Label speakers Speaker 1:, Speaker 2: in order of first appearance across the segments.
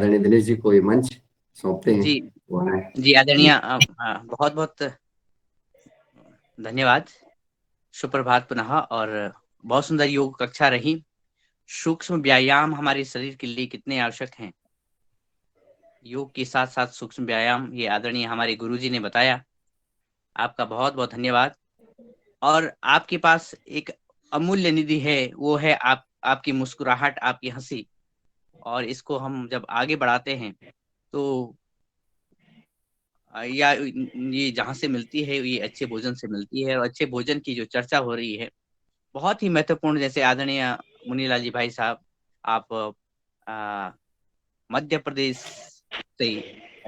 Speaker 1: आदरणीय दिनेश जी को ये मंच सौंपते हैं।
Speaker 2: जी
Speaker 1: वो आए।
Speaker 2: जी आदरणीय बहुत बहुत धन्यवाद। सुप्रभात पुनः। और बहुत सुंदर योग कक्षा रही। सूक्ष्म व्यायाम हमारे शरीर के लिए कितने आवश्यक हैं। योग के साथ साथ सूक्ष्म व्यायाम ये आदरणीय हमारे गुरुजी ने बताया। आपका बहुत बहुत धन्यवाद। और आपके पास एक अमूल्य निधि है, वो है आपकी मुस्कुराहट, आपकी हंसी। और इसको हम जब आगे बढ़ाते हैं तो या ये जहाँ से मिलती है, ये अच्छे भोजन से मिलती है। और अच्छे भोजन की जो चर्चा हो रही है बहुत ही महत्वपूर्ण। जैसे आदरणीय मुनीलाल जी भाई साहब, आप आ, मध्य प्रदेश से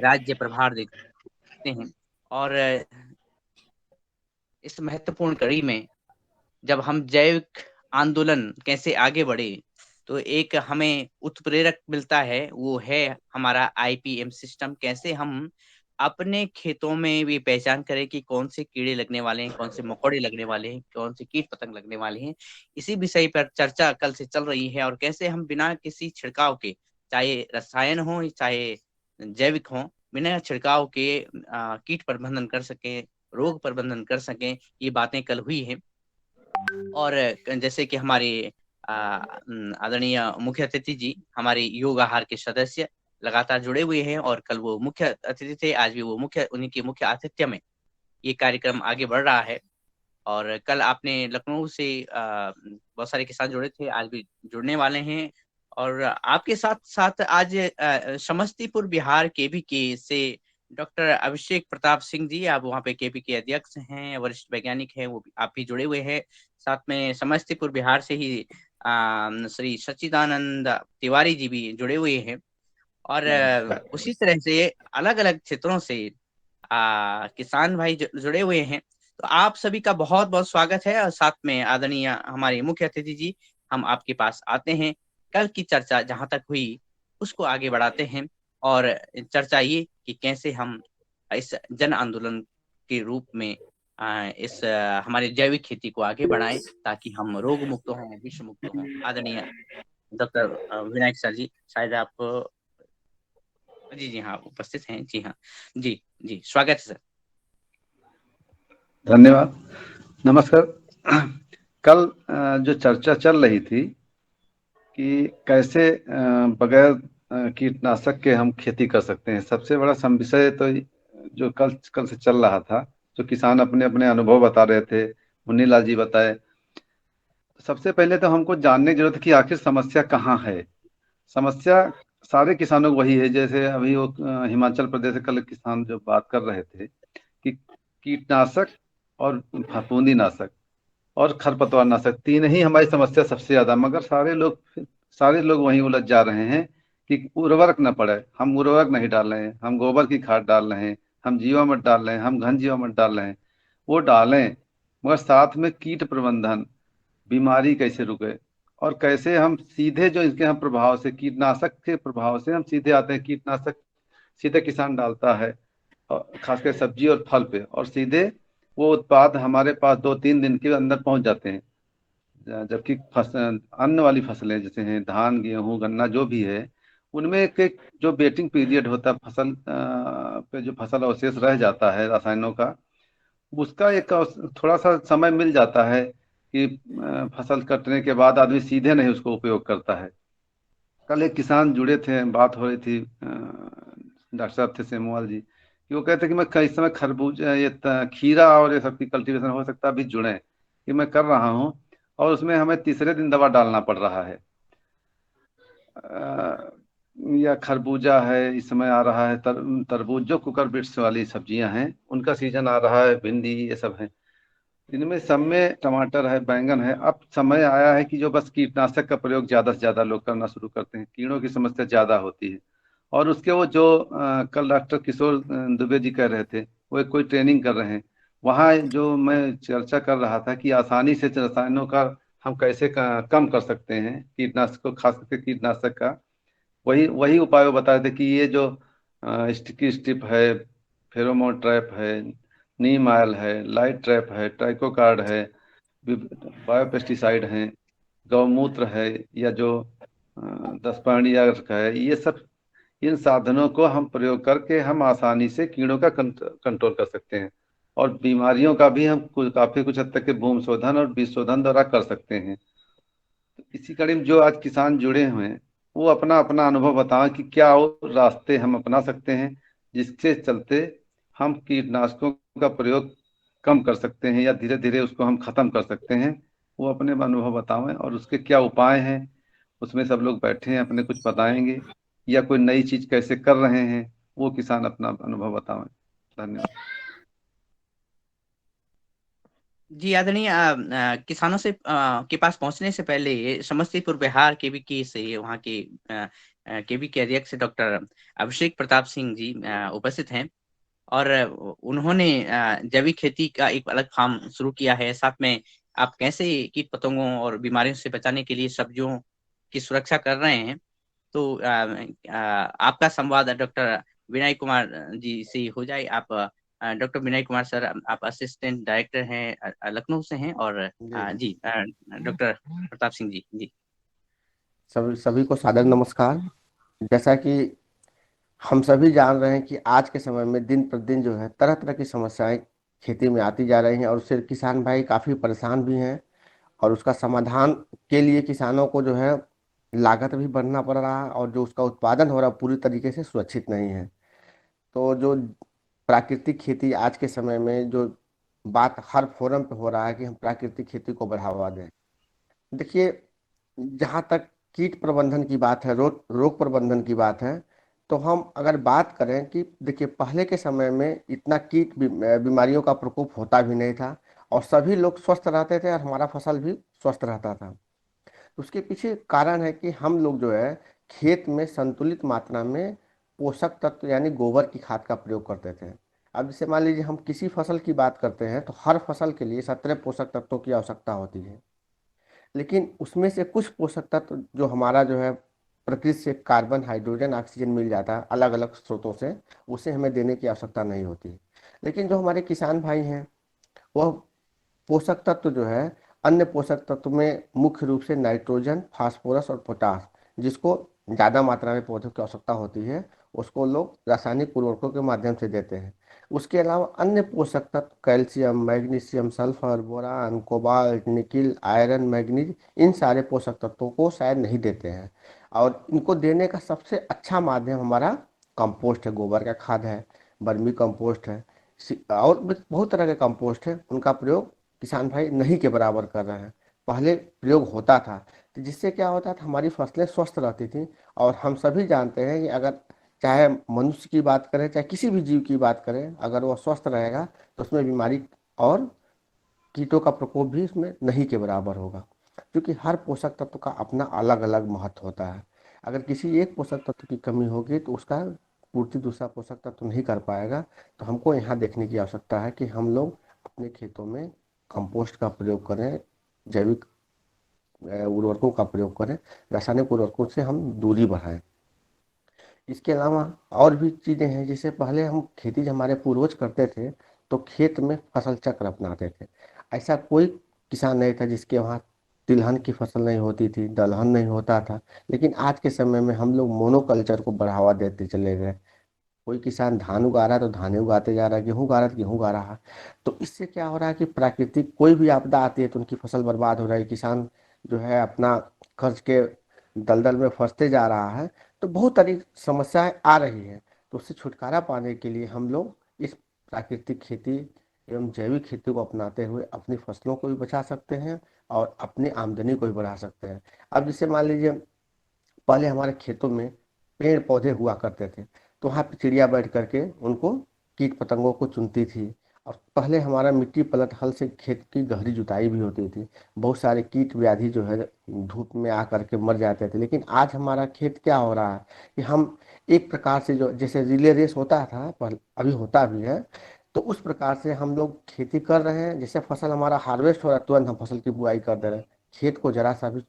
Speaker 2: राज्य प्रभार देखते हैं। और इस महत्वपूर्ण कड़ी में जब हम जैविक आंदोलन कैसे आगे बढ़े, तो एक हमें उत्प्रेरक मिलता है, वो है हमारा आईपीएम सिस्टम। कैसे हम अपने खेतों में भी पहचान करें कि कौन से कीड़े लगने वाले हैं, कौन से मकोड़े लगने वाले हैं, कौन से कीट पतंग लगने वाले हैं। इसी विषय पर चर्चा कल से चल रही है। और कैसे हम बिना किसी छिड़काव के, चाहे रसायन हो चाहे जैविक हो, बिना छिड़काव के कीट प्रबंधन कर सके, रोग प्रबंधन कर सके, ये बातें कल हुई है। और जैसे कि हमारे आदरणीय मुख्य अतिथि जी, हमारे योग आहार के सदस्य लगातार जुड़े हुए हैं। और कल वो मुख्य अतिथि थे, आज भी वो मुख्य, उन्हीं के मुख्य आतिथ्य में ये कार्यक्रम आगे बढ़ रहा है। और कल आपने लखनऊ से बहुत सारे किसान जुड़े थे, आज भी जुड़ने वाले हैं। और आपके साथ साथ आज समस्तीपुर बिहार केबीके से डॉक्टर अभिषेक प्रताप सिंह जी, आप वहाँ पे केबी के अध्यक्ष हैं, वरिष्ठ वैज्ञानिक हैं, वो आप भी जुड़े हुए हैं। साथ में समस्तीपुर बिहार से ही श्री सच्चिदानंद तिवारी जी भी जुड़े हुए हैं। और उसी तरह से अलग अलग क्षेत्रों से किसान भाई जुड़े हुए हैं। तो आप सभी का बहुत बहुत स्वागत है। और साथ में आदरणीय हमारे मुख्य अतिथि जी, हम आपके पास आते हैं। कल की चर्चा जहां तक हुई उसको आगे बढ़ाते हैं। और चर्चा ये कि कैसे हम इस जन आंदोलन के रूप में इस हमारे जैविक खेती को आगे बढ़ाएं, ताकि हम रोग मुक्त हों, विश्व मुक्त हों। आदरणीय डॉक्टर विनायक सर जी, शायद आप जी जी हाँ उपस्थित हैं। जी हाँ, जी जी स्वागत है सर।
Speaker 3: धन्यवाद। नमस्कार। कल जो चर्चा चल रही थी कि कैसे बगैर कीटनाशक के हम खेती कर सकते हैं, सबसे बड़ा विषय तो जो कल से चल रहा था, जो किसान अपने अपने अनुभव बता रहे थे, मुन्नीलाल जी बताए। सबसे पहले तो हमको जानने की जरूरत है कि आखिर समस्या कहाँ है। समस्या सारे किसानों को वही है। जैसे अभी वो हिमाचल प्रदेश से कल किसान जो बात कर रहे थे कि कीटनाशक और फफूंदी नाशक और खरपतवार नाशक, तीन ही हमारी समस्या सबसे ज्यादा। मगर सारे लोग वहीं उलझ जा रहे हैं कि उर्वरक न पड़े। हम उर्वरक नहीं डाल रहे हैं, हम गोबर की खाद डाल रहे हैं, हम जीवामृत डाल रहे हैं, हम घन जीवामृत डाल रहे हैं, वो डालें। मगर साथ में कीट प्रबंधन, बीमारी कैसे रुके, और कैसे हम सीधे जो इसके हम प्रभाव से, कीटनाशक के प्रभाव से हम सीधे आते हैं। कीटनाशक सीधे किसान डालता है, और खासकर सब्जी और फल पे, और सीधे वो उत्पाद हमारे पास 2-3 दिन के अंदर पहुंच जाते हैं। जबकि अन्न वाली फसलें जैसे हैं धान, गेहूं, गन्ना, जो भी है, उनमें एक जो वेटिंग पीरियड होता है, फसल पे जो फसल अवशेष रह जाता है रसायनों का, उसका एक थोड़ा सा समय मिल जाता है कि फसल कटने के बाद आदमी सीधे नहीं उसको उपयोग करता है। कल एक किसान जुड़े थे, बात हो रही थी, डॉक्टर साहब थे सेमवाल जी, कि वो कहते कि मैं इस समय खरबूजा, ये खीरा और ये सब की कल्टीवेशन हो सकता है अभी जुड़े, कि मैं कर रहा हूँ, और उसमें हमें तीसरे दिन दवा डालना पड़ रहा है। या खरबूजा है, इस समय आ रहा है तरबूज, जो कुकर बिट्स वाली सब्जियां हैं उनका सीजन आ रहा है, भिंडी, ये सब है। इनमें सब में टमाटर है, बैंगन है। अब समय आया है कि जो बस कीटनाशक का प्रयोग ज्यादा से ज्यादा लोग करना शुरू करते हैं, कीड़ों की समस्या ज्यादा होती है। और उसके वो जो कल डॉक्टर किशोर दुबे जी कह रहे थे, वो एक कोई ट्रेनिंग कर रहे हैं। वहाँ जो मैं चर्चा कर रहा था कि आसानी से रसायनों का हम कैसे कम कर सकते हैं, कीटनाशकों, खास करके कीटनाशक का, वही वही उपाय वो बता रहे थे कि ये जो स्टिकी स्ट्रिप है, फेरोमोन ट्रैप है, नीम ऑयल है, लाइट ट्रैप है, ट्राइकोकार्ड है, बायोपेस्टिसाइड हैं, गौमूत्र है, या जो 10 पानी का है, इन साधनों को हम प्रयोग करके हम आसानी से कीड़ों का कंट्रोल कर सकते हैं, और बीमारियों का भी हम काफी कुछ हद तक के भूमि शोधन और बीज शोधन द्वारा कर सकते हैं। तो इसी कड़ी में जो आज किसान जुड़े हुए हैं वो अपना अपना अनुभव बताएं कि क्या और रास्ते हम अपना सकते हैं जिसके चलते हम कीटनाशकों का प्रयोग कम कर सकते हैं या धीरे धीरे उसको हम खत्म कर सकते हैं। वो अपने अनुभव बताएं और उसके क्या उपाय हैं, उसमें सब लोग बैठे हैं अपने कुछ बताएंगे, या कोई नई चीज कैसे कर रहे हैं वो किसान अपना अनुभव बताएं। धन्यवाद।
Speaker 2: जी आदरणीय, किसानों से के पास पहुंचने से पहले समस्तीपुर बिहार केवी से वहाँ के केवी के अध्यक्ष डॉक्टर अभिषेक प्रताप सिंह जी उपस्थित हैं, और उन्होंने जैविक खेती का एक अलग फार्म शुरू किया है। साथ में आप कैसे कीट पतंगों और बीमारियों से बचाने के लिए सब्जियों की सुरक्षा कर रहे हैं। तो आपका संवाद डॉक्टर विनय कुमार जी से हो जाए। आप डॉक्टर विनय कुमार सर, आप असिस्टेंट डायरेक्टर हैं, लखनऊ से हैं, और जी डॉक्टर प्रताप सिंह जी जी।
Speaker 4: सभी को सादर नमस्कार। जैसा कि हम सभी जान रहे हैं कि आज के समय में दिन प्रतिदिन जो है तरह तरह की समस्याएं खेती में आती जा रही हैं, और उससे किसान भाई काफ़ी परेशान भी हैं, और उसका समाधान के लिए किसानों को जो है लागत भी बढ़ना पड़ रहा है, और जो उसका उत्पादन हो रहा है पूरी तरीके से सुरक्षित नहीं है। तो जो प्राकृतिक खेती आज के समय में जो बात हर फोरम पे हो रहा है कि हम प्राकृतिक खेती को बढ़ावा दें। देखिए, जहाँ तक कीट प्रबंधन की बात है, रोग प्रबंधन की बात है, तो हम अगर बात करें कि देखिए पहले के समय में इतना बीमारियों का प्रकोप होता भी नहीं था, और सभी लोग स्वस्थ रहते थे, और हमारा फसल भी स्वस्थ रहता था। उसके पीछे कारण है कि हम लोग जो है खेत में संतुलित मात्रा में पोषक तत्व यानी गोबर की खाद का प्रयोग करते थे। अब जैसे मान लीजिए हम किसी फसल की बात करते हैं तो हर फसल के लिए 17 पोषक तत्वों की आवश्यकता होती है, लेकिन उसमें से कुछ पोषक तत्व जो हमारा जो है प्रकृति से कार्बन, हाइड्रोजन, ऑक्सीजन मिल जाता है अलग अलग स्रोतों से, उसे हमें देने की आवश्यकता नहीं होती। लेकिन जो हमारे किसान भाई हैं वह पोषक तत्व जो है अन्य पोषक तत्व में मुख्य रूप से नाइट्रोजन, फास्फोरस और पोटास, जिसको ज़्यादा मात्रा में पौधों की आवश्यकता होती है, उसको लोग रासायनिक उर्वरकों के माध्यम से देते हैं। उसके अलावा अन्य पोषक तत्व calcium, magnesium, sulphur, boron, cobalt, nickel, iron, manganese, इन सारे पोषक तत्वों को शायद नहीं देते हैं। और इनको देने का सबसे अच्छा माध्यम हमारा कंपोस्ट है, गोबर का खाद है, बर्मी कंपोस्ट है, और बहुत तरह के कंपोस्ट है। उनका प्रयोग किसान भाई नहीं के बराबर कर रहे हैं। पहले प्रयोग होता था तो जिससे क्या होता था, हमारी फसलें स्वस्थ रहती थी। और हम सभी जानते हैं कि अगर चाहे मनुष्य की बात करें चाहे किसी भी जीव की बात करें, अगर वो स्वस्थ रहेगा तो उसमें बीमारी और कीटों का प्रकोप भी उसमें नहीं के बराबर होगा, क्योंकि हर पोषक तत्व का अपना अलग अलग महत्व होता है। अगर किसी एक पोषक तत्व की कमी होगी तो उसका पूर्ति दूसरा पोषक तत्व नहीं कर पाएगा। तो हमको यहाँ देखने की आवश्यकता है कि हम लोग अपने खेतों में कंपोस्ट का प्रयोग करें, जैविक उर्वरकों का प्रयोग करें, रासायनिक उर्वरकों से हम दूरी बढ़ाएं। इसके अलावा और भी चीज़ें हैं, जैसे पहले हम खेती जब हमारे पूर्वज करते थे तो खेत में फसल चक्र अपनाते थे। ऐसा कोई किसान नहीं था जिसके वहाँ तिलहन की फसल नहीं होती थी, दलहन नहीं होता था। लेकिन आज के समय में हम लोग मोनोकल्चर को बढ़ावा देते चले गए। कोई किसान धान उगा रहा है तो धान ही उगाते जा रहा है, गेहूँ उगा रहा है तो गेहूँ उगा रहा है। तो इससे क्या हो रहा है कि प्राकृतिक कोई भी आपदा आती है तो उनकी फसल बर्बाद हो रही है, किसान जो है अपना कर्ज के दलदल में फंसते जा रहा है। तो बहुत सारी समस्याएं आ रही हैं। तो उससे छुटकारा पाने के लिए हम लोग इस प्राकृतिक खेती एवं जैविक खेती को अपनाते हुए अपनी फसलों को भी बचा सकते हैं और अपनी आमदनी को भी बढ़ा सकते हैं। अब जैसे मान लीजिए पहले हमारे खेतों में पेड़ पौधे हुआ करते थे, तो वहाँ पे चिड़िया बैठ करके उनको कीट पतंगों को चुनती थी। और पहले हमारा मिट्टी पलट हल से खेत की गहरी जुताई भी होती थी। बहुत सारे कीट व्याधि जो है धूप में आ करके मर जाते थे। लेकिन आज हमारा खेत क्या हो रहा है कि हम एक प्रकार से जो जैसे रिले रेस होता था पर अभी होता भी है, तो उस प्रकार से हम लोग खेती कर रहे हैं। जैसे फसल हमारा हार्वेस्ट हो रहा है तुरंत हम फसल की बुआई कर दे रहे हैं, खेत को जरा सा भी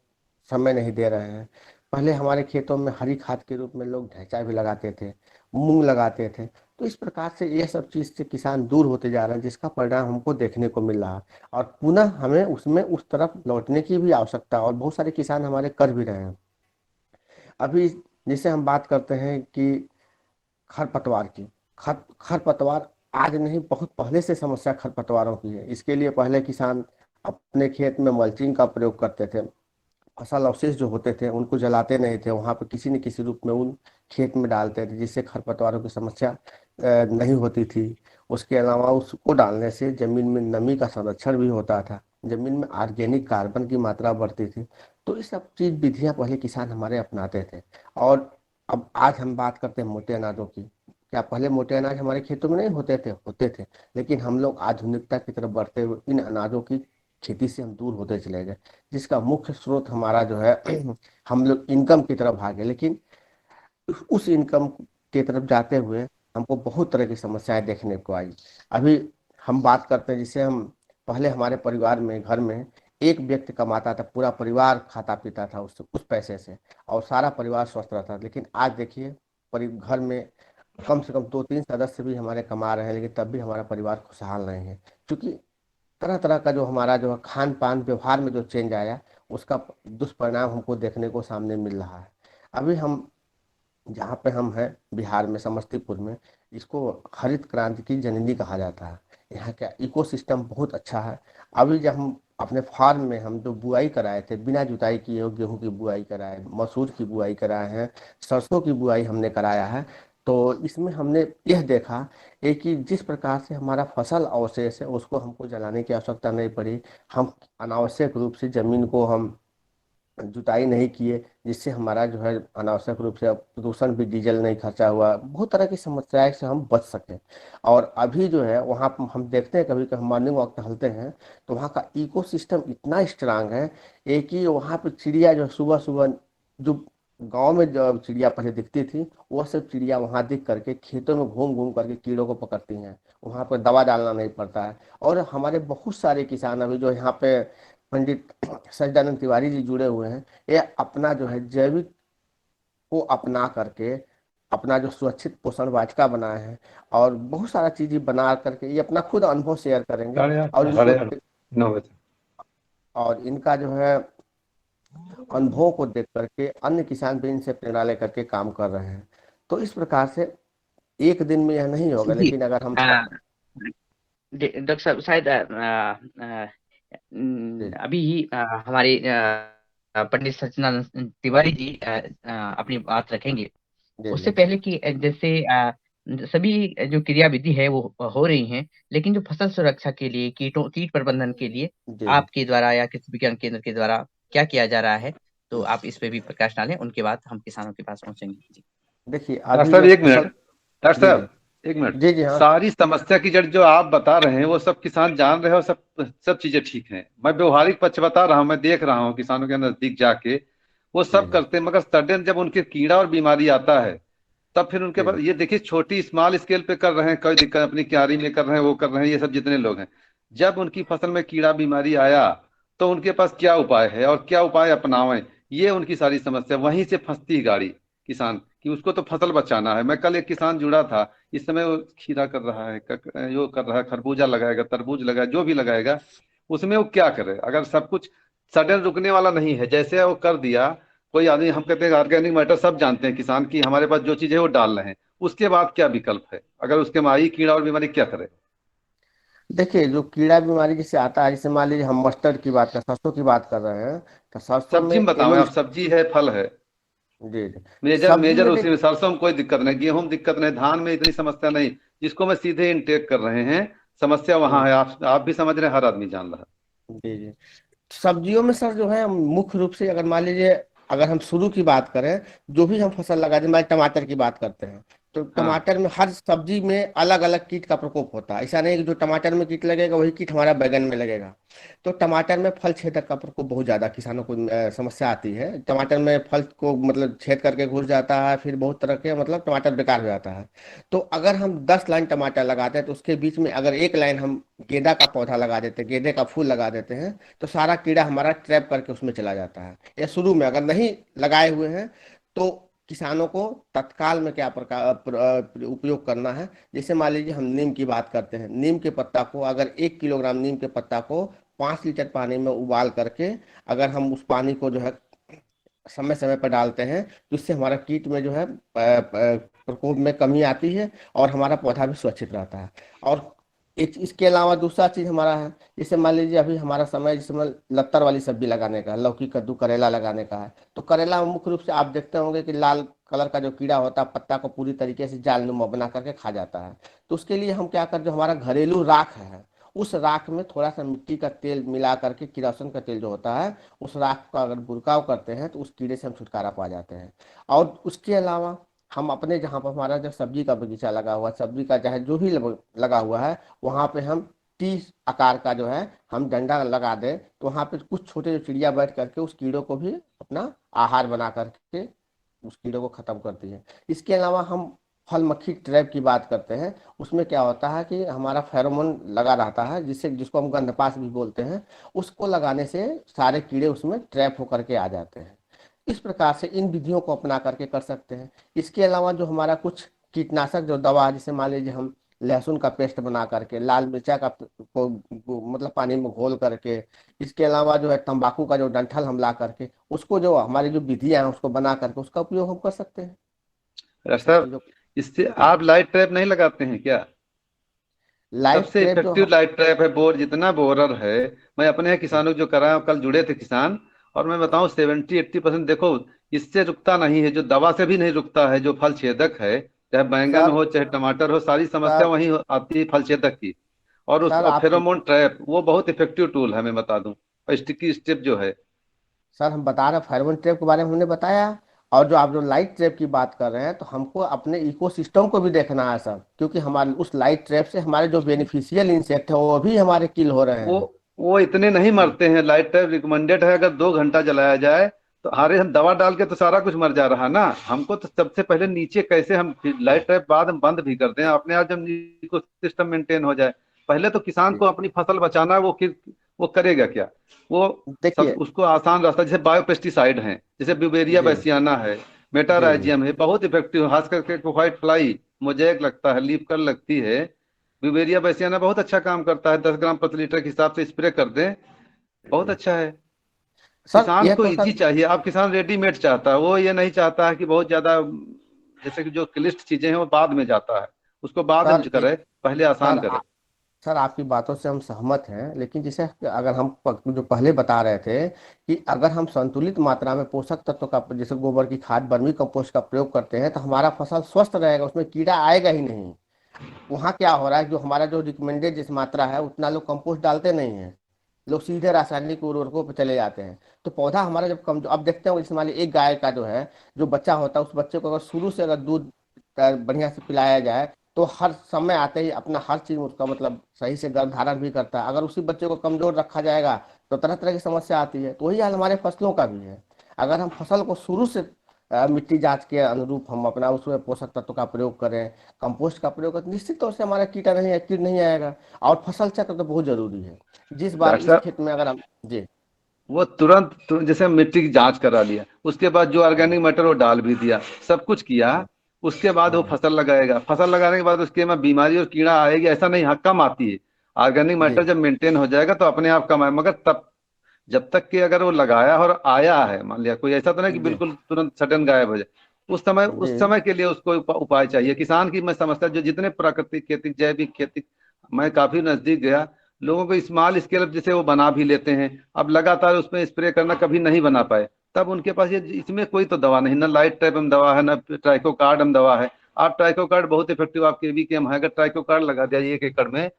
Speaker 4: समय नहीं दे रहे हैं। पहले हमारे खेतों में हरी खाद के रूप में लोग ढैंचा भी लगाते थे, मूंग लगाते थे। तो इस प्रकार से ये सब चीज़ से किसान दूर होते जा रहे हैं, जिसका परिणाम हमको देखने को मिल रहा है। और पुनः हमें उसमें उस तरफ लौटने की भी आवश्यकता है, और बहुत सारे किसान हमारे कर भी रहे हैं। अभी जैसे हम बात करते हैं कि खरपतवार की, खरपतवार आज नहीं, बहुत पहले से समस्या खरपतवारों की है। इसके लिए पहले किसान अपने खेत में मल्चिंग का प्रयोग करते थे, फसल अवशेष जो होते थे उनको जलाते नहीं थे, वहां पर किसी न किसी रूप में उन खेत में डालते थे, जिससे खरपतवारों की समस्या नहीं होती थी। उसके अलावा उसको डालने से जमीन में नमी का संरक्षण भी होता था, जमीन में ऑर्गेनिक कार्बन की मात्रा बढ़ती थी। तो ये सब चीज विधियां पहले किसान हमारे अपनाते थे। और अब आज हम बात करते हैं मोटे अनाजों की। क्या पहले मोटे अनाज हमारे खेतों में नहीं होते थे? होते थे, लेकिन हम लोग आधुनिकता की तरफ बढ़ते हुए इन अनाजों की खेती से हम दूर होते चले गए, जिसका मुख्य स्रोत हमारा जो है हम लोग इनकम की तरफ भागे, लेकिन उस इनकम की तरफ जाते हुए हमको बहुत तरह की समस्याएं देखने को आई। अभी हम बात करते हैं, जिसे हम पहले हमारे परिवार में, घर में एक व्यक्ति कमाता था, पूरा परिवार खाता पीता था उस पैसे से, और सारा परिवार स्वस्थ रहता था। लेकिन आज देखिए, घर में कम से कम 2-3 सदस्य भी हमारे कमा रहे हैं, लेकिन तब भी हमारा परिवार खुशहाल नहीं है, क्योंकि तरह तरह का जो हमारा जो खान पान व्यवहार में जो चेंज आया, उसका दुष्परिणाम हमको देखने को सामने मिल रहा है। अभी हम जहाँ पे हम हैं, बिहार में समस्तीपुर में, इसको हरित क्रांति की जननी कहा जाता है। यहाँ का इकोसिस्टम बहुत अच्छा है। अभी जब हम अपने फार्म में हम जो बुआई कराए थे, बिना जुताई किए हो गेहूं की बुआई कराए, मसूर की बुआई कराए हैं, सरसों की बुआई हमने कराया है, तो इसमें हमने यह देखा कि जिस प्रकार से हमारा फसल अवशेष है उसको हमको जलाने की आवश्यकता नहीं पड़ी। हम अनावश्यक रूप से जमीन को हम जुताई नहीं किए, जिससे हमारा जो है अनावश्यक रूप से प्रदूषण भी, डीजल नहीं खर्चा हुआ, बहुत तरह की समस्याएं से हम बच सके। और अभी जो है वहाँ पर हम देखते हैं, कभी कभी मॉर्निंग वॉक टहलते हैं तो वहाँ का इकोसिस्टम इतना स्ट्रांग है। एक ही वहाँ पे चिड़िया जो सुबह सुबह, जो गांव में जो चिड़िया पहले दिखती थी, वो सब चिड़िया वहाँ दिख करके खेतों में घूम घूम करके कीड़ों को पकड़ती हैं। वहाँ पर दवा डालना नहीं पड़ता है। और हमारे बहुत सारे किसान अभी जो यहाँ पे पंडित सच्चिदानंद तिवारी जी जुड़े हुए हैं, ये अपना जो है जैविक को अपना करके अपना जो सुरक्षित पोषण वाटिका बनाए हैं, और बहुत सारा चीज बना करके ये अपना खुद अनुभव शेयर करेंगे। और
Speaker 3: साढ़े
Speaker 4: इनको
Speaker 3: 9 बजे।
Speaker 4: और इनका जो है अनुभव को देख करके अन्य किसान भी इनसे प्रेरणा लेकर के काम कर रहे हैं। तो इस प्रकार से एक दिन में यह नहीं होगा,
Speaker 2: जी
Speaker 4: लेकिन अगर हम
Speaker 2: डॉक्टर साहब, शायद
Speaker 4: जी
Speaker 2: अभी ही हमारे पंडित सच्चिदानंद तिवारी जी अपनी बात रखेंगे।
Speaker 4: जी
Speaker 2: उससे
Speaker 4: जी
Speaker 2: पहले कि जैसे सभी जो क्रियाविधि है वो हो रही हैं, लेकिन जो फसल सुरक्षा के लिए, कीट प्रबंधन के लिए
Speaker 4: जी जी
Speaker 2: आपके द्वारा या कृषि विज्ञान केंद्र के द्वारा क्या किया जा रहा है, तो आप इस पे भी प्रकाश डालें, उनके बाद हम किसानों के पास पहुंचेंगे। जी
Speaker 4: देखिए
Speaker 3: डॉक्टर
Speaker 4: अभी
Speaker 3: साहब
Speaker 4: जो
Speaker 3: एक मिनट,
Speaker 4: फसल।
Speaker 3: डॉक्टर
Speaker 4: जी जी
Speaker 3: साहब एक मिनट।
Speaker 4: जी जी हाँ।
Speaker 3: सारी समस्या की जड़ जो आप बता रहे हैं वो सब किसान जान रहे हैं, और सब सब चीजें ठीक हैं। मैं व्यवहारिक पक्ष बता रहा हूँ, मैं देख रहा हूँ किसानों के नजदीक जाके, वो
Speaker 4: जी
Speaker 3: सब
Speaker 4: जी
Speaker 3: करते हैं। मगर सडन जब उनके कीड़ा और बीमारी आता है, तब फिर उनके
Speaker 4: जी
Speaker 3: पास, ये देखिए, छोटी स्मॉल स्केल पे कर रहे हैं, कोई दिक्कत, अपनी क्यारी में कर रहे हैं, वो कर रहे हैं, ये सब जितने लोग हैं, जब उनकी फसल में कीड़ा बीमारी आया तो उनके पास क्या उपाय है और क्या उपाय अपनावें, ये उनकी सारी समस्या। वहीं से फंसती है गाड़ी किसान की। उसको तो फसल बचाना है। मैं कल एक किसान जुड़ा था, इस समय वो खीरा कर रहा है, यो कर रहा है, खरबूजा लगाएगा, तरबूज लगाएगा, जो भी लगाएगा, उसमें वो क्या करे अगर सब कुछ सडन रुकने वाला नहीं है। जैसे वो कर दिया, कोई आदमी, हम कहते हैं ऑर्गेनिक मैटर, सब जानते हैं किसान की, हमारे पास जो चीज है वो डाल रहे हैं, उसके बाद क्या विकल्प है अगर उसके में आई कीड़ा और बीमारी, क्या करे?
Speaker 4: देखिए, जो कीड़ा बीमारी जिसे आता है, जैसे मान लीजिए हम मस्टर्ड की बात कर, सरसों की बात कर रहे हैं, तो सरसों में
Speaker 3: सब्जी में बताओ
Speaker 4: येलो।
Speaker 3: आप, सब्जी है, फल है,
Speaker 4: जी जी।
Speaker 3: मेजर
Speaker 4: सब्जी
Speaker 3: मेजर
Speaker 4: में
Speaker 3: उसी
Speaker 4: देख।
Speaker 3: में। सरसों में कोई दिक्कत नहीं, गेहूं में दिक्कत नहीं, धान में इतनी समस्या नहीं, जिसको मैं सीधे इनटेक कर रहे हैं। समस्या वहां
Speaker 4: हम्म,
Speaker 3: है, आप भी समझ रहे हैं, हर आदमी जान रहा है।
Speaker 4: जी जी। सब्जियों में सर जो है मुख्य रूप से, अगर मान लीजिए अगर हम शुरू की बात करें, जो भी हम फसल लगाते हैं, मान टमाटर की बात करते हैं, तो
Speaker 3: हाँ,
Speaker 4: टमाटर में हर सब्जी में अलग अलग कीट का प्रकोप होता है। ऐसा नहीं कि जो टमाटर में कीट लगेगा वही कीट हमारा बैगन में लगेगा। तो टमाटर में फल छेदक का प्रकोप बहुत ज्यादा किसानों को समस्या आती है। टमाटर में फल को मतलब छेद करके घुस जाता है, फिर बहुत तरह के मतलब टमाटर बेकार हो जाता है। तो अगर हम 10 लाइन टमाटर लगाते हैं, तो उसके बीच में अगर एक लाइन हम गेंदा का पौधा लगा देते हैं, गेंदे का फूल लगा देते हैं, तो सारा कीड़ा हमारा ट्रैप करके उसमें चला जाता है। या शुरू में अगर नहीं लगाए हुए हैं, तो किसानों को तत्काल में क्या प्रकार उपयोग करना है। जैसे मान लीजिए हम नीम की बात करते हैं, नीम के पत्ता को, अगर 1 किलोग्राम नीम के पत्ता को 5 लीटर पानी में उबाल करके, अगर हम उस पानी को जो है समय समय पर डालते हैं, तो इससे हमारा कीट में जो है प्रकोप में कमी आती है और हमारा पौधा भी सुरक्षित रहता है। और इसके अलावा दूसरा चीज हमारा है, जैसे मान लीजिए अभी हमारा समय जिसमें लत्तर वाली सब्जी लगाने का है, लौकी कद्दू करेला लगाने का है, तो करेला में मुख्य रूप से आप देखते होंगे कि लाल कलर का जो कीड़ा होता है पत्ता को पूरी तरीके से जालनुमा बना करके खा जाता है। तो उसके लिए हम क्या करते, जो हमारा घरेलू राख है, उस राख में थोड़ा सा मिट्टी का तेल मिला करके, किरोसिन का तेल जो होता है, उस राख का अगर बुरकाव करते हैं तो उस कीड़े से हम छुटकारा पा जाते हैं। और उसके अलावा हम अपने जहाँ पर हमारा जो सब्जी का बगीचा लगा हुआ है, सब्जी का चाहे जो भी लगा हुआ है, वहाँ पे हम 30 आकार का जो है हम डंडा लगा दें, तो वहाँ पे कुछ छोटे जो चिड़िया बैठ करके उस कीड़ों को भी अपना आहार बना करके उस कीड़ों को खत्म करती है। इसके अलावा हम फल मक्खी ट्रैप की बात करते हैं, उसमें क्या होता है कि हमारा फेरोमोन लगा रहता है, जिसको हम गंधपास भी बोलते हैं, उसको लगाने से सारे कीड़े उसमें ट्रैप होकर के आ जाते हैं। इस प्रकार से इन विधियों को अपना करके कर सकते हैं। इसके अलावा जो हमारा कुछ कीटनाशक जो दवा, जैसे मान लीजिए हम लहसुन का पेस्ट बना करके, लाल मिर्चा का मतलब पानी में घोल करके, इसके अलावा जो है तंबाकू का जो डंठल हम ला करके, उसको जो हमारी जो विधियां हैं उसको बना करके उसका उपयोग हम कर सकते हैं।
Speaker 3: सर, इससे आप लाइट ट्रैप नहीं लगाते हैं क्या?
Speaker 4: लाइट
Speaker 3: सबसे
Speaker 4: ट्रैप जो
Speaker 3: इफेक्टिव लाइट ट्रैप है बोर, जितना बोरर है। मैं अपने यहाँ किसानों को जो कराया, कल जुड़े थे किसान, और मैं बताऊं 70-80% देखो इससे रुकता नहीं है, जो दवा से भी नहीं रुकता है, जो फल छेदक है, चाहे बैंगन
Speaker 4: सर
Speaker 3: हो चाहे टमाटर हो, सारी समस्या
Speaker 4: सर
Speaker 3: वही आती है फल छेदक की। और उस
Speaker 4: सर आप
Speaker 3: फेरोमोन ट्रैप वो बहुत इफेक्टिव टूल है, मैं बता दूं। और स्टिकी स्टेप जो है।
Speaker 4: सर हम बता रहे हैं फेरोमोन ट्रैप के बारे में हमने बताया। और जो आप जो लाइट ट्रैप की बात कर रहे हैं, तो हमको अपने इकोसिस्टम को भी देखना है सर, क्योंकि हमारे उस लाइट ट्रैप से हमारे जो बेनिफिशियल इंसेक्ट है वो भी हमारे किल हो रहे
Speaker 3: वो
Speaker 4: हैं।
Speaker 3: वो इतने नहीं
Speaker 4: जी
Speaker 3: मरते हैं। लाइट ट्रैप रिकमेंडेड है, अगर 2 घंटा जलाया जाए तो अरे हम दवा डाल के तो सारा कुछ मर जा रहा ना। हमको तो सबसे पहले नीचे कैसे हम लाइट ट्रैप बाद में बंद भी कर दें, अपने आप जब इको सिस्टम मेंटेन हो जाए। पहले तो किसान
Speaker 4: जी
Speaker 3: को अपनी फसल बचाना है, वो करेगा क्या? वो सब
Speaker 4: देखिए।
Speaker 3: उसको आसान रास्ता, जैसे बायो पेस्टिसाइड है, जैसे ब्यूवेरिया
Speaker 4: जी
Speaker 3: बैसियाना है,
Speaker 4: जी जी
Speaker 3: मेटाराइजियम है, बहुत इफेक्टिव, खास करके व्हाइट फ्लाई मोजेक लगता है, लीफ कल लगती है। ब्यूवेरिया बैसियाना बहुत अच्छा काम करता है, 10 ग्राम प्रति लीटर के हिसाब से स्प्रे कर दें, बहुत
Speaker 4: जी।
Speaker 3: अच्छा है।
Speaker 4: सर
Speaker 3: किसान
Speaker 4: यह
Speaker 3: को
Speaker 4: तो
Speaker 3: इजी
Speaker 4: सर
Speaker 3: चाहिए। आप किसान रेडीमेड चाहता है, वो ये नहीं चाहता है कि बहुत ज्यादा, जैसे कि जो क्लिष्ट चीजें हैं वो बाद में जाता है, उसको बाद में
Speaker 4: सर
Speaker 3: करे, पहले आसान
Speaker 4: सर
Speaker 3: करे।
Speaker 4: सर आपकी बातों से हम सहमत हैं, लेकिन जैसे अगर हम जो पहले बता रहे थे कि अगर हम संतुलित मात्रा में पोषक तत्व का, जैसे गोबर की खाद, वर्मी कंपोस्ट का प्रयोग करते हैं, तो हमारा फसल स्वस्थ रहेगा, उसमें कीड़ा आएगा ही नहीं। वहाँ क्या हो रहा है, जो हमारा जो रिकमेंडेड जिस मात्रा है उतना लोग कंपोस्ट डालते नहीं है, लोग सीधे रासायनिक उर्वरकों पर चले जाते हैं। तो पौधा हमारा जब कम, अब देखते हैं जैसे मान लीजिए एक गाय का जो है जो बच्चा होता है, उस बच्चे को अगर शुरू से अगर दूध बढ़िया से पिलाया जाए, तो हर समय आते ही अपना हर चीज उसका मतलब सही से गर्भ धारण भी करता है। अगर उसी बच्चे को कमजोर रखा जाएगा तो तरह तरह की समस्या आती है। तो वही हाल हमारे फसलों का भी है। अगर हम फसल को शुरू से मिट्टी जांच के अनुरूप हम अपना उसमें पोषक तत्व का प्रयोग करें, कंपोस्ट का प्रयोग करें, निश्चित तौर से हमारा कीट नहीं आएगा। और फसल चक्र तो बहुत जरूरी है। जिस बार
Speaker 3: डॉक्टर
Speaker 4: इस
Speaker 3: साहब,
Speaker 4: खेत में अगर हम जी
Speaker 3: वो जैसे मिट्टी की जांच करा लिया, उसके बाद जो
Speaker 4: हाँ
Speaker 3: ऑर्गेनिक मैटर वो डाल भी दिया, सब कुछ किया,
Speaker 4: हाँ
Speaker 3: उसके बाद वो
Speaker 4: हाँ
Speaker 3: फसल लगाएगा। फसल लगाने के बाद उसके में बीमारी और कीड़ा आएगी ऐसा नहीं, हाँ कम आती है। ऑर्गेनिक
Speaker 4: जी
Speaker 3: मैटर जब मेंटेन हो जाएगा तो अपने आप कम आए, मगर तब जब तक कि अगर वो लगाया और आया है, मान लिया कोई, ऐसा तो नहीं कि
Speaker 4: जी
Speaker 3: बिल्कुल तुरंत सडन गायब हो जाए। उस
Speaker 4: जी
Speaker 3: समय के लिए उसको उपाय चाहिए। किसान की मैं समझता, जो जितने प्राकृतिक खेती, जैविक खेती, मैं काफी नजदीक गया, लोगों को स्मॉल स्केल जैसे वो बना भी लेते हैं, अब लगातार उसमें स्प्रे करना कभी नहीं बना पाए, तब उनके पास ये इसमें कोई तो दवा नहीं, ना लाइट ट्रैप में दवा है, ना ट्राइकोकार्ड में दवा है। आप ट्राइकोकार्ड बहुत इफेक्टिव, आपके भी के है, अगर ट्राइकोकार्ड लगा दिया 1 एकड़ में,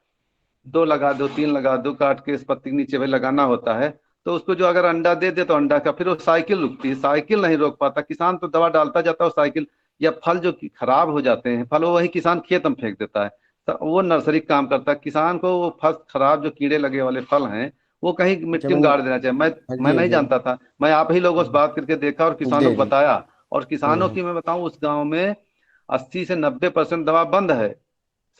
Speaker 3: 2 लगा दो, 3 लगा दो, काट के इस पत्ती के नीचे भाई लगाना होता है, तो उसको जो अगर अंडा दे दे तो अंडा का, फिर वो साइकिल रुकती है, साइकिल नहीं रोक पाता किसान, तो दवा डालता जाता है वो साइकिल, या फल जो कि खराब हो जाते हैं फल, वो वही किसान खेत में फेंक देता है। तो वो नर्सरी का काम करता है, किसान को वो फल खराब जो कीड़े लगे वाले फल हैं वो कहीं मिट्टी में
Speaker 4: जमीन
Speaker 3: गाड़ देना चाहिए। मैं
Speaker 4: जी
Speaker 3: नहीं
Speaker 4: जी
Speaker 3: जानता था, मैं आप ही लोगों से बात करके देखा और किसानों
Speaker 4: जी
Speaker 3: को
Speaker 4: जी
Speaker 3: बताया। और किसानों
Speaker 4: हम्म,
Speaker 3: की मैं बताऊं, उस गांव में 80 से 90% दवा बंद है।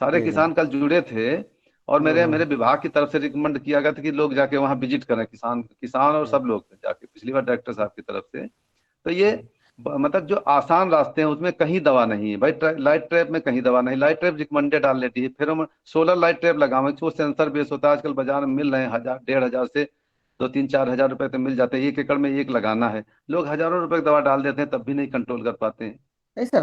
Speaker 3: सारे
Speaker 4: जी जी
Speaker 3: किसान कल जुड़े थे, और मेरे मेरे
Speaker 4: हम्म,
Speaker 3: विभाग की तरफ से रिकमेंड किया गया था कि लोग जाके वहाँ विजिट करें, किसान किसान और
Speaker 4: हम्म,
Speaker 3: सब लोग जाके, पिछली बार डायरेक्टर साहब की तरफ से। तो ये
Speaker 4: हम्म,
Speaker 3: मतलब जो आसान रास्ते हैं उसमें कहीं दवा नहीं है भाई। लाइट ट्रैप में कहीं दवा नहीं, लाइट ट्रैप रिकमेंडेड ऑलरेडी है। फिर हम सोलर लाइट ट्रैप लगावे, वो सेंसर बेस होता है, आजकल बाजार में मिल रहे हैं 1000 1500 से, 2-3-4 हज़ार रुपए तो मिल जाते हैं, 1 एकड़ में एक लगाना है, लोग हजारों रुपए की दवा डाल देते हैं तब भी नहीं कंट्रोल कर पाते हैं।
Speaker 4: नहीं सर,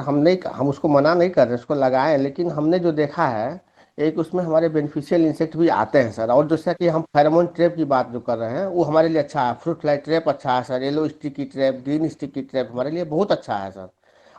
Speaker 4: हम उसको मना नहीं कर रहे, उसको लगाएं, लेकिन हमने जो देखा है एक उसमें हमारे बेनिफिशियल इंसेक्ट भी आते हैं सर। और जैसा कि हम फेरोमोन ट्रैप की बात जो कर रहे हैं वो हमारे लिए अच्छा है, फ्रूट फ्लाई ट्रैप अच्छा है sir, yellow sticky trap, green sticky trap हमारे लिए बहुत अच्छा है सर।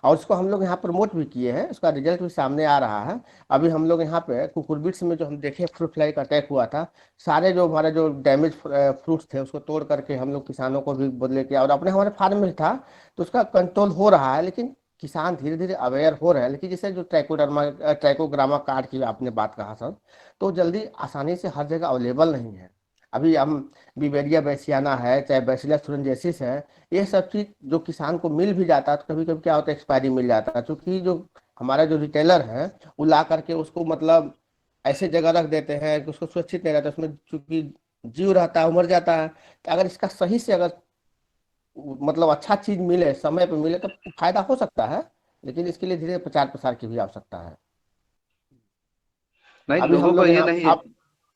Speaker 4: और उसको हम लोग यहाँ प्रमोट भी किए हैं, उसका रिजल्ट भी सामने आ रहा है। अभी हम लोग यहाँ पे कुकुरबिट्स में जो हम देखे फ्रूट फ्लाई का अटैक हुआ था, सारे जो हमारे जो डैमेज फ्रूट्स थे उसको तोड़ करके हम लोग किसानों को भी बदले किया, और अपने हमारे फार्म में था तो उसका कंट्रोल हो रहा है। लेकिन किसान धीरे धीरे अवेयर हो रहे हैं। लेकिन जैसे जो ट्राइकोग्रामा कार्ड की आपने बात कहा सर, तो जल्दी आसानी से हर जगह अवेलेबल नहीं है। अभी हम बिवेरिया बैसियाना है, चाहे बैसिलस thuringiensis है, ये सब चीज जो किसान को मिल भी जाता है तो कभी कभी क्या होता है एक्सपायरी मिल जाता है, क्योंकि जो हमारा जो रिटेलर है वो ला करके उसको मतलब ऐसे जगह रख देते हैं कि उसको सुरक्षित नहीं रहता, उसमें चूंकि जीव रहता है, उमर जाता है। तो अगर इसका सही से अगर मतलब अच्छा चीज मिले, समय पे मिले, तो फायदा हो सकता है। लेकिन इसके लिए धीरे प्रचार प्रसार की भी आवश्यकता है।
Speaker 3: नहीं,
Speaker 4: अभी
Speaker 3: लोगों
Speaker 4: हम
Speaker 3: को
Speaker 4: लोग
Speaker 3: ये
Speaker 4: यहाँ
Speaker 3: नहीं,
Speaker 4: आप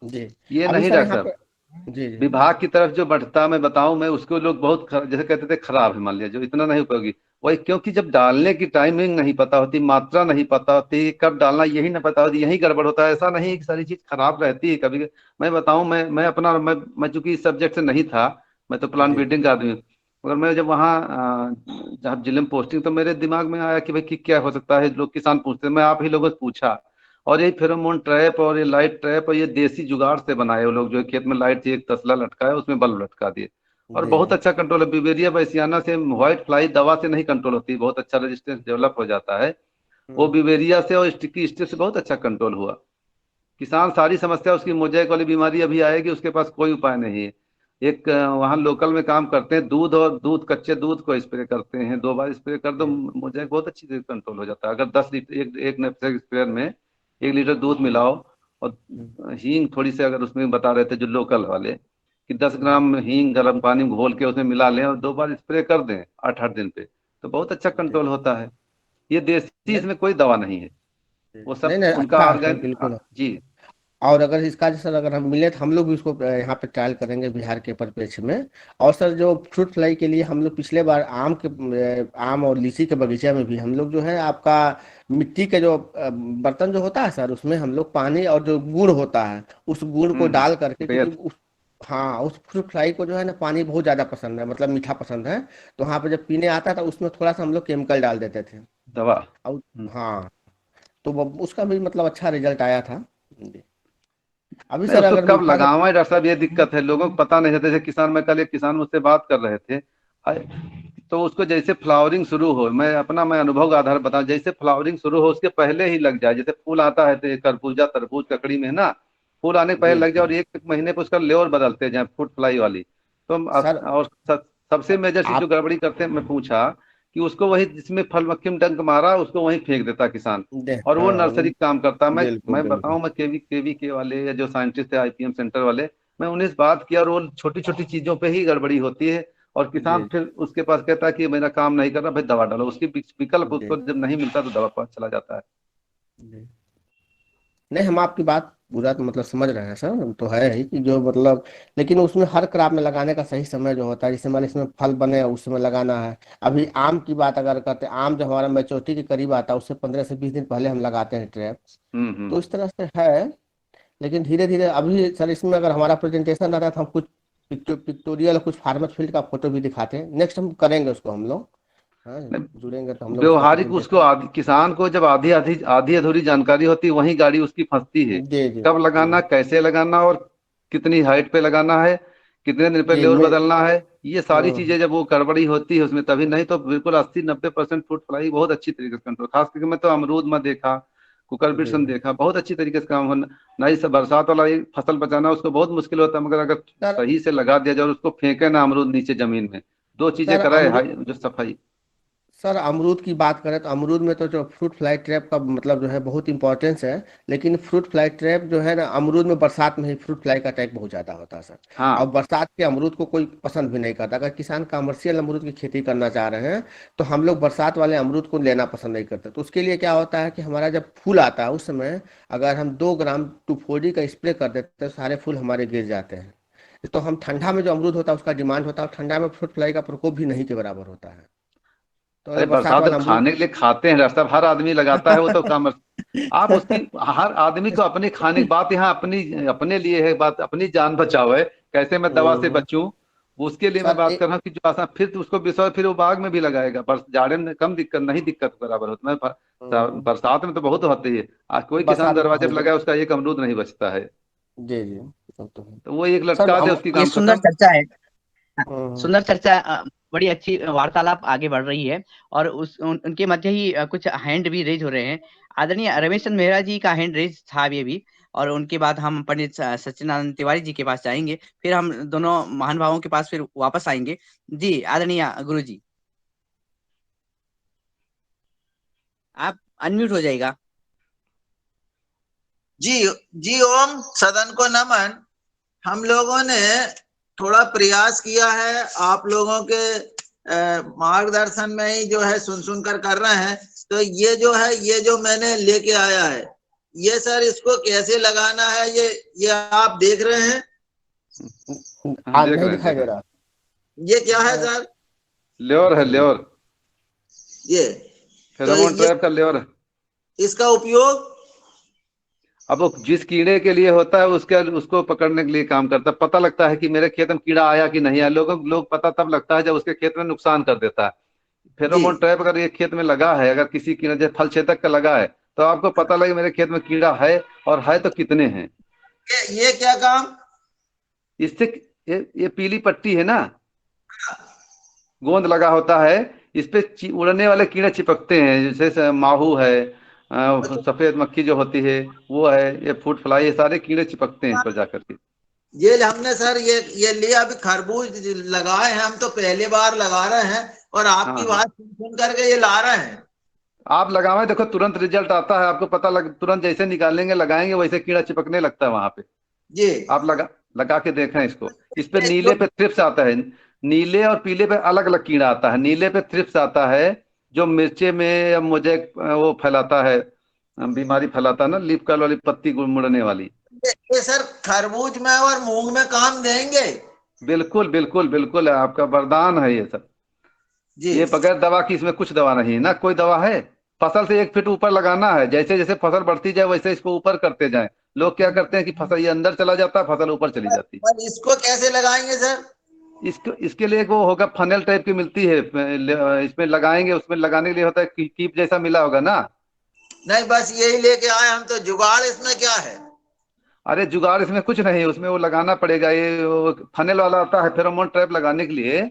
Speaker 4: जी,
Speaker 3: ये
Speaker 4: अभी
Speaker 3: नहीं
Speaker 4: सर
Speaker 3: डॉक्टर
Speaker 4: यहाँ
Speaker 3: साहब,
Speaker 4: पे जी जी
Speaker 3: विभाग की तरफ जो बढ़ता मैं बताऊं, मैं उसको लोग बहुत जैसे कहते थे खराब है, मान लिया जो इतना नहीं उपयोगी, वही क्योंकि जब डालने की टाइमिंग नहीं पता होती, मात्रा नहीं पता होती, कब डालना यही नहीं पता होती, यही गड़बड़ होता है। ऐसा नहीं है कि सारी चीज खराब रहती है, कभी मैं बताऊं, मैं अपना मैं चूंकि इस सब्जेक्ट से नहीं था, मैं तो प्लांट
Speaker 4: जी
Speaker 3: ब्रीडिंग का आदमी हूँ, मगर मैं जब वहाँ जब जिले में पोस्टिंग, तो मेरे दिमाग में आया कि भाई कि क्या हो सकता है, लोग किसान पूछते हैं, मैं आप ही लोगों से पूछा, और ये फेरोमोन ट्रैप और ये लाइट ट्रैप और ये देसी जुगाड़ से बनाए वो लोग, जो खेत में लाइट से एक तसला लटका है उसमें बल्ब लटका दिए, और
Speaker 4: जी
Speaker 3: बहुत
Speaker 4: जी
Speaker 3: अच्छा कंट्रोल है। बिवेरिया बैसियाना से, व्हाइट फ्लाई दवा से नहीं कंट्रोल होती, बहुत अच्छा रेजिस्टेंस डेवलप हो जाता है, वो
Speaker 4: हम्म,
Speaker 3: बिवेरिया से और स्टिकी स्टिक से बहुत अच्छा कंट्रोल हुआ। किसान सारी समस्या उसकी मोजाइक वाली बीमारी अभी आएगी, उसके पास कोई उपाय नहीं है। एक वहाँ लोकल में काम करते हैं, दूध और दूध कच्चे दूध को स्प्रे करते हैं, 2 बार स्प्रे कर दो,
Speaker 4: जी
Speaker 3: मोजाइक बहुत अच्छी तरह कंट्रोल हो जाता है। अगर 10 लीटर एक नेपसेक स्प्रेयर में 1 लीटर दूध
Speaker 4: जी
Speaker 3: मिलाओ, और
Speaker 4: हम्म,
Speaker 3: हींग थोड़ी सी, अगर उसमें बता रहे थे जो लोकल वाले कि 10 ग्राम
Speaker 4: जी
Speaker 3: हींग गर्म पानी में घोल के उसमें मिला लें और 2 बार स्प्रे कर दें 8-8 दिन पे, तो बहुत अच्छा
Speaker 4: जी
Speaker 3: कंट्रोल होता है। ये देसी,
Speaker 4: नहीं
Speaker 3: इसमें कोई दवा नहीं है, वो
Speaker 4: नहीं
Speaker 3: सब
Speaker 4: नहीं,
Speaker 3: उनका
Speaker 4: अच्छा है सर,
Speaker 3: ऑर्गेन।
Speaker 4: बिल्कुल।
Speaker 3: जी।
Speaker 4: और अगर इसका सर अगर हम मिले तो हम लोग भी उसको यहाँ पे ट्रायल करेंगे बिहार के परिप्रेक्ष्य में। और सर जो फ्रूट फ्लाई के लिए हम लोग पिछले बार आम और लीची के बगीचे में भी हम लोग जो है आपका मिट्टी के जो बर्तन जो होता है सर, उसमें हम लोग पानी और जो गुड़ होता है उस गुड़ को डाल करके, क्योंकि
Speaker 3: बेर।
Speaker 4: उस हाँ उस फ्रूट फ्लाई को जो है ना पानी बहुत ज्यादा पसंद है, मतलब मीठा पसंद है। तो वहाँ पे जब पीने आता था उसमें थोड़ा सा हम लोग केमिकल डाल देते थे।
Speaker 3: दवा।
Speaker 4: और हाँ, तो उसका भी मतलब अच्छा रिजल्ट आया था जी। अभी
Speaker 3: नहीं,
Speaker 4: सर
Speaker 3: उसको
Speaker 4: अगर
Speaker 3: कब
Speaker 4: मीठा का
Speaker 3: लगावा है डॉक्टर साहब, ये दिक्कत है, लोगों को पता नहीं रहता। जैसे किसान, मैं कल एक किसान मुझसे बात कर रहे थे, तो उसको जैसे फ्लावरिंग शुरू हो, मैं अनुभव का आधार बताऊं, जैसे फ्लावरिंग शुरू हो उसके पहले ही लग जाए, जैसे फूल आता है तो ये खरबूजा तरबूज ककड़ी में है ना, फूल आने के पहले
Speaker 4: जी
Speaker 3: लग जाए,
Speaker 4: जी
Speaker 3: और 1 महीने पे उसका लेवल बदलते जाए फ्रूट फ्लाई वाली, तो
Speaker 4: सर
Speaker 3: और सबसे मेजर चीज जो
Speaker 4: आप
Speaker 3: गड़बड़ी करते हैं, मैं पूछा कि उसको वही जिसमें फल मक्खी में डंक मारा उसको वहीं फेंक देता किसान,
Speaker 4: दे
Speaker 3: और वो
Speaker 4: हाँ
Speaker 3: नर्सरी काम करता।
Speaker 4: बिल्कुल
Speaker 3: मैं
Speaker 4: बिल्कुल
Speaker 3: बताऊं, मैं केवी के वाले या जो साइंटिस्ट है आईपीएम सेंटर वाले, मैं उन्हें से बात किया, और वो छोटी छोटी चीजों पे ही गड़बड़ी होती है, और किसान
Speaker 4: जी
Speaker 3: फिर उसके पास कहता है कि मेरा काम नहीं कर रहा, भाई दवा डालो, उसकी विकल्प उसको
Speaker 4: जी
Speaker 3: जब नहीं मिलता तो दवा पास चला जाता है।
Speaker 4: जी नहीं, हम आपकी बात पूरा तो मतलब समझ रहे हैं सर, तो है ही कि जो मतलब, लेकिन उसमें हर क्रॉप में लगाने का सही समय जो होता है, जिससे मान लीजिए इसमें फल बने उस समय लगाना है। अभी आम की बात अगर करते हैं, आम जब हमारा मैच्योरिटी के करीब आता है उससे 15 से 20 दिन पहले हम लगाते हैं ट्रैप।
Speaker 3: हम्म।
Speaker 4: तो इस तरह से है। लेकिन धीरे धीरे अभी सर इसमें अगर हमारा प्रेजेंटेशन रहता है तो हम कुछ पिक्टोरियल कुछ फार्मर फील्ड का फोटो भी दिखाते हैं, नेक्स्ट हम करेंगे उसको हम लोग। हाँ, जुड़ेंगे तो हम लोग उसका
Speaker 3: व्यवहारिक उसको
Speaker 4: प्रेजेंटेशन।
Speaker 3: किसान को जब आधी आधी आधी अधूरी जानकारी होती है, वहीं गाड़ी उसकी फंसती है,
Speaker 4: जी जी
Speaker 3: कब लगाना,
Speaker 4: जी
Speaker 3: कैसे लगाना, और कितनी हाइट पे लगाना है, कितने दिन पे
Speaker 4: जी
Speaker 3: लेवल
Speaker 4: मैं
Speaker 3: बदलना है, ये सारी
Speaker 4: हाँ
Speaker 3: चीजें जब वो गड़बड़ी होती है उसमें, तभी। नहीं तो बिल्कुल 80-90% फ्रूट फ्लाई बहुत अच्छी तरीके से कंट्रोल, खास करके मैं तो अमरूद में देखा, कुकर
Speaker 4: जी
Speaker 3: बिट्स में देखा, बहुत अच्छी तरीके से काम होना। नहीं से बरसात वाला ये फसल बचाना उसको बहुत मुश्किल होता है, मगर अगर
Speaker 4: सर
Speaker 3: सही से लगा दिया जाए और उसको फेंके ना अमरूद नीचे जमीन में, 2 चीजें
Speaker 4: सर
Speaker 3: कराए,
Speaker 4: अमरूद
Speaker 3: जो सफाई।
Speaker 4: सर अमरूद की बात करें तो अमरूद में तो जो फ्रूट फ्लाई ट्रैप का मतलब जो है बहुत इंपॉर्टेंस है। लेकिन फ्रूट फ्लाई ट्रैप जो है ना, अमरूद में बरसात में ही फ्रूट फ्लाई का अटैक बहुत ज़्यादा होता है सर। और
Speaker 3: हाँ।
Speaker 4: बरसात के अमरूद को कोई पसंद भी नहीं करता। अगर किसान कमर्शियल अमरूद की खेती करना चाह रहे हैं तो हम लोग बरसात वाले अमरूद को लेना पसंद नहीं करते। तो उसके लिए क्या होता है कि हमारा जब फूल आता है उस समय अगर हम 2 ग्राम 2,4-D का स्प्रे कर देते हैं तो सारे फूल हमारे गिर जाते हैं। तो हम ठंडा में जो अमरूद होता है उसका डिमांड होता है, और ठंडा में फ्रूट फ्लाई का प्रकोप भी नहीं के बराबर होता है। तो
Speaker 3: अरे
Speaker 4: अगर बरसात
Speaker 3: बरसात
Speaker 4: वाला
Speaker 3: में
Speaker 4: अमरूद
Speaker 3: खाने के लिए खाते हैं रास्ता, हर आदमी लगाता है वो तो काम। आप उसकी, हर आदमी को अपनी खाने की बात, यहाँ अपनी अपने लिए है बात, अपनी जान बचाओ है, कैसे मैं दवा से
Speaker 4: हम्म,
Speaker 3: बचूं, उसके लिए मैं
Speaker 4: सर
Speaker 3: बात कर रहा हूँ कि जो आसान, फिर तो उसको विषय फिर वो बाग में भी लगाएगा, जाड़े में कम दिक्कत नहीं, दिक्कत बराबर होता है,
Speaker 4: हम्म,
Speaker 3: बरसात में तो बहुत होती है। आज कोई किसान
Speaker 4: बरसात में
Speaker 3: दरवाजे
Speaker 4: बहुत
Speaker 3: पर
Speaker 4: दिक्कत।
Speaker 3: लगाए उसका एक अमरूद नहीं बचता है,
Speaker 4: जी जी, वो तो है।
Speaker 3: तो वो एक
Speaker 4: सर
Speaker 3: लटका दे
Speaker 4: हम
Speaker 3: उसकी
Speaker 2: ये
Speaker 3: काम
Speaker 2: सुंदर
Speaker 3: खत्म।
Speaker 2: चर्चा है।
Speaker 4: हम्म,
Speaker 2: सुंदर चर्चा, बड़ी अच्छी वार्तालाप आगे बढ़ रही है। और उनके मध्य ही कुछ हैंड भी रेज हो रहे हैं। आदरणीय रमेश चंद्र मेहरा जी का हैंड रेज था ये भी, और उनके बाद हम पंडित सच्चिदानंद तिवारी जी के पास जाएंगे, फिर हम दोनों महान भावों के पास फिर वापस आएंगे। जी आदरणीय गुरु जी, आप अनम्यूट हो जाएगा।
Speaker 5: जी जी, ओम सदन को नमन। हम लोगों ने थोड़ा प्रयास किया है, आप लोगों के मार्गदर्शन में ही जो है सुन कर रहे हैं। तो ये जो है, ये जो मैंने लेके आया है, ये सर इसको कैसे लगाना है, ये आप देख रहे हैं।
Speaker 3: हाँ
Speaker 4: आज
Speaker 3: देख
Speaker 4: नहीं
Speaker 3: रहे हैं,
Speaker 4: दिखाई
Speaker 3: देख
Speaker 4: दे
Speaker 3: रहे हैं।
Speaker 4: रहा।
Speaker 5: ये क्या है सर?
Speaker 3: ल्योर है, ल्योर,
Speaker 5: ये तो
Speaker 3: फेरोमोन
Speaker 5: ये
Speaker 3: ट्रैप का ल्योर है।
Speaker 5: इसका उपयोग
Speaker 3: अब वो जिस कीड़े के लिए होता है उसके, उसको पकड़ने के लिए काम करता है। पता लगता है कि मेरे खेत में कीड़ा आया कि नहीं आया, लोग पता तब लगता है जब उसके खेत में नुकसान कर देता है।
Speaker 5: जी,
Speaker 3: फेरोमोन ट्रैप अगर ये खेत में लगा है, अगर किसी कीड़ा जैसे फल छेदक का लगा है, तो आपको पता लगे मेरे खेत में कीड़ा है, और है तो कितने हैं।
Speaker 5: ये क्या काम?
Speaker 3: इससे ये पीली पट्टी है ना, गोंद लगा होता है, इस पे उड़ने वाले कीड़े चिपकते हैं, जैसे माहू है, सफेद मक्खी जो होती है वो है, ये फ्रूट फ्लाई, ये सारे कीड़े चिपकते हैं इस पर जाकर के।
Speaker 5: ये हमने सर ये लिया, अभी खरबूज लगाए हैं, हम तो पहली बार लगा रहे हैं, और
Speaker 3: हाँ
Speaker 5: आपकी
Speaker 3: हाँ,
Speaker 5: बात सुन करके ये ला रहे हैं।
Speaker 3: आप लगावे देखो तुरंत रिजल्ट आता है, आपको पता लग, तुरंत जैसे निकालेंगे लगाएंगे वैसे कीड़ा चिपकने लगता है वहां पे।
Speaker 5: जी,
Speaker 3: आप लगा के देखें इसको। इस पे
Speaker 5: जो
Speaker 3: नीले पे थ्रिप्स आता है, नीले और पीले पे अलग अलग कीड़ा आता है। नीले पे थ्रिप्स आता है जो मिर्चे में या मुझे वो फैलाता है, बीमारी फैलाता है ना, लीफ कर्ल वाली, पत्ती मुड़ने वाली।
Speaker 5: ये सर खरबूज में और मूंग में काम देंगे।
Speaker 3: बिल्कुल बिल्कुल बिल्कुल, आपका वरदान है ये सब।
Speaker 5: जी,
Speaker 3: ये बगैर दवा की, इसमें कुछ दवा नहीं है ना, कोई दवा है। फसल से 1 फीट ऊपर लगाना है, जैसे जैसे फसल बढ़ती जाए वैसे इसको ऊपर करते जाएं। लोग क्या करते हैं कि फसल ये अंदर चला जाता है, फसल ऊपर चली जाती है।
Speaker 5: और इसको कैसे लगाएंगे सर?
Speaker 3: इसको, इसके लिए एक वो होगा, फनल टाइप की मिलती है, इसमें लगाएंगे, उसमें लगाने के लिए होता है कीप जैसा मिला होगा ना।
Speaker 5: नहीं, बस यही लेके आए हम, तो जुगाड़ इसमें क्या है?
Speaker 3: अरे जुगाड़ इसमें कुछ नहीं है, उसमें वो लगाना पड़ेगा, फनल वाला आता है फेरोमोन ट्रैप लगाने के लिए। एक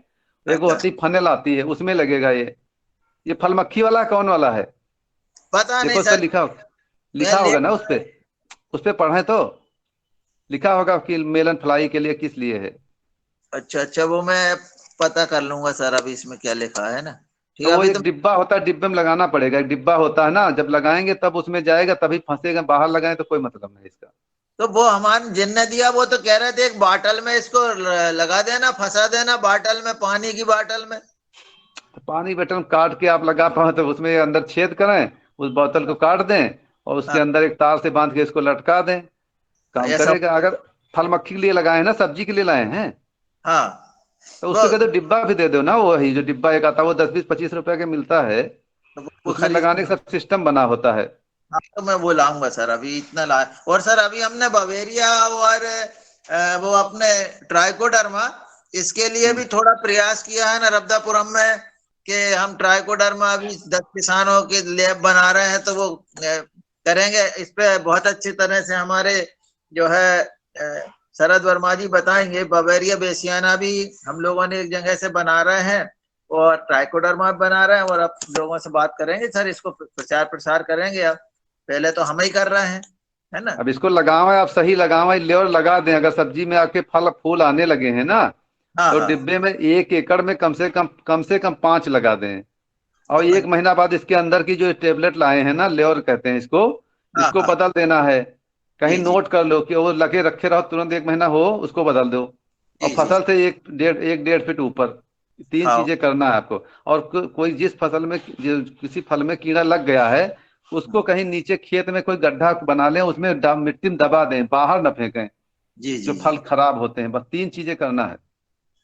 Speaker 3: वो
Speaker 5: अच्छा,
Speaker 3: होती फनल आती है, उसमें लगेगा ये फल मक्खी वाला है, कौन वाला है?
Speaker 5: पता नहीं
Speaker 3: देखो उस पर
Speaker 5: सर।
Speaker 3: लिखा,
Speaker 5: मैं
Speaker 3: लिखा
Speaker 5: ले
Speaker 3: होगा ना उस पे पढ़े तो लिखा होगा कि मेलन फ्लाई के लिए किस लिए है।
Speaker 5: अच्छा अच्छा, वो मैं पता कर लूंगा सर, अभी इसमें क्या लिखा है ना। ठीक
Speaker 3: तो
Speaker 5: है,
Speaker 3: वो
Speaker 5: अभी तो
Speaker 3: एक डिब्बा होता है, डिब्बे में लगाना पड़ेगा, एक डिब्बा होता है ना, जब लगाएंगे तब उसमें जाएगा तभी फंसेगा, बाहर लगाएं तो कोई मतलब नहीं इसका।
Speaker 5: तो वो हमारे जिनने दिया वो तो कह रहे थे एक बाटल में इसको लगा देना, फंसा देना बाटल में, पानी की बाटल में।
Speaker 3: तो पानी बटन काट के आप लगा पाए तो उसमें अंदर छेद करें, उस बोतल को काट दें, और उसके
Speaker 5: हाँ,
Speaker 3: अंदर एक तार से बांध के इसको लटका दें, काम
Speaker 5: ऐसा।
Speaker 3: करेगा। अगर फल मक्खी के लिए लगाए हैं ना, सब्जी के लिए लाए हैं,
Speaker 5: हाँ,
Speaker 3: तो
Speaker 5: वो
Speaker 3: उसको कहते डिब्बा भी दे दो ना, वही जो डिब्बा एक आता है वो 10 20 25 रुपए का मिलता है,
Speaker 5: वो
Speaker 3: उसमें
Speaker 5: खरीद।
Speaker 3: लगाने का सब सिस्टम बना होता है।
Speaker 5: हाँ, तो मैं वो लाऊंगा सर, अभी इतना ला। और सर अभी हमने बवेरिया और वो अपने ट्राइकोडर्मा, इसके लिए भी थोड़ा प्रयास किया है नर्मदापुरम में, कि हम ट्राइकोडर्मा अभी 10 किसानों के लैब बना रहे हैं, तो वो करेंगे इस पे बहुत अच्छी तरह से। हमारे जो है शरद वर्मा जी बताएंगे। बवेरिया बेसियाना भी हम लोगों ने एक जगह से बना रहे हैं, और ट्राइकोडर्मा बना रहे हैं, और अब लोगों से बात करेंगे सर, इसको प्रचार प्रसार करेंगे। अब पहले तो हम ही कर रहे हैं, है ना।
Speaker 3: अब इसको लगावे, आप सही लगावे, लेवर लगा दें। अगर सब्जी में आपके फल फूल आने लगे हैं ना,
Speaker 5: हाँ
Speaker 3: तो
Speaker 5: हाँ,
Speaker 3: डिब्बे में 1 एकड़ में कम से कम 5 लगा दें। और
Speaker 5: समझ।
Speaker 3: 1 महीना बाद इसके अंदर की जो टेबलेट लाए हैं ना, लेवर कहते हैं इसको,
Speaker 5: हाँ
Speaker 3: इसको
Speaker 5: हाँ,
Speaker 3: बदल देना है। कहीं
Speaker 5: जी जी
Speaker 3: नोट कर लो कि वो लगे रखे रहो, तुरंत 1 महीना हो उसको बदल दो। और
Speaker 5: जी जी।
Speaker 3: फसल से 1 1 1 1.5 फीट ऊपर, 3
Speaker 5: हाँ,
Speaker 3: चीजें करना है आपको। और कोई जिस फसल में किसी फल में कीड़ा लग गया है, उसको कहीं नीचे खेत में कोई गड्ढा बना लें, उसमें मिट्टी में दबा दें, बाहर न फेंकें।
Speaker 5: जी
Speaker 3: जो
Speaker 5: जी
Speaker 3: फल खराब होते हैं। बस 3 चीजें करना है।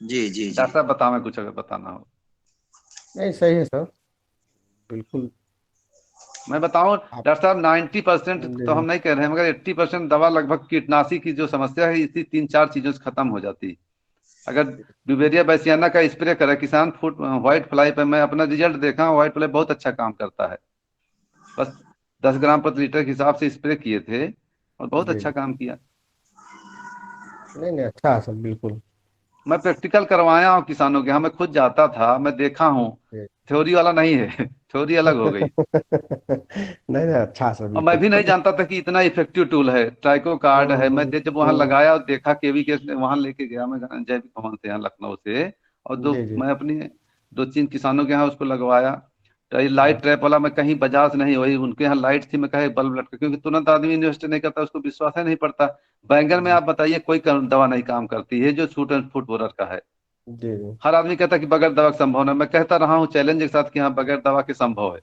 Speaker 5: जी जी जी
Speaker 3: डॉक्टर साहब बताओ, कुछ अगर बताना हो।
Speaker 4: नहीं, सही है सर, बिल्कुल।
Speaker 3: मैं बताऊं
Speaker 4: आप
Speaker 3: डॉक्टर साहब, 90% तो हम
Speaker 4: जी
Speaker 3: नहीं कह रहे हैं, मगर 80% दवा लगभग कीटनाशी की जो समस्या है इसी 3-4 चीजों से खत्म हो जाती है। अगर ब्यूवेरिया बैसियाना का स्प्रे करे किसान, फूट व्हाइट फ्लाई पे, मैं अपना रिजल्ट देखा हूं, व्हाइट फ्लाई बहुत अच्छा काम करता है। बस 10 ग्राम प्रति लीटर के हिसाब से स्प्रे किए थे और बहुत
Speaker 4: जी
Speaker 3: अच्छा
Speaker 4: जी।
Speaker 3: काम किया।
Speaker 4: नहीं नहीं, अच्छा है सर, बिल्कुल।
Speaker 3: मैं प्रैक्टिकल करवाया हूँ किसानों के यहाँ, मैं खुद जाता था, मैं देखा हूँ।
Speaker 4: जी।
Speaker 3: थ्योरी वाला नहीं है थ्योरी अलग हो गई।
Speaker 4: नहीं नहीं, अच्छा है सर,
Speaker 3: और मैं
Speaker 4: बिल्कुल।
Speaker 3: भी नहीं जानता था कि इतना इफेक्टिव टूल है, ट्राइको कार्ड है। मैं जब वहां
Speaker 4: हम्म,
Speaker 3: लगाया और देखा, केवी के वहां लेके गया मैं जैविक भवन से, यहाँ लखनऊ से। और दो
Speaker 4: जी जी।
Speaker 3: मैं अपने 2-3 किसानों के यहाँ उसको लगवाया। तो ये
Speaker 4: हाँ,
Speaker 3: लाइट ट्रैप वाला मैं कहीं बजाज नहीं, वही उनके यहाँ लाइट थी, मैं कहे बल्ब लटका, क्योंकि तुरंत आदमी इन्वेस्ट नहीं करता, उसको विश्वास ही नहीं पड़ता। बैंगन में
Speaker 4: जी
Speaker 3: आप बताइए, कोई दवा नहीं काम करती है जो शूट एंड फुट बोरर का है।
Speaker 4: जी जी।
Speaker 3: हर आदमी कहता है कि बगैर दवा के संभव नहीं। मैं कहता रहा हूँ चैलेंज के साथ कि हाँ, बगैर दवा के संभव है।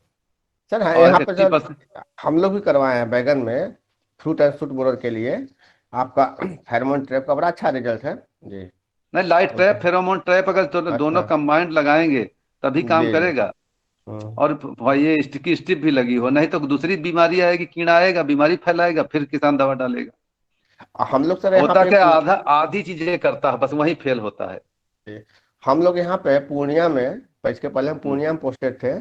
Speaker 4: सर हाँ, यहाँ
Speaker 3: और
Speaker 4: पे
Speaker 3: 80%।
Speaker 4: सर हम लोग भी करवाए हैं बैगन में, फ्रूट एंड फ्रूट बोरर के लिए। आपका फेरोमोन ट्रैप का बड़ा अच्छा रिजल्ट है। जी।
Speaker 3: नहीं, लाइट
Speaker 4: और
Speaker 3: ट्रैप फेरोमोन ट्रैप अगर दोनों
Speaker 4: अच्छा।
Speaker 3: कंबाइंड लगाएंगे तभी
Speaker 4: जी
Speaker 3: काम
Speaker 4: जी।
Speaker 3: करेगा।
Speaker 4: हम्म।
Speaker 3: और भाई ये स्टिकी स्टिप भी लगी हो, नहीं तो दूसरी बीमारी आएगी, कीड़ा आएगा, बीमारी फैलाएगा, फिर किसान दवा डालेगा।
Speaker 4: हम लोग सर यहाँ
Speaker 3: होता
Speaker 4: पे
Speaker 3: क्या, आधा आधी चीजें करता है, बस वही फेल होता है।
Speaker 4: हम लोग यहाँ पे पूर्णिया में, इसके पहले हम
Speaker 3: हम्म।
Speaker 4: पूर्णिया में पोस्टेड थे।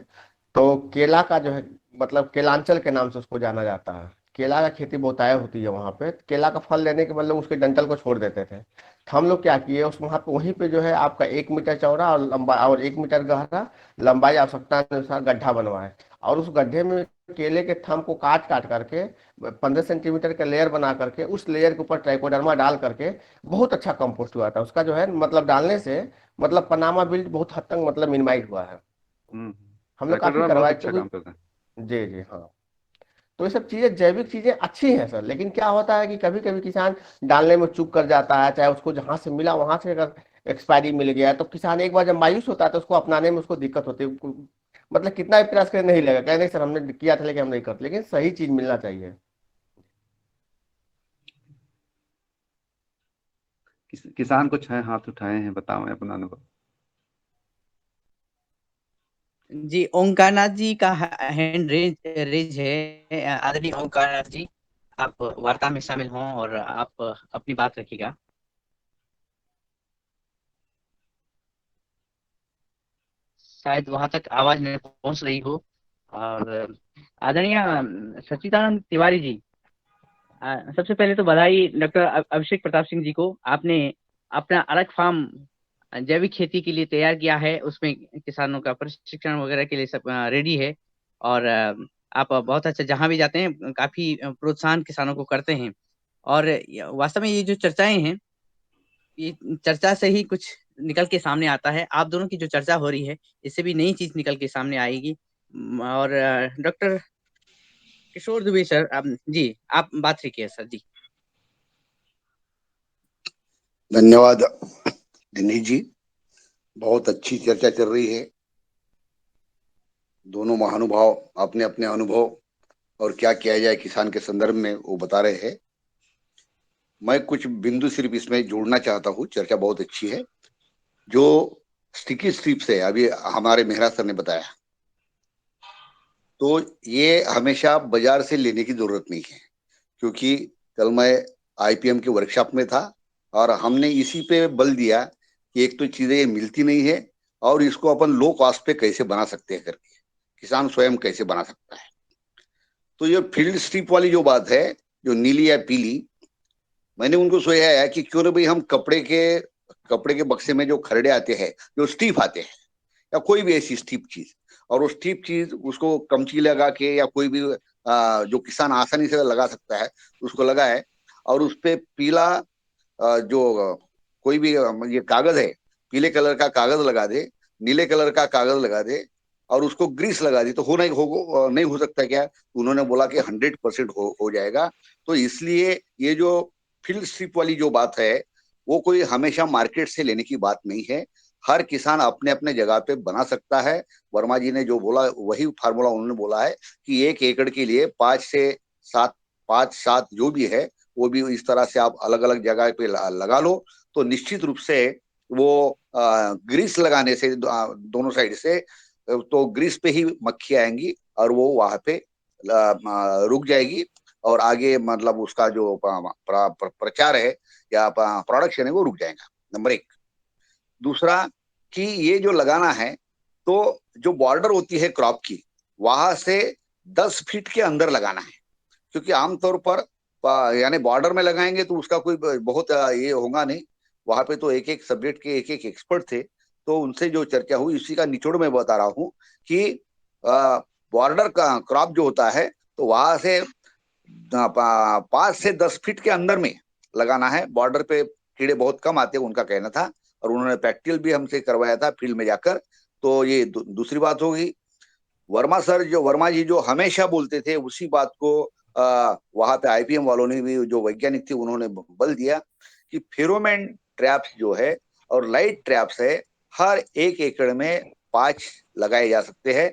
Speaker 4: तो केला का जो है, मतलब केलांचल के नाम से उसको जाना जाता है। केला का खेती बहुतायत होती है वहाँ पे। केला का फल लेने के मतलब उसके डंठल को छोड़ देते थे। तो हम लोग क्या किए, उस वहाँ पे वहीं पे जो है आपका 1 मीटर चौड़ा और लंबा और 1 मीटर गहरा, लंबाई आवश्यकता अनुसार गड्ढा बनवाए। और उस गड्ढे में केले के थम को काट काट करके 15 सेंटीमीटर का लेयर बना करके, उस लेयर के ऊपर ट्राइकोडर्मा डाल करके बहुत अच्छा कंपोस्ट हुआ था उसका, जो है मतलब डालने से मतलब पनामा बिल्ड बहुत हद तक मतलब मिनिमाइज हुआ है।
Speaker 3: हम्म।
Speaker 4: हम लोग काफी
Speaker 3: ट्राइकोडर्मा बहुत
Speaker 4: करवाए
Speaker 3: अच्छा
Speaker 4: क्योंकि
Speaker 3: काम करता है।
Speaker 4: जी जी हाँ। तो ये सब चीजें, जैविक चीजें अच्छी हैं सर, लेकिन क्या होता है कि कभी कभी किसान डालने में चूक कर जाता है, चाहे उसको जहां से मिला वहां से अगर एक्सपायरी मिल गया, तो किसान एक बार जब मायूस होता है तो उसको अपनाने में उसको दिक्कत होती है। मतलब कितना भी प्रयास करें नहीं लगेगा, कहे नहीं सर हमने किया था लेकिन हम नहीं करते, लेकिन सही चीज मिलना चाहिए।
Speaker 3: किसान कुछ है हाथ उठाए हैं, बताओ अपना अनुभव।
Speaker 2: जी, ओंकारनाथ जी का हैंड रेज है। आदरणीय ओंकारनाथ जी, आप वार्ता में शामिल हों और आप अपनी बात रखिएगा। शायद वहां तक आवाज नहीं पहुंच रही हो। और आदरणीय सच्चिदानंद तिवारी जी, सबसे पहले तो बधाई डॉक्टर अभिषेक प्रताप सिंह जी को। आपने अपना अलग फार्म जैविक खेती के लिए तैयार किया है, उसमें किसानों का प्रशिक्षण वगैरह के लिए सब रेडी है। और आप बहुत अच्छा, जहां भी जाते हैं काफी प्रोत्साहन किसानों को करते हैं। और वास्तव में ये जो चर्चाएं हैं, ये चर्चा से ही कुछ निकल के सामने आता है। आप दोनों की जो चर्चा हो रही है, इससे भी नई चीज निकल के सामने आएगी। और डॉक्टर किशोर दुबे सर, जी आप बात रखिए सर जी।
Speaker 6: धन्यवाद दिनेश जी, बहुत अच्छी चर्चा चल रही है। दोनों महानुभाव अपने अपने अनुभव और क्या किया जाए किसान के संदर्भ में वो बता रहे हैं। मैं कुछ बिंदु सिर्फ इसमें जोड़ना चाहता हूँ। चर्चा बहुत अच्छी है। जो स्टिकी स्ट्रिप्स है, अभी हमारे मेहरा सर ने बताया, तो ये हमेशा बाजार से लेने की जरूरत नहीं है। क्योंकि कल मैं आईपीएम के वर्कशॉप में था और हमने इसी पे बल दिया कि एक तो चीजें ये मिलती नहीं है, और इसको अपन लो कॉस्ट पे कैसे बना सकते हैं करके, किसान स्वयं कैसे बना सकता है। तो ये फील्ड स्ट्रिप वाली जो बात है, जो नीली या पीली, मैंने उनको सोचा है कि क्यों ना भाई हम कपड़े के बक्से में जो खरड़े आते हैं, जो स्टीप आते हैं, या कोई भी ऐसी स्टीप चीज, और वो स्टीप चीज उसको कमची लगा के या कोई भी जो किसान आसानी से लगा सकता है उसको लगाए, और उस पे पीला जो कोई भी ये कागज है, पीले कलर का कागज लगा दे, नीले कलर का कागज लगा दे, और उसको ग्रीस लगा दी, तो नहीं हो सकता क्या? उन्होंने बोला कि 100% हो जाएगा। तो इसलिए ये जो फील्ड स्ट्रिप वाली जो बात है, वो कोई हमेशा मार्केट से लेने की बात नहीं है। हर किसान अपने अपने जगह पे बना सकता है। वर्मा जी ने जो बोला वही फार्मूला उन्होंने बोला है कि 1 एकड़ के लिए 5 से 7 जो भी है वो भी इस तरह से आप अलग अलग जगह पे लगा लो, तो निश्चित रूप से वो ग्रीस लगाने से दोनों साइड से तो ग्रीस पे ही मक्खी आएंगी और वो वहां पे रुक जाएगी और आगे मतलब उसका जो प्रचार है या प्रोडक्शन है वो रुक जाएगा। नंबर एक। दूसरा कि ये जो लगाना है तो जो बॉर्डर होती है क्रॉप की वहां से 10 फीट के अंदर लगाना है, क्योंकि आमतौर पर यानी बॉर्डर में लगाएंगे तो उसका कोई बहुत ये होगा नहीं। वहां पे तो एक एक सब्जेक्ट के एक एक एक्सपर्ट थे, तो उनसे जो चर्चा हुई उसी का निचोड़ में बता रहा हूँ कि बॉर्डर का क्रॉप जो होता है तो वहां से 5 से 10 फीट के अंदर में लगाना है। बॉर्डर पे कीड़े बहुत कम आते हैं उनका कहना था, और उन्होंने प्रैक्टिकल भी हमसे करवाया था फील्ड में जाकर। तो ये दूसरी बात होगी। वर्मा जी जो हमेशा बोलते थे उसी बात को वहां पे आईपीएम वालों ने भी, जो वैज्ञानिक थे, उन्होंने बल दिया कि फेरोमोन ट्रैप्स जो है और लाइट ट्रैप्स है हर 1 एकड़ में 5 लगाए जा सकते हैं।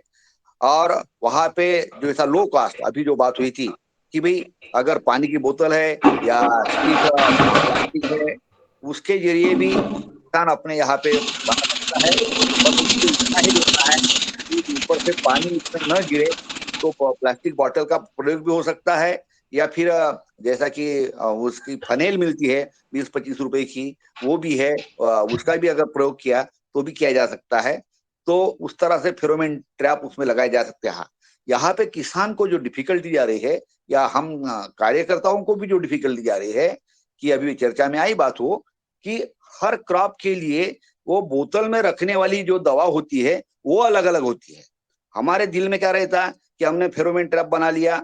Speaker 6: और वहां पे जो ऐसा लो कॉस्ट अभी जो बात हुई थी कि भाई अगर पानी की बोतल है या प्लास्टिक है उसके जरिए भी किसान अपने यहाँ पे बना सकता है, और उसको इतना ही देखना है कि ऊपर से पानी उसमें न गिरे, तो प्लास्टिक बॉटल का प्रयोग भी हो सकता है, या फिर जैसा कि उसकी फनेल मिलती है 20-25 रुपए की, वो भी है, उसका भी अगर प्रयोग किया तो भी किया जा सकता है। तो उस तरह से फेरोमोन ट्रैप उसमें लगाए जा सकते हैं। यहाँ पे किसान को जो डिफिकल्टी जा रही है या हम कार्यकर्ताओं को भी जो डिफिकल्टी जा रही है कि अभी चर्चा में आई बात हो कि हर क्रॉप के लिए वो बोतल में रखने वाली जो दवा होती है वो अलग अलग होती है। हमारे दिल में क्या रहता कि हमने फेरोमोन ट्रैप बना लिया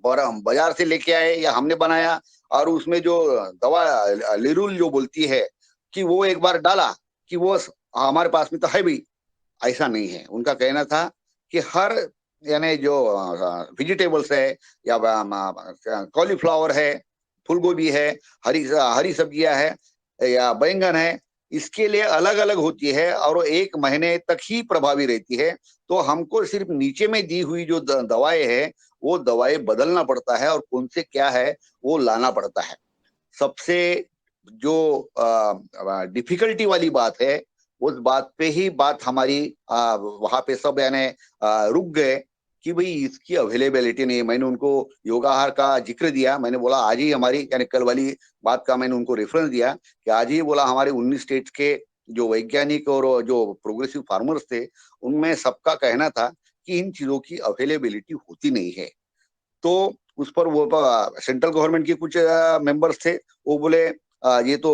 Speaker 6: और हम बाजार से लेके आए या हमने बनाया, और उसमें जो दवा लिरुल जो बोलती है कि वो एक बार डाला कि वो हमारे पास में तो है भी। ऐसा नहीं है। उनका कहना था कि हर यानी जो वेजिटेबल्स है या कॉलीफ्लावर है, फूलगोभी है, हरी सब्जियां है या बैंगन है, इसके लिए अलग अलग होती है और वो 1 महीने तक ही प्रभावी रहती है। तो हमको सिर्फ नीचे में दी हुई जो दवाएं है वो दवाएं बदलना पड़ता है और कौन से क्या है वो लाना पड़ता है। सबसे जो डिफिकल्टी वाली बात है उस बात पे ही बात हमारी वहां पे सब यानी रुक गए कि भाई इसकी अवेलेबिलिटी नहीं है। मैंने उनको योगाहार का जिक्र दिया, मैंने बोला आज ही हमारी यानी कल वाली बात का मैंने उनको रेफरेंस दिया कि आज ही बोला हमारे 19 स्टेट्स के जो वैज्ञानिक और जो प्रोग्रेसिव फार्मर्स थे उनमें सबका कहना था कि इन चीजों की अवेलेबिलिटी होती नहीं है। तो उस पर वो सेंट्रल गवर्नमेंट के कुछ मेंबर्स थे, वो बोले ये तो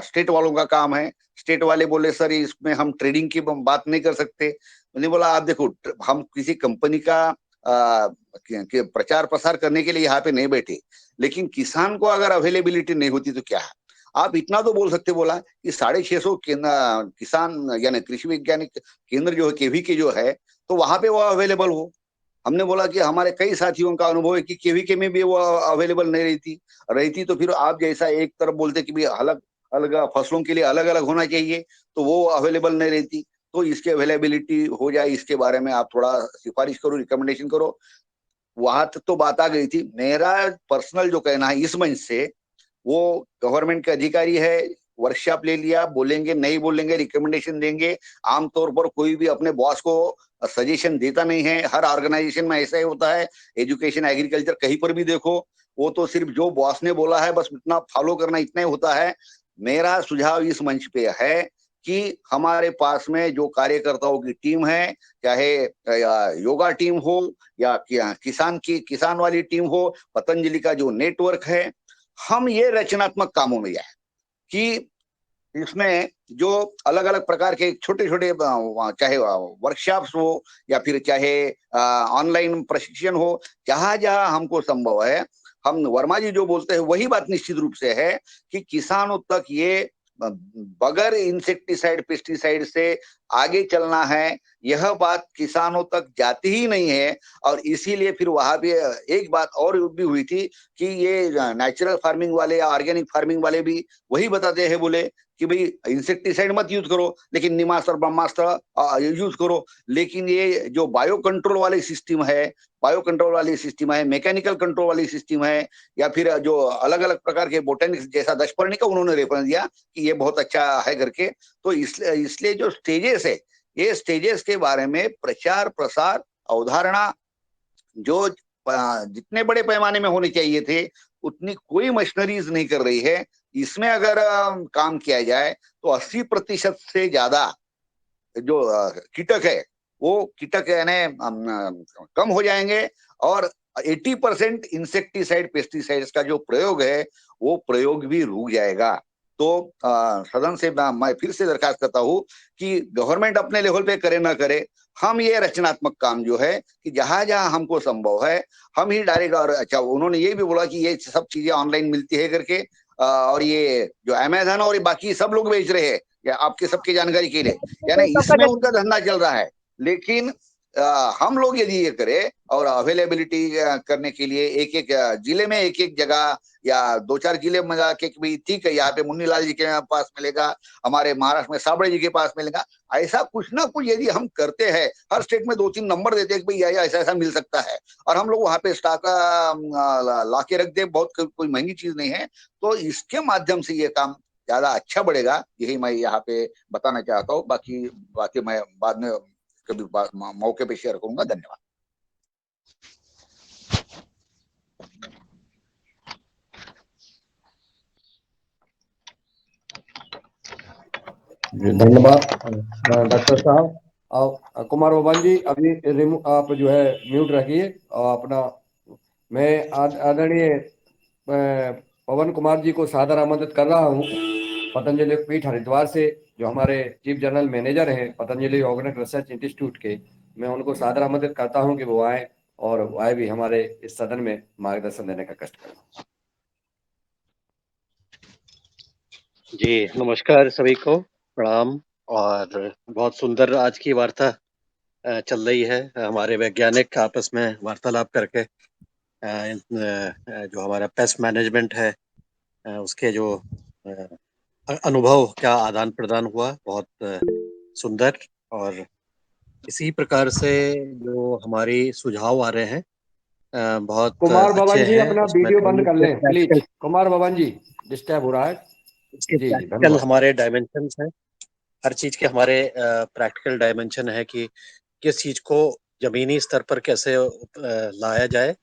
Speaker 6: स्टेट वालों का काम है। स्टेट वाले बोले सर इसमें हम ट्रेडिंग की बात नहीं कर सकते। मैंने बोला आप देखो हम किसी कंपनी का प्रचार प्रसार करने के लिए यहाँ पे नहीं बैठे, लेकिन किसान को अगर अवेलेबिलिटी नहीं होती तो क्या है। आप इतना तो बोल सकते, बोला कि 650 किसान यानी कृषि वैज्ञानिक केंद्र जो है केवी के जो है तो वहां पे वो अवेलेबल हो। हमने बोला कि हमारे कई साथियों का अनुभव है कि केवीके में भी वो अवेलेबल नहीं रहती तो फिर आप जैसा एक तरफ बोलते कि भी अलग अलग फसलों के लिए अलग अलग होना चाहिए तो वो अवेलेबल नहीं रहती। तो इसकी अवेलेबिलिटी हो जाए इसके बारे में आप थोड़ा सिफारिश करो, रिकमेंडेशन करो। वहां तक तो बात आ गई थी। मेरा पर्सनल जो कहना है इस मंच से, वो गवर्नमेंट के अधिकारी है, वर्कशॉप ले लिया, बोलेंगे नहीं बोलेंगे, रिकमेंडेशन देंगे। आमतौर पर कोई भी अपने बॉस को सजेशन देता नहीं है। हर ऑर्गेनाइजेशन में ऐसा ही होता है। एजुकेशन, एग्रीकल्चर कहीं पर भी देखो, वो तो सिर्फ जो बॉस ने बोला है बस उतना फॉलो करना, इतना ही होता है। मेरा सुझाव इस मंच पे है कि हमारे पास में जो कार्यकर्ताओं की टीम है, चाहे योगा टीम हो या किसान वाली टीम हो, पतंजलि का जो नेटवर्क है, हम ये रचनात्मक कामों में जाए कि इसमें जो अलग अलग प्रकार के छोटे छोटे चाहे वर्कशॉप्स हो या फिर चाहे ऑनलाइन प्रशिक्षण हो, जहां जहां हमको संभव है, हम वर्मा जी जो बोलते हैं वही बात निश्चित रूप से है कि किसानों तक ये बगैर इंसेक्टिसाइड पेस्टिसाइड से आगे चलना है। यह बात किसानों तक जाती ही नहीं है। और इसीलिए फिर वहां भी एक बात और भी हुई थी कि ये नेचुरल फार्मिंग वाले या ऑर्गेनिक फार्मिंग वाले भी वही बताते हैं, बोले कि भाई इंसेक्टिसाइड मत यूज करो, लेकिन निमास्त्र ब्रह्मास्त्र यूज करो। लेकिन ये जो बायो कंट्रोल वाली सिस्टम है, मैकेनिकल कंट्रोल वाली सिस्टम है, या फिर जो अलग अलग प्रकार के बोटेनिक्स जैसा दशपर्णी का उन्होंने रेफरेंस दिया कि ये बहुत अच्छा है करके। तो इसलिए जो स्टेजेस है, ये स्टेजेस के बारे में प्रचार प्रसार अवधारणा जो जितने बड़े पैमाने में होने चाहिए थे, उतनी कोई मशीनरीज नहीं कर रही है। इसमें अगर काम किया जाए तो 80% से ज्यादा जो कीटक है, वो कीटक यानी कम हो जाएंगे, और 80% इंसेक्टिसाइड पेस्टिसाइड्स का जो प्रयोग है, वो प्रयोग भी रुक जाएगा। तो सदन से मैं फिर से दरखास्त करता हूँ कि गवर्नमेंट अपने लेवल पे करे ना करे, हम ये रचनात्मक काम जो है कि जहां जहां हमको संभव है हम ही डायरेक्ट, और अच्छा उन्होंने ये भी बोला कि ये सब चीजें ऑनलाइन मिलती है करके, और ये जो अमेजन और बाकी सब लोग बेच रहे हैं, या आपके सबकी जानकारी के लिए, यानी इसमें उनका धंधा चल रहा है। लेकिन हम लोग यदि ये करें और अवेलेबिलिटी करने के लिए एक एक जिले में एक एक जगह या 2-4 जिले में जाके भी, ठीक है यहाँ पे मुन्नीलाल जी के पास मिलेगा, हमारे महाराष्ट्र में साबड़े जी के पास मिलेगा, ऐसा कुछ ना कुछ यदि हम करते हैं, हर स्टेट में 2-3 नंबर देते हैं कि भाई ऐसा ऐसा मिल सकता है, और हम लोग वहां पे स्टॉक ला के रख दे, बहुत कोई महंगी चीज नहीं है, तो इसके माध्यम से ये काम ज्यादा अच्छा बढ़ेगा। यही मैं यहाँ पे बताना चाहता हूँ। बाकी मैं बाद में कभी मौके पे शेयर करूंगा। धन्यवाद।
Speaker 1: धन्यवाद डॉक्टर साहब। और कुमार बबन जी, अभी आप जो है म्यूट रखिए और अपना, मैं आदरणीय पवन कुमार जी को सादर आमंत्रित कर रहा हूँ पतंजलि पीठ हरिद्वार से, जो हमारे चीफ जनरल मैनेजर हैं पतंजलि ऑर्गेनिक रिसर्च इंस्टीट्यूट के। मैं उनको सादर आमंत्रित करता हूँ कि वो आए और आए भी हमारे इस सदन में मार्गदर्शन देने का कष्ट करें।
Speaker 7: जी नमस्कार सभी को, प्रणाम। और बहुत सुंदर आज की वार्ता चल रही है, हमारे वैज्ञानिक आपस में वार्तालाप करके जो हमारा पेस्ट मैनेजमेंट है उसके जो अनुभव का आदान प्रदान हुआ, बहुत सुंदर। और इसी प्रकार से जो हमारी सुझाव आ रहे हैं बहुत
Speaker 1: कुमार
Speaker 7: अच्छे
Speaker 1: बबन जी
Speaker 7: हैं।
Speaker 1: अपना
Speaker 7: उसमें
Speaker 1: वीडियो बंद
Speaker 7: कई
Speaker 1: कर लें please.
Speaker 7: Practical,
Speaker 1: Kumar Baban ji disturb हो रहा है।
Speaker 7: उसके
Speaker 1: जी
Speaker 7: प्रैक्टिकल
Speaker 1: धन्यवाद।
Speaker 7: हमारे डायमेंशंस हैं, हर चीज के हमारे प्रैक्टिकल डायमेंशन है कि किस चीज को जमीनी स्तर पर कैसे लाया जाए।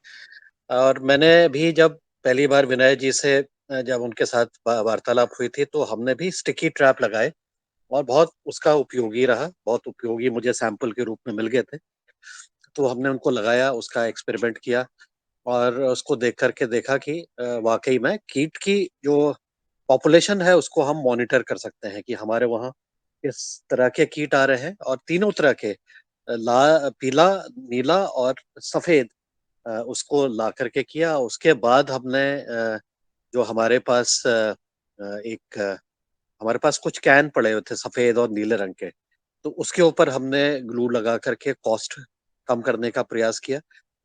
Speaker 7: और मैंने भी जब पहली बार विनय जी से जब उनके साथ वार्तालाप हुई थी, तो हमने भी स्टिकी ट्रैप लगाए और बहुत उसका उपयोगी रहा, बहुत उपयोगी मुझे सैंपल के रूप में मिल गए थे। तो हमने उनको लगाया, उसका एक्सपेरिमेंट किया और उसको देख करके देखा कि वाकई में कीट की जो पॉपुलेशन है उसको हम मॉनिटर कर सकते हैं कि हमारे वहाँ किस तरह के कीट आ रहे हैं। और तीनों तरह के पीला, नीला और सफेद, उसको ला करके किया। उसके बाद हमने जो हमारे पास हमारे पास कुछ कैन पड़े हुए थे सफेद और नीले रंग के, तो उसके ऊपर हमने ग्लू लगा करके कॉस्ट कम करने का प्रयास किया।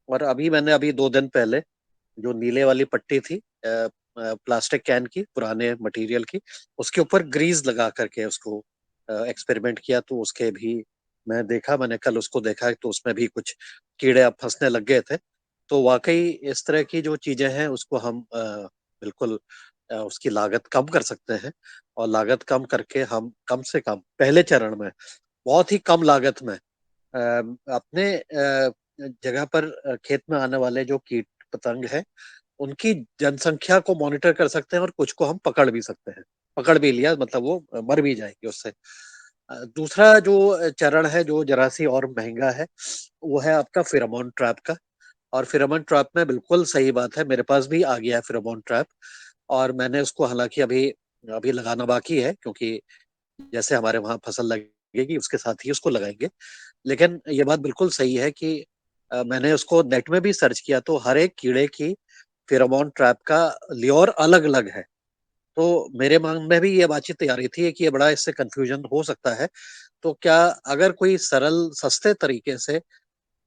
Speaker 7: और मैंने 2 दिन पहले जो नीले वाली पट्टी थी प्लास्टिक कैन की, पुराने मटेरियल की, उसके ऊपर ग्रीस लगा करके उसको एक्सपेरिमेंट किया। तो उसके भी मैंने कल उसको देखा तो उसमें भी कुछ कीड़े अब फंसने लग गए थे। तो वाकई इस तरह की जो चीजें हैं उसको हम बिल्कुल उसकी लागत कम कर सकते हैं। और लागत कम करके हम कम से कम पहले चरण में बहुत ही कम लागत में अपने जगह पर खेत में आने वाले जो कीट पतंग है उनकी जनसंख्या को मॉनिटर कर सकते हैं, और कुछ को हम पकड़ भी सकते हैं। पकड़ भी लिया मतलब वो मर भी जाएंगे उससे। दूसरा जो चरण है जो जरा सी और महंगा है, वो है आपका फेरोमोन ट्रैप का। और फेरोमोन ट्रैप में बिल्कुल सही बात है, मेरे पास भी आ गया है फेरोमोन ट्रैप। और मैंने उसको हालांकि अभी अभी लगाना बाकी है, क्योंकि जैसे हमारे वहां फसल लगेगी उसके साथ ही उसको लगाएंगे। लेकिन ये बात बिल्कुल सही है कि मैंने उसको नेट में भी सर्च किया तो हर एक कीड़े की फेरोमोन ट्रैप का ल्योर अलग अलग है। तो मेरे मन में भी ये बातचीत आ रही थी कि ये बड़ा इससे कंफ्यूजन हो सकता है। तो क्या अगर कोई सरल सस्ते तरीके से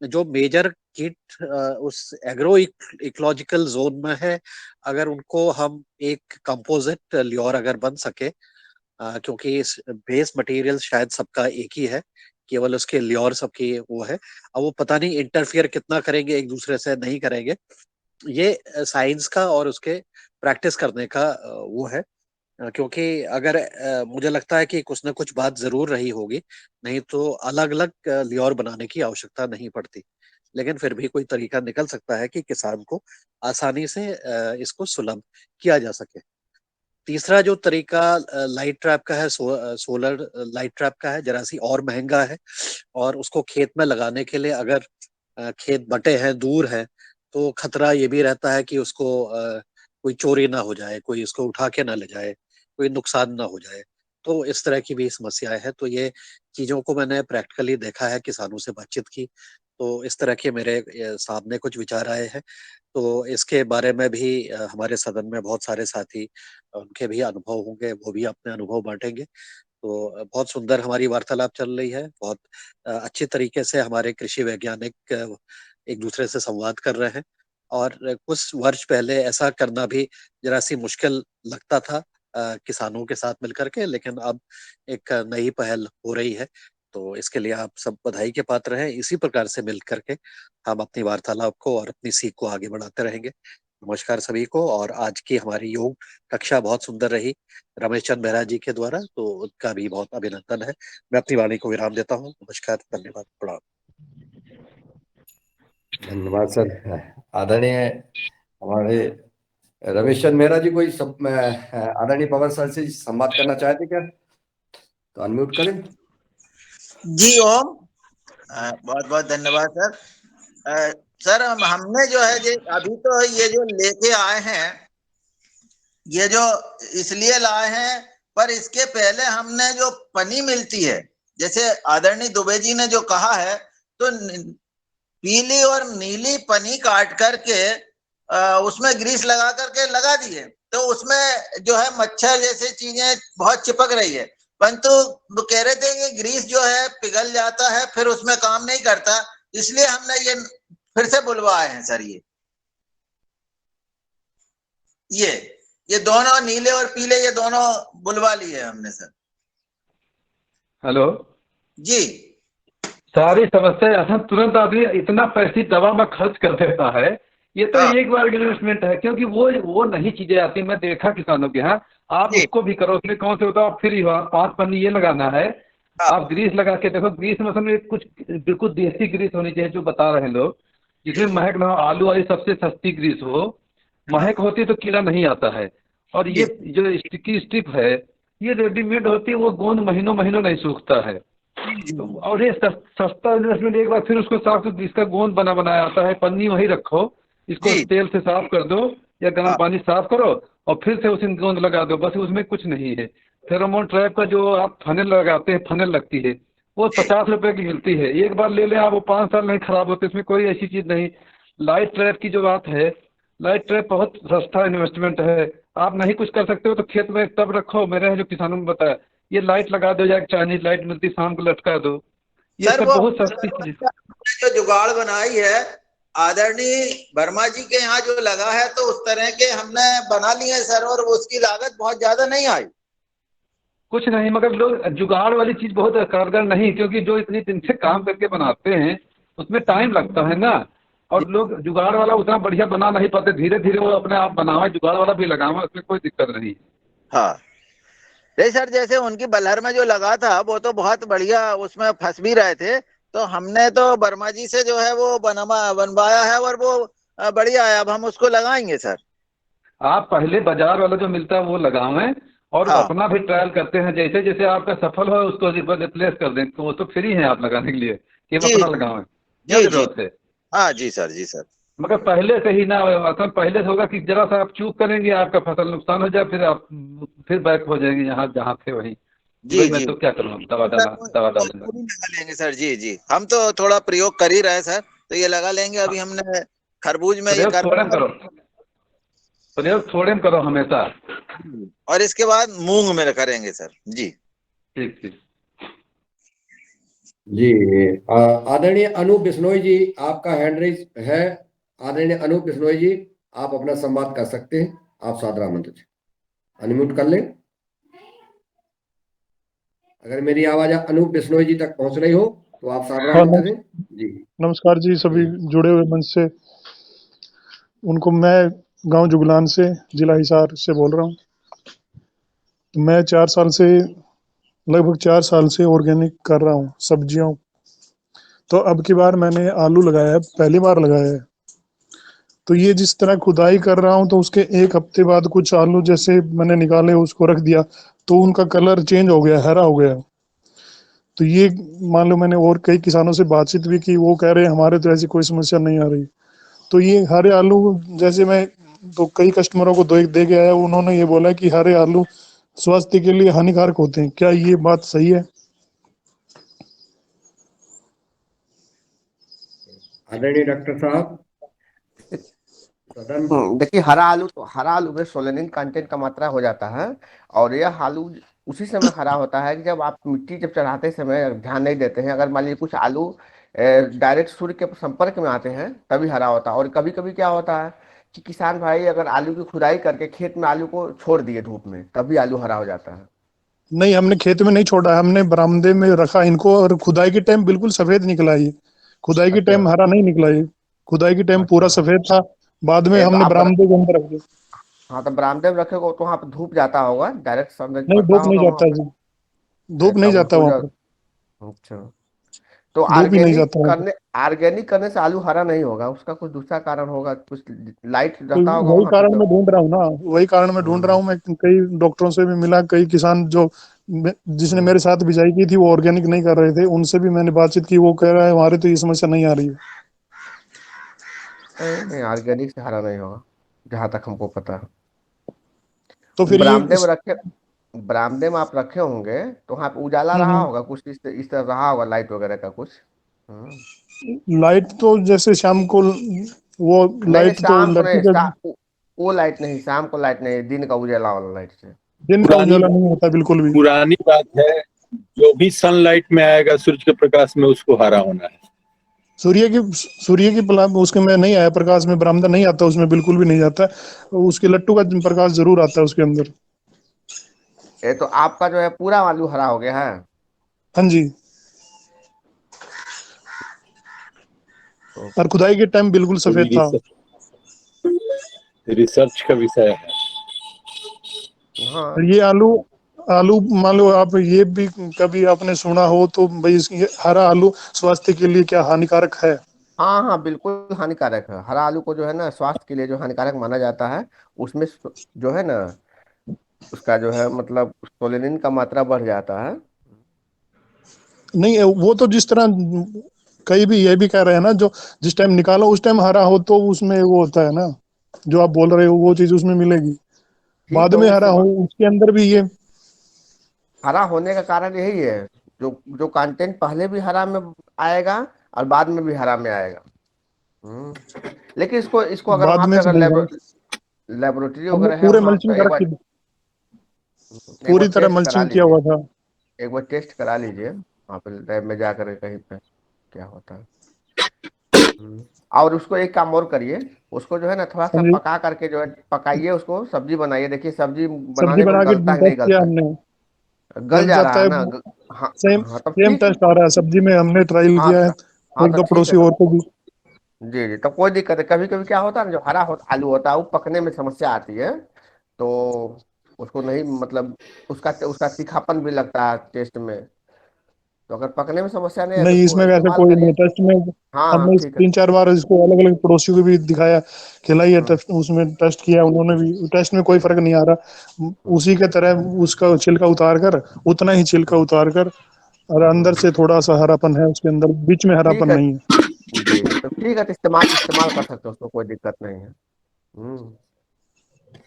Speaker 7: जो मेजर कीट उस एग्रो इकोलॉजिकल जोन में है, अगर उनको हम एक कंपोजिट ल्योर अगर बन सके क्योंकि इस बेस मटेरियल शायद सबका एक ही है, केवल उसके ल्योर सबकी वो है। अब वो पता नहीं इंटरफियर कितना करेंगे एक दूसरे से, नहीं करेंगे। ये साइंस का और उसके प्रैक्टिस करने का वो है। क्योंकि अगर मुझे लगता है कि कुछ ना कुछ बात जरूर रही होगी, नहीं तो अलग अलग ल्योर बनाने की आवश्यकता नहीं पड़ती। लेकिन फिर भी कोई तरीका निकल सकता है कि किसान को आसानी से इसको सुलभ किया जा सके। तीसरा जो तरीका लाइट ट्रैप का है, सोलर लाइट ट्रैप का है, जरा सी और महंगा है। और उसको खेत में लगाने के लिए अगर खेत बटे हैं, दूर है, तो खतरा ये भी रहता है कि उसको कोई चोरी ना हो जाए, कोई उसको उठा के ना ले जाए, कोई नुकसान ना हो जाए। तो इस तरह की भी समस्याएं हैं। तो ये चीजों को मैंने प्रैक्टिकली देखा है, किसानों से बातचीत की, तो इस तरह के मेरे सामने कुछ विचार आए हैं। तो इसके बारे में भी हमारे सदन में बहुत सारे साथी, उनके भी अनुभव होंगे, वो भी अपने अनुभव बांटेंगे। तो बहुत सुंदर हमारी वार्तालाप चल रही है। बहुत अच्छे तरीके से हमारे कृषि वैज्ञानिक एक दूसरे से संवाद कर रहे हैं। और कुछ वर्ष पहले ऐसा करना भी जरा सी मुश्किल लगता था किसानों के साथ मिलकर के, लेकिन अब एक नई पहल हो रही है। तो इसके लिए आप सब बधाई के पात्र हैं। इसी प्रकार से मिल करके हम अपनी वार्तालाप को और अपनी सीख को आगे बढ़ाते रहेंगे। नमस्कार सभी को। और आज की हमारी योग कक्षा बहुत सुंदर रही रमेश चंद बेहरा जी के द्वारा, तो उनका भी बहुत अभिनंदन है। मैं अपनी वाणी को विराम देता हूँ। नमस्कार, धन्यवाद, प्रणाम।
Speaker 1: धन्यवाद सर। आदरणीय हमारे रमेश चंद मेहरा जी, कोई सब आदरणीय पवन सर से संवाद करना चाहते क्या? तो अनम्यूट करें।
Speaker 5: जी ओम, बहुत बहुत धन्यवाद सर। सर हमने जो है अभी तो ये जो लेके आए हैं, ये जो इसलिए लाए हैं, पर इसके पहले हमने जो पनी मिलती है, जैसे आदरणीय दुबे जी ने जो कहा है, तो पीली और नीली पनी काट करके उसमें ग्रीस लगा करके लगा दिए, तो उसमें जो है मच्छर जैसे चीजें बहुत चिपक रही है। परंतु वो कह रहे थे कि ग्रीस जो है पिघल जाता है, फिर उसमें काम नहीं करता, इसलिए हमने ये फिर से बुलवाए हैं सर। ये दोनों नीले और पीले, ये दोनों बुलवा लिए हमने सर।
Speaker 3: हेलो
Speaker 5: जी
Speaker 3: सारी समस्या असम तुरंत आदमी इतना पैसे दवा में खर्च कर देता है। ये तो
Speaker 5: हाँ
Speaker 3: एक बार इन्वेस्टमेंट है, क्योंकि वो नहीं चीजें आती। मैं देखा किसानों के यहाँ, आप
Speaker 5: जी
Speaker 3: उसको भी करो, उसमें कौन से होता है, आप फ्री हो, आप 5 पन्नी ये लगाना है,
Speaker 5: हाँ
Speaker 3: आप ग्रीस लगा के देखो। ग्रीस में असल में कुछ बिल्कुल देसी ग्रीस होनी चाहिए जो बता रहे हैं लोग, जिसमें महक ना हो। आलू वाली सबसे सस्ती ग्रीस हो,
Speaker 5: हाँ
Speaker 3: महक होती तो कीड़ा नहीं आता है। और
Speaker 5: जी
Speaker 3: ये जो स्टिकी स्ट्रिप है, ये रेडीमेड होती है, वो गोंद महीनों महीनों नहीं सूखता है।
Speaker 5: जी
Speaker 3: तो और ये सस्ता इन्वेस्टमेंट। एक बार फिर उसको साफ, इसका गोंद बनाया आता है, पन्नी वही रखो, इसको
Speaker 5: जी
Speaker 3: तेल से साफ कर दो या गर्म
Speaker 5: हाँ
Speaker 3: पानी साफ करो, और फिर से उसमें गोंद लगा दो, बस। उसमें कुछ नहीं है। फेरोमोन ट्रैप का जो आप फनल लगाते हैं, फनल लगती है, वो
Speaker 5: जी
Speaker 3: 50 रुपए की मिलती है। एक बार ले लें आप, वो 5 साल नहीं खराब होते, इसमें कोई ऐसी चीज नहीं। लाइट ट्रैप की जो बात है, लाइट ट्रैप बहुत सस्ता इन्वेस्टमेंट है। आप नहीं कुछ कर सकते हो तो खेत में तब रखो, मेरे यहाँ जो किसानों ने बताया, ये लाइट लगा दो, या चाइनीज लाइट मिलती शाम को लटका दो, ये
Speaker 5: सर।
Speaker 3: सब
Speaker 5: वो
Speaker 3: बहुत सस्ती चीज।
Speaker 5: हमने जो जुगाड़ बनाई है, आदरणीय वर्मा जी के यहाँ जो लगा है, तो उस तरह के हमने बना लिए हैं सर, और उसकी लागत बहुत ज्यादा नहीं आई।
Speaker 3: कुछ नहीं, मगर लोग जुगाड़ वाली चीज बहुत कारगर नहीं, क्योंकि जो इतनी दिन से काम करके बनाते हैं उसमें टाइम लगता है ना।
Speaker 5: जी
Speaker 3: और लोग जुगाड़ वाला उतना बढ़िया बना नहीं पाते, धीरे धीरे वो अपने आप बनावा, जुगाड़ वाला भी लगावा, उसमें कोई दिक्कत नहीं।
Speaker 5: हाँ नहीं सर, जैसे उनकी बलहर में जो लगा था वो तो बहुत बढ़िया, उसमें फंस भी रहे थे, तो हमने तो वर्मा जी से जो है वो बनवाया है, और वो बढ़िया है। अब हम उसको लगाएंगे सर।
Speaker 3: आप पहले बाजार वाला जो मिलता है वो लगावें, और
Speaker 5: हाँ
Speaker 3: अपना भी ट्रायल करते हैं। जैसे जैसे आपका सफल हो उसको रिप्लेस कर दें, तो वो तो फ्री है आप लगाने के लिए, कि हम
Speaker 5: जी
Speaker 3: अपना लगावें। क्या
Speaker 5: जी जी
Speaker 3: जरूरत है?
Speaker 5: हाँ जी सर, जी सर।
Speaker 3: मगर पहले से ही ना, असल पहले से होगा कि जरा सा आप चूक करेंगे, आपका फसल नुकसान हो जाए, फिर आप फिर बैक हो जाएंगे यहाँ जहाँ थे वहीं, कि
Speaker 5: जी
Speaker 3: भाई मैं
Speaker 5: जी
Speaker 3: तो क्या करूँ,
Speaker 5: सर,
Speaker 3: दवा
Speaker 5: वो
Speaker 3: डालूंगा।
Speaker 5: पूरी लगा लेंगे सर। जी जी, हम तो थोड़ा प्रयोग कर ही रहे सर, तो ये लगा लेंगे। अभी हमने खरबूज में ये
Speaker 3: प्रयोग
Speaker 5: कर
Speaker 3: थोड़े में
Speaker 5: रहे
Speaker 3: करो, प्रयोग थोड़े में करो हमेशा।
Speaker 5: हैं, और इसके बाद मूंग में करेंगे सर। जी
Speaker 3: ठीक ठीक।
Speaker 1: जी आदरणीय अनूप बिश्नोई जी, आपका हैंड रेज है। आदरणीय अनूप बिश्नोई जी, आप अपना संवाद कर सकते हैं। आप सादर आमंत्रित, अनम्यूट कर लें। अगर मेरी आवाज अनूप बिश्नोई जी तक पहुंच रही हो तो आप
Speaker 8: हाँ,
Speaker 1: सावधान दें जी।
Speaker 8: नमस्कार जी सभी
Speaker 1: जी।
Speaker 8: जुड़े हुए मंच से। उनको मैं गांव जुगलान से जिला हिसार से बोल रहा हूँ। तो मैं लगभग 4 साल से ऑर्गेनिक कर रहा हूँ सब्जियों। तो अब की बार मैंने आलू लगाया है, पहली बार लगाया है। तो ये जिस तरह खुदाई कर रहा हूँ तो उसके 1 हफ्ते बाद कुछ आलू जैसे मैंने निकाले उसको रख दिया तो उनका कलर चेंज हो गया, हरा हो गया। तो ये मान लो मैंने और कई किसानों से बातचीत भी की, वो कह रहे हैं हमारे तो ऐसी कोई समस्या नहीं आ रही। तो ये हरे आलू जैसे मैं तो कई कस्टमरों को दे के आया, उन्होंने ये बोला कि हरे आलू स्वास्थ्य के लिए हानिकारक होते हैं। क्या ये बात सही है?
Speaker 1: आदरणीय डॉक्टर साहब सदन।
Speaker 4: देखिए हरा आलू में सोलेनिन कंटेंट का मात्रा हो जाता है। और यह आलू उसी समय हरा होता है कि जब आप मिट्टी जब चढ़ाते समय ध्यान नहीं देते हैं। अगर मान लीजिए कुछ आलू डायरेक्ट सूर्य के संपर्क में आते हैं तभी हरा होता है। और कभी कभी क्या होता है कि किसान भाई अगर आलू की खुदाई करके खेत में आलू को छोड़ दिए धूप में तभी आलू हरा हो जाता है।
Speaker 8: नहीं, हमने खेत में नहीं छोड़ा है, हमने बरामदे में रखा इनको। और खुदाई के टाइम बिल्कुल सफेद निकला ये। खुदाई के
Speaker 4: अच्छा
Speaker 8: टाइम हरा नहीं निकला ये। खुदाई के टाइम पूरा
Speaker 4: अच्छा।
Speaker 8: सफेद था। बाद में
Speaker 4: तो
Speaker 8: हमने बरामदे के अंदर रख दिया।
Speaker 4: हाँ तो बरामदे में रखेगा तो वहाँ पे धूप जाता होगा, डायरेक्ट सनलाइट
Speaker 8: नहीं,
Speaker 4: पड़ता
Speaker 8: धूप नहीं
Speaker 4: होगा वहाँ
Speaker 8: जाता
Speaker 4: पे।
Speaker 8: जी, धूप नहीं
Speaker 4: तब
Speaker 8: जाता
Speaker 4: उसको
Speaker 8: वहां
Speaker 4: जो
Speaker 8: पर।
Speaker 4: अच्छा। तो
Speaker 8: धूप ही नहीं जाता वहां पर।
Speaker 4: ऑर्गेनिक करने से आलू हरा नहीं होगा, उसका कुछ दूसरा कारण होगा, कुछ लाइट
Speaker 8: तो
Speaker 4: रहता होगा
Speaker 8: वही
Speaker 4: वहां पे
Speaker 8: कारण
Speaker 4: तो।
Speaker 8: मैं ढूंढ रहा हूँ ना, वही कारण मैं ढूंढ रहा
Speaker 4: हम्म
Speaker 8: हूँ। मैं कई डॉक्टरों से भी मिला, कई किसान जो जिसने
Speaker 4: हम्म।
Speaker 8: मेरे साथ बिजाई की थी वो ऑर्गेनिक नहीं कर रहे थे, उनसे भी मैंने बातचीत की। वो कह रहा है हमारे तो ये समस्या नहीं आ रही है।
Speaker 4: नहीं नहीं, ऑर्गेनिक से हरा नहीं होगा जहां तक हमको पता है।
Speaker 8: तो फिर ये
Speaker 4: बरामदे में रखे, बरामदे में आप रखे होंगे तो वहाँ पे उजाला रहा
Speaker 8: हम्म,
Speaker 4: होगा कुछ, इस तरह रहा होगा लाइट वगैरह का कुछ।
Speaker 8: लाइट तो जैसे शाम को वो
Speaker 4: नहीं नहीं,
Speaker 8: लाइट तो
Speaker 4: शाम को
Speaker 8: लड़की
Speaker 4: नहीं,
Speaker 8: के
Speaker 4: वो लाइट नहीं, शाम को लाइट नहीं, दिन का उजाला वाला लाइट से।
Speaker 8: दिन का
Speaker 9: पुरानी
Speaker 8: उजाला नहीं होता बिल्कुल भी।
Speaker 9: पुरानी बात है, जो भी सनलाइट में आएगा सूरज के प्रकाश में उसको हरा होना है।
Speaker 8: उसके में नहीं आया प्रकाश में, बरामदा नहीं आता उसमें, बिल्कुल भी नहीं जाता। उसके लट्टू का प्रकाश जरूर आता है उसके अंदर।
Speaker 4: ये तो आपका जो है पूरा आलू हरा हो गया है।
Speaker 8: हाँ जी।
Speaker 4: तो
Speaker 8: और खुदाई के टाइम बिल्कुल
Speaker 9: तो
Speaker 8: सफेद
Speaker 9: ये
Speaker 8: था।
Speaker 9: रिसर्च का विषय है।
Speaker 4: हाँ
Speaker 8: और ये आलू आलू मान लो आप ये भी कभी आपने सुना हो तो भाई ये हरा आलू स्वास्थ्य के लिए क्या हानिकारक है?
Speaker 4: हाँ हाँ, बिल्कुल हानिकारक है। हरा आलू को जो है ना स्वास्थ्य के लिए जो हानिकारक माना जाता है, उसमें जो है ना उसका जो है मतलब सोलेनिन का मात्रा बढ़ जाता है।
Speaker 8: नहीं, वो तो जिस तरह कई भी ये भी कह रहे हैं ना, जो जिस टाइम निकालो उस टाइम हरा हो तो उसमें वो होता है ना, जो आप बोल रहे हो वो चीज उसमें मिलेगी।
Speaker 4: ठीक
Speaker 8: बाद
Speaker 4: है,
Speaker 8: में हरा हो उसके अंदर भी ये।
Speaker 4: हरा होने का कारण यही है, जो जो कंटेंट पहले भी हरा में आएगा और बाद में भी हरा में आएगा। लेकिन इसको इसको अगर
Speaker 8: बाद
Speaker 4: वहां
Speaker 8: में
Speaker 4: पे
Speaker 8: तो
Speaker 4: अगर
Speaker 8: नहीं भाई,
Speaker 4: लेबोरेटरी
Speaker 8: हमने
Speaker 4: वगैरह है
Speaker 8: पूरे
Speaker 4: वहां
Speaker 8: मल्चिंग
Speaker 4: तो
Speaker 8: कर रखी,
Speaker 4: एक बार
Speaker 8: पूरी तरह
Speaker 4: टेस्ट करा
Speaker 8: मल्चिंग किया
Speaker 4: लीजिए।
Speaker 8: हुआ था।
Speaker 4: एक बार टेस्ट करा लीजिए वहां पे लैब में जा कर कहीं पे क्या होता है। और उसको एक काम और करिए, उसको जो है ना थोड़ा सा
Speaker 8: हाँ जी,
Speaker 4: पका करके जो है पकाइए, उसको सब्जी बनाइए। देखिए सब्जी
Speaker 8: सब्जी
Speaker 4: बनाने में
Speaker 8: बना के
Speaker 4: गलता है कि नहीं
Speaker 8: टेस्ट किया
Speaker 4: गलता है,
Speaker 8: हमने,
Speaker 4: गल
Speaker 8: गल
Speaker 4: जा
Speaker 8: जाता
Speaker 4: रहा है
Speaker 8: है।
Speaker 4: ना हाँ
Speaker 8: सेम
Speaker 4: हाँ, तब
Speaker 8: सेम
Speaker 4: ठीक है।
Speaker 8: टेस्ट आ रहा है सब्जी में, हमने ट्रायल
Speaker 4: हाँ
Speaker 8: किया है।
Speaker 4: हाँ
Speaker 8: एक
Speaker 4: तो
Speaker 8: दो
Speaker 4: ठीक है
Speaker 8: पड़ोसी और
Speaker 4: तब।
Speaker 8: को भी।
Speaker 4: जी जी, तब कोई दिक्कत है। कभी कभी क्या होता है ना, जो आलू होता है वो पकने में समस्या आती है। तो उसको नहीं मतलब उसका उसका तीखापन भी लगता है टेस्ट में। तो अगर पकने में समस्या नहीं है तो
Speaker 8: नहीं,
Speaker 4: इसको
Speaker 8: इसमें वैसे
Speaker 4: इस्तेमाल
Speaker 8: कोई नहीं
Speaker 4: करिए।
Speaker 8: है टेस्ट में।
Speaker 4: हाँ हाँ
Speaker 8: हमने
Speaker 4: ठीक है।
Speaker 8: 3-4 बार इसको अलग अलग पड़ोसियों को भी दिखाया, खिलाई है,
Speaker 4: हम्म
Speaker 8: उसमें टेस्ट किया उन्होंने भी, टेस्ट में कोई
Speaker 4: हम्म
Speaker 8: फर्क नहीं आ रहा।
Speaker 4: हम्म
Speaker 8: उसी के तरह उसका छिलका उतार कर, उतना ही छिलका
Speaker 4: हम्म
Speaker 8: उतार कर, और अंदर
Speaker 4: हम्म।
Speaker 8: से थोड़ा सा हरापन है उसके अंदर, बीच में
Speaker 4: ठीक
Speaker 8: हरापन
Speaker 4: है।
Speaker 8: नहीं है।
Speaker 4: जी जी, तो ठीक है, तो इस्तेमाल इस्तेमाल कर सकते हो, उसको कोई दिक्कत नहीं है। हम्म।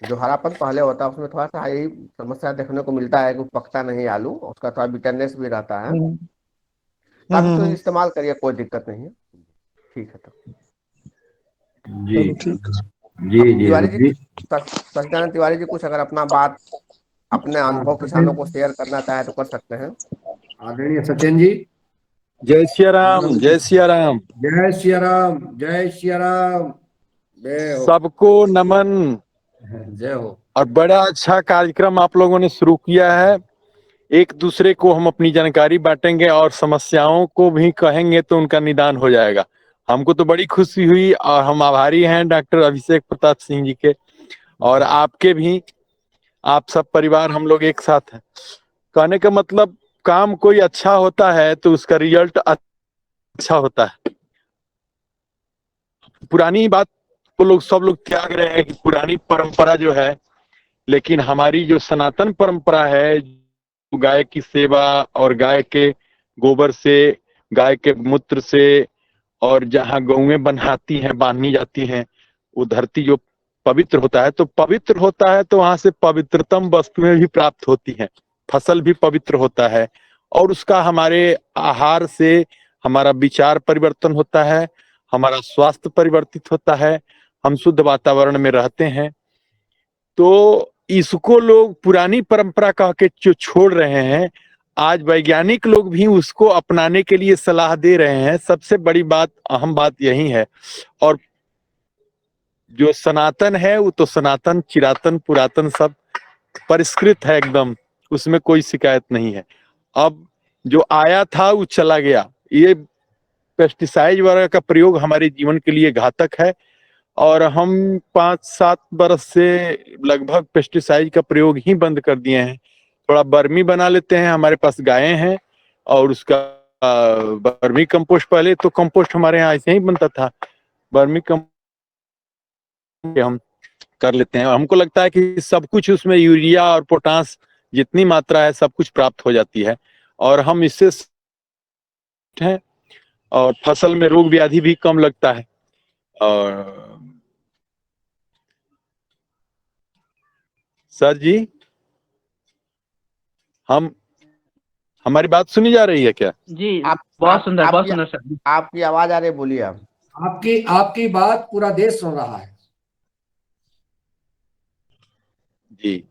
Speaker 4: जो हरापन पहले होता है उसमें थोड़ा सा यही समस्या देखने को मिलता है कि वो पकता नहीं आलू, उसका थोड़ा बिटरनेस भी रहता है।
Speaker 8: हम्म,
Speaker 4: तो आप इसको
Speaker 8: हम्म।
Speaker 4: इस्तेमाल करिए, कोई दिक्कत नहीं है। ठीक है तो
Speaker 9: जी
Speaker 8: चलो ठीक है।
Speaker 9: जी
Speaker 4: अब
Speaker 9: जी
Speaker 4: तिवारी जी,
Speaker 9: जी।
Speaker 4: सत्यानंद तिवारी जी कुछ अगर अपना बात अपने
Speaker 1: हाँ
Speaker 4: अनुभव
Speaker 1: सचिन,
Speaker 4: किसानों को शेयर करना चाहे तो कर सकते हैं।
Speaker 1: आदरणीय सचिन जी।
Speaker 9: जय सिया राम, जय सिया राम।
Speaker 1: जय सिया राम, जय सिया राम। जय हो,
Speaker 9: सबको नमन।
Speaker 1: जय हो।
Speaker 9: और बड़ा अच्छा कार्यक्रम आप लोगों ने शुरू किया है। एक दूसरे को हम अपनी जानकारी बांटेंगे और समस्याओं को भी कहेंगे तो उनका निदान हो जाएगा। हमको तो बड़ी खुशी हुई और हम आभारी हैं डॉक्टर अभिषेक प्रताप सिंह जी के, और आपके भी। आप सब परिवार हम लोग एक साथ हैं। कहने का मतलब, काम कोई अच्छा होता है तो उसका रिजल्ट अच्छा होता है। पुरानी बात को लोग सब लोग त्याग रहे हैं कि पुरानी परंपरा जो है, लेकिन हमारी जो सनातन परंपरा है, गाय की सेवा और गाय के गोबर से, गाय के मूत्र से, और जहाँ गौएं बन्हाती हैं, बांधी जाती हैं, वो धरती जो पवित्र होता है, तो पवित्र होता है तो वहां से पवित्रतम वस्तुएं भी प्राप्त होती हैं, फसल भी पवित्र होता है, और उसका हमारे आहार से हमारा विचार परिवर्तन होता है, हमारा स्वास्थ्य परिवर्तित होता है, हम शुद्ध वातावरण में रहते हैं। तो इसको लोग पुरानी परंपरा कह के जो छोड़ रहे हैं, आज वैज्ञानिक लोग भी उसको अपनाने के लिए सलाह दे रहे हैं। सबसे बड़ी बात, अहम बात यही है। और जो सनातन है वो तो सनातन, चिरातन, पुरातन सब परिष्कृत है एकदम, उसमें कोई शिकायत नहीं है। अब जो आया था वो चला गया। ये पेस्टिसाइड वगैरह का प्रयोग हमारे जीवन के लिए घातक है, और हम 5-7 बरस से लगभग पेस्टिसाइड का प्रयोग ही बंद कर दिए हैं। थोड़ा बर्मी बना लेते हैं, हमारे पास गायें हैं, और उसका बर्मी कंपोस्ट, पहले तो कंपोस्ट हमारे यहाँ ऐसे ही बनता था, बर्मी कंपोस्ट हम कर लेते हैं। और हमको लगता है कि सब कुछ उसमें यूरिया और पोटास जितनी मात्रा है सब कुछ प्राप्त हो जाती है, और हम इससे हैं, और फसल में रोग व्याधि भी कम लगता है। और सर जी, हमारी बात सुनी जा रही है क्या?
Speaker 2: जी,
Speaker 4: आप
Speaker 2: बहुत सुंदर, बहुत
Speaker 4: आपकी
Speaker 2: सुंदर सर।
Speaker 4: आपकी आवाज आ रही है, बोलिए आप।
Speaker 1: आपकी बात पूरा देश सुन रहा है।
Speaker 9: जी,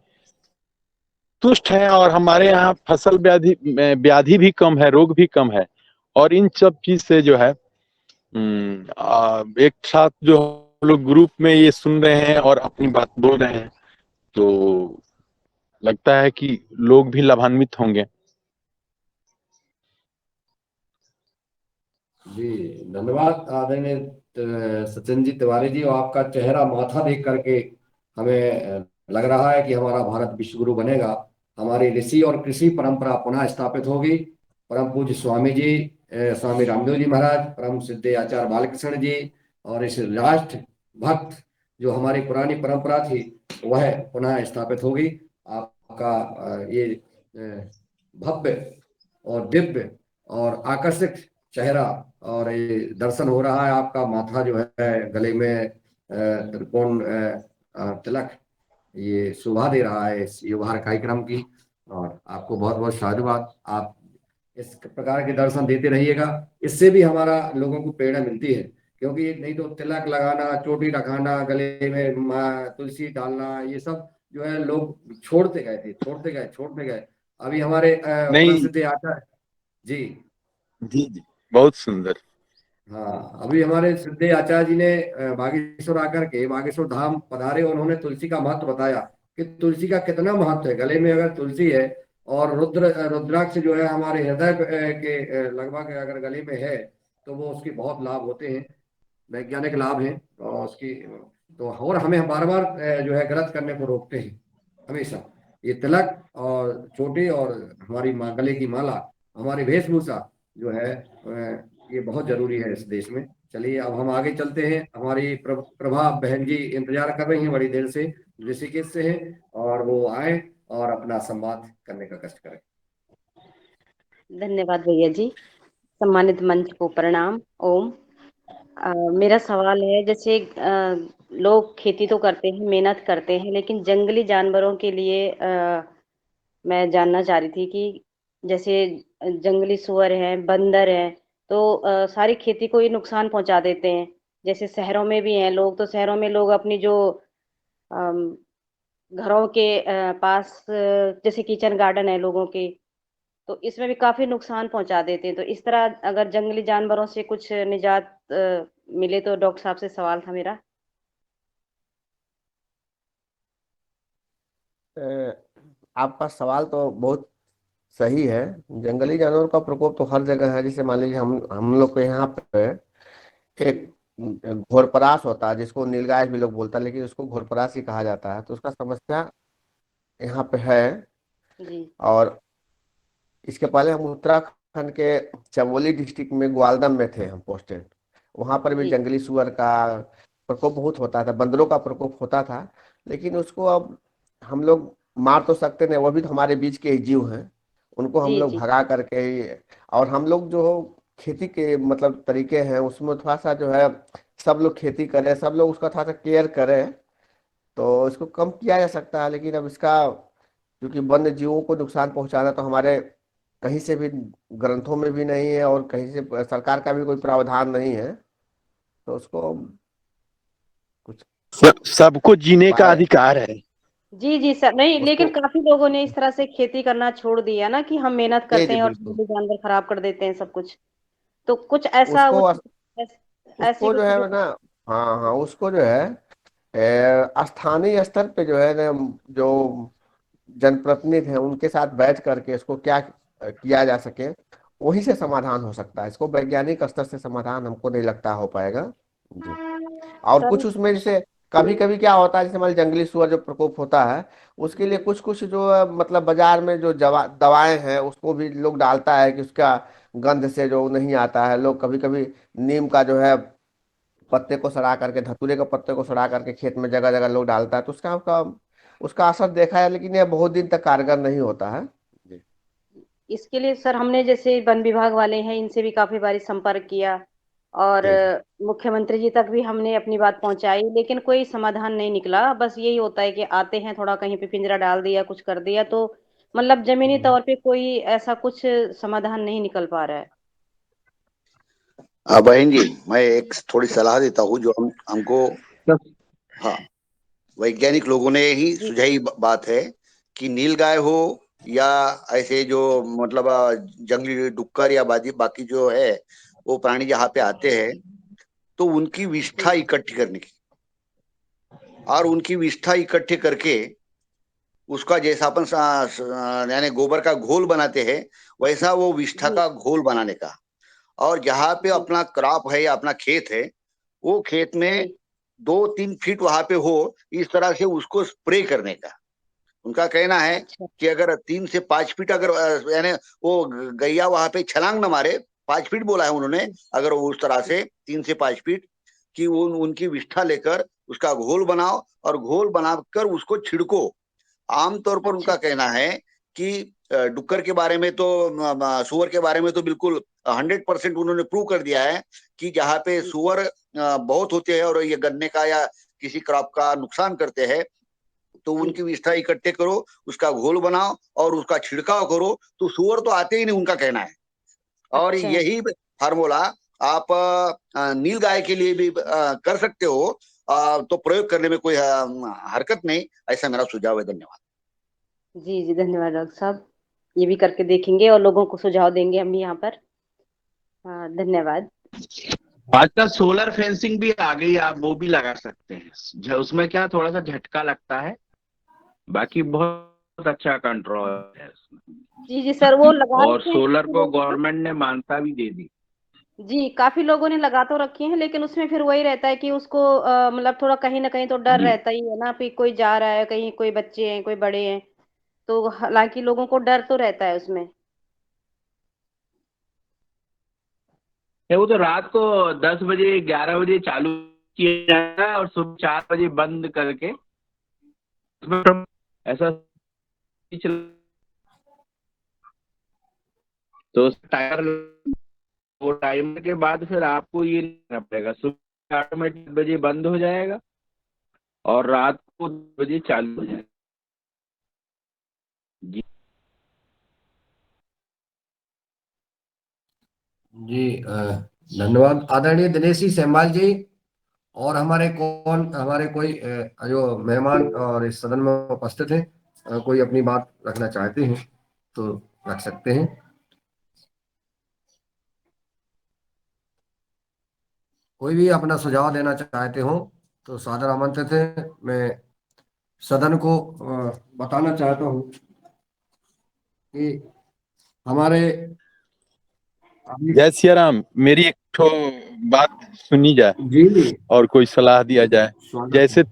Speaker 9: तुष्ट है, और हमारे यहाँ फसल व्याधि भी कम है, रोग भी कम है, और इन सब चीज से जो है एक साथ जो हम लोग ग्रुप में ये सुन रहे हैं और अपनी बात बोल रहे हैं, तो लगता है कि लोग भी लाभान्वित होंगे।
Speaker 1: जी, धन्यवाद आदरणीय सचिन जी तिवारी जी। और आपका चेहरा माथा देख करके हमें लग रहा है कि हमारा भारत विश्व गुरु बनेगा। हमारी ऋषि और कृषि परंपरा पुनः स्थापित होगी। परम पूज्य स्वामी जी, स्वामी रामदेव जी महाराज, परम सिद्ध आचार्य बालकृष्ण जी, और इस राष्ट्र भक्त जो हमारी पुरानी परंपरा थी वह पुनः स्थापित होगी। आपका ये भव्य और दिव्य और आकर्षक चेहरा और ये दर्शन हो रहा है। आपका माथा जो है, गले में त्रिकोण तिलक, ये शोभा दे रहा है इस युवा कार्यक्रम की। और आपको बहुत बहुत साधुवाद। आप इस प्रकार के दर्शन देते रहिएगा, इससे भी हमारा लोगों को प्रेरणा मिलती है। क्योंकि नहीं तो तिलक लगाना, चोटी रखाना, गले में तुलसी डालना, ये सब जो है लोग छोड़ते गए थे, छोड़ते गए। अभी हमारे परम
Speaker 9: नहीं,
Speaker 1: सिद्ध आचार्य जी,
Speaker 9: जी जी, बहुत सुंदर।
Speaker 1: हाँ, अभी हमारे सिद्धे आचार्य जी ने बागेश्वर आकर के बागेश्वर धाम पधारे, उन्होंने तुलसी का महत्व बताया कि तुलसी का कितना महत्व है। गले में अगर तुलसी है, और रुद्राक्ष जो है हमारे हृदय के लगभग अगर गले में है, तो वो उसके बहुत लाभ होते हैं, वैज्ञानिक लाभ हैं। और उसकी तो और हमें बार बार जो है गलत करने को रोकते हैं हमेशा। ये तिलक और चोटी और हमारी गले की माला, हमारी वेशभूषा जो है ये बहुत जरूरी है इस देश में। चलिए अब हम आगे चलते हैं। हमारी प्रभा बहन जी इंतजार कर रही हैं बड़ी देर से, ऋषिकेश से हैं, और वो आए और अपना संवाद करने का कष्ट करें।
Speaker 10: धन्यवाद भैया जी। सम्मानित मंच को प्रणाम। ओम। मेरा सवाल है, जैसे लोग खेती तो करते हैं, मेहनत करते हैं, लेकिन जंगली जानवरों के लिए मैं जानना चाह रही थी कि जैसे जंगली सुअर हैं, बंदर हैं, तो सारी खेती को ही नुकसान पहुंचा देते हैं। जैसे शहरों में भी हैं लोग, तो शहरों में लोग अपनी जो अम, घरों के पास जैसे किचन गार्डन है लोगों के, तो इसमें भी काफी नुकसान पहुंचा देते हैं। तो इस तरह अगर जंगली जानवरों से कुछ निजात मिले तो डॉक्टर साहब से सवाल था मेरा।
Speaker 4: आपका सवाल तो बहुत सही है। जंगली जानवरों का प्रकोप तो हर जगह है। जैसे मान लीजिए हम लोग के यहाँ पे एक घोरपरास होता है, जिसको नीलगाय भी लोग बोलता है, लेकिन उसको घोरपरास ही कहा जाता है। तो उसका समस्या यहाँ पे है।
Speaker 10: जी
Speaker 4: और इसके पहले हम उत्तराखंड के चमोली डिस्ट्रिक्ट में ग्वालदम में थे हम पोस्टेड। वहां पर भी
Speaker 10: जी
Speaker 4: जंगली सुअर का प्रकोप बहुत होता था, बंदरों का प्रकोप होता था। लेकिन उसको अब हम लोग मार तो सकते नहीं, वो भी तो हमारे बीच के ही जीव हैं। उनको हम
Speaker 10: जी
Speaker 4: लोग
Speaker 10: जी
Speaker 4: भगा करके ही। और हम लोग जो खेती के मतलब तरीके हैं, उसमें थोड़ा सा जो है, सब लोग खेती करें, सब लोग उसका थोड़ा सा केयर करें, तो इसको कम किया जा सकता है। लेकिन अब इसका, क्योंकि वन्य जीवों को नुकसान पहुंचाना तो हमारे कहीं से भी ग्रंथों में भी नहीं है, और कहीं से सरकार का भी कोई प्रावधान नहीं है। तो उसको कुछ
Speaker 9: सबको जीने का
Speaker 4: उपाय।
Speaker 9: अधिकार है।
Speaker 10: जी जी सर, नहीं
Speaker 4: उसको
Speaker 10: लेकिन काफी लोगों ने इस तरह से खेती करना छोड़ दिया ना, कि हम मेहनत
Speaker 4: जी
Speaker 10: करते
Speaker 4: जी
Speaker 10: हैं और
Speaker 4: बिल्कुल।
Speaker 10: जंगली जानवर खराब कर देते हैं सब कुछ। तो कुछ ऐसा
Speaker 4: उसको
Speaker 10: ऐसी
Speaker 4: उसको
Speaker 10: कुछ
Speaker 4: जो है ना, हाँ हाँ, उसको जो है स्थानीय स्तर पे जो है ना, जो जनप्रतिनिधि हैं उनके साथ बैठ करके इसको क्या किया जा सके, वहीं से समाधान हो सकता है। इसको वैज्ञानिक स्तर से समाधान हमको नहीं लगता हो पाएगा जी। और
Speaker 10: सर।
Speaker 4: कुछ उसमें जैसे कभी कभी क्या होता है, जैसे हमारे जंगली सुअर जो प्रकोप होता है, उसके लिए कुछ कुछ जो मतलब बाजार में जो दवाएं हैं उसको भी लोग डालता है, कि उसका गंध से जो नहीं आता है। लोग कभी कभी नीम का जो है पत्ते को सड़ा करके, धतूरे के पत्ते को सड़ा करके खेत में जगह जगह लोग डालता है, तो उसका असर देखा है, लेकिन यह बहुत दिन तक कारगर नहीं होता है जी।
Speaker 10: इसके लिए सर हमने, जैसे वन विभाग वाले हैं, इनसे भी काफी बारी संपर्क किया, और
Speaker 4: जी जी।
Speaker 10: मुख्यमंत्री जी तक भी हमने अपनी बात पहुंचाई, लेकिन कोई समाधान नहीं निकला। बस यही होता है कि आते हैं, थोड़ा कहीं पे पिंजरा डाल दिया, कुछ कर दिया, तो मतलब जमीनी तौर पे कोई ऐसा कुछ समाधान नहीं निकल पा रहा है।
Speaker 6: बहन जी, मैं एक थोड़ी सलाह देता हूँ जो हमको, हाँ, वैज्ञानिक लोगों ने ही
Speaker 10: जी
Speaker 6: सुझाई बात है कि नीलगाय हो या ऐसे जो मतलब जंगली डुक्कर या बाकी जो है वो प्राणी जहाँ पे आते हैं, तो उनकी विष्ठा
Speaker 10: जी
Speaker 6: इकट्ठी करने की, और उनकी विष्ठा इकट्ठे करके उसका जैसा अपन यानी गोबर का घोल बनाते हैं, वैसा वो विष्ठा
Speaker 10: जी
Speaker 6: का घोल बनाने का। और जहाँ पे
Speaker 10: जी
Speaker 6: अपना क्रॉप है या अपना खेत है, वो खेत में
Speaker 10: जी
Speaker 6: 2-3 फीट वहां पे हो, इस तरह से उसको स्प्रे करने का। उनका कहना है
Speaker 10: अच्छा
Speaker 6: कि अगर 3 से 5 फीट, अगर यानी वो गैया वहां पे छलांग न मारे, 5 फीट बोला है उन्होंने, अगर वो उस तरह से 3 से 5 फीट की उनकी विष्ठा लेकर उसका घोल बनाओ और घोल बनाकर उसको छिड़को। आमतौर पर
Speaker 10: अच्छा
Speaker 6: उनका कहना है कि डुक्कर के बारे में तो, सुअर के बारे में तो बिल्कुल 100% उन्होंने प्रूव कर दिया है कि जहाँ पे
Speaker 10: जी
Speaker 6: सुअर बहुत होते हैं और ये गन्ने का या किसी क्रॉप का नुकसान करते हैं, तो
Speaker 10: जी
Speaker 6: उनकी विष्ठा इकट्ठे करो, उसका घोल बनाओ और उसका छिड़काव करो, तो सुअर तो आते ही नहीं, उनका कहना है। और
Speaker 10: अच्छा
Speaker 6: यही फार्मूला आप नील गाय के लिए भी कर सकते हो। तो प्रयोग करने में कोई हरकत नहीं, ऐसा मेरा सुझाव है। धन्यवाद।
Speaker 10: जी जी, धन्यवाद डॉक्टर साहब। ये भी करके देखेंगे और लोगों को सुझाव देंगे हम भी यहाँ पर। हाँ, धन्यवाद।
Speaker 11: आजकल सोलर फेंसिंग भी आ गई, आप वो भी लगा सकते हैं। उसमें क्या थोड़ा सा झटका लगता है, बाकी बहुत अच्छा कंट्रोल है उसमें।
Speaker 10: जी जी सर, वो लगा
Speaker 11: और
Speaker 10: रखे हैं
Speaker 11: सोलर
Speaker 10: काफी
Speaker 11: को
Speaker 10: लोगों ने।
Speaker 11: गवर्नमेंट ने मान्यता भी दे दी।
Speaker 10: जी, काफी लोगों ने लगा तो रखे हैं, लेकिन उसमें फिर वही रहता है कि उसको मतलब थोड़ा कहीं ना कहीं तो डर
Speaker 11: जी,
Speaker 10: रहता ही है ना, कि कोई जा रहा है कहीं, कोई बच्चे हैं, कोई बड़े हैं, तो हालांकि लोगों को डर तो रहता है उसमें।
Speaker 11: वो तो रात को 10 बजे 11 बजे चालू किया जाता है और सुबह 4 बजे बंद करके उसमें ऐसा तो टाइमर, वो टाइमर के बाद फिर आपको ये करना पड़ेगा, सुबह 8 बजे बंद हो जाएगा और रात को 2 बजे चालू हो जाएगा। जी
Speaker 1: जी धन्यवाद आदरणीय दिनेश जी सेमवाल जी। और हमारे कोई जो मेहमान और इस सदन में उपस्थित हैं, कोई अपनी बात रखना चाहते हैं तो रख सकते हैं। कोई भी अपना सुझाव देना चाहते हो तो सादर आमंत्रित है। मैं सदन को बताना चाहता हूँ कि हमारे अभी
Speaker 9: जय सिया राम। मेरी एक ठो बात सुनी जाए
Speaker 1: जी
Speaker 9: और कोई सलाह दिया जाए।
Speaker 1: स्वागत
Speaker 9: जैसे
Speaker 1: है।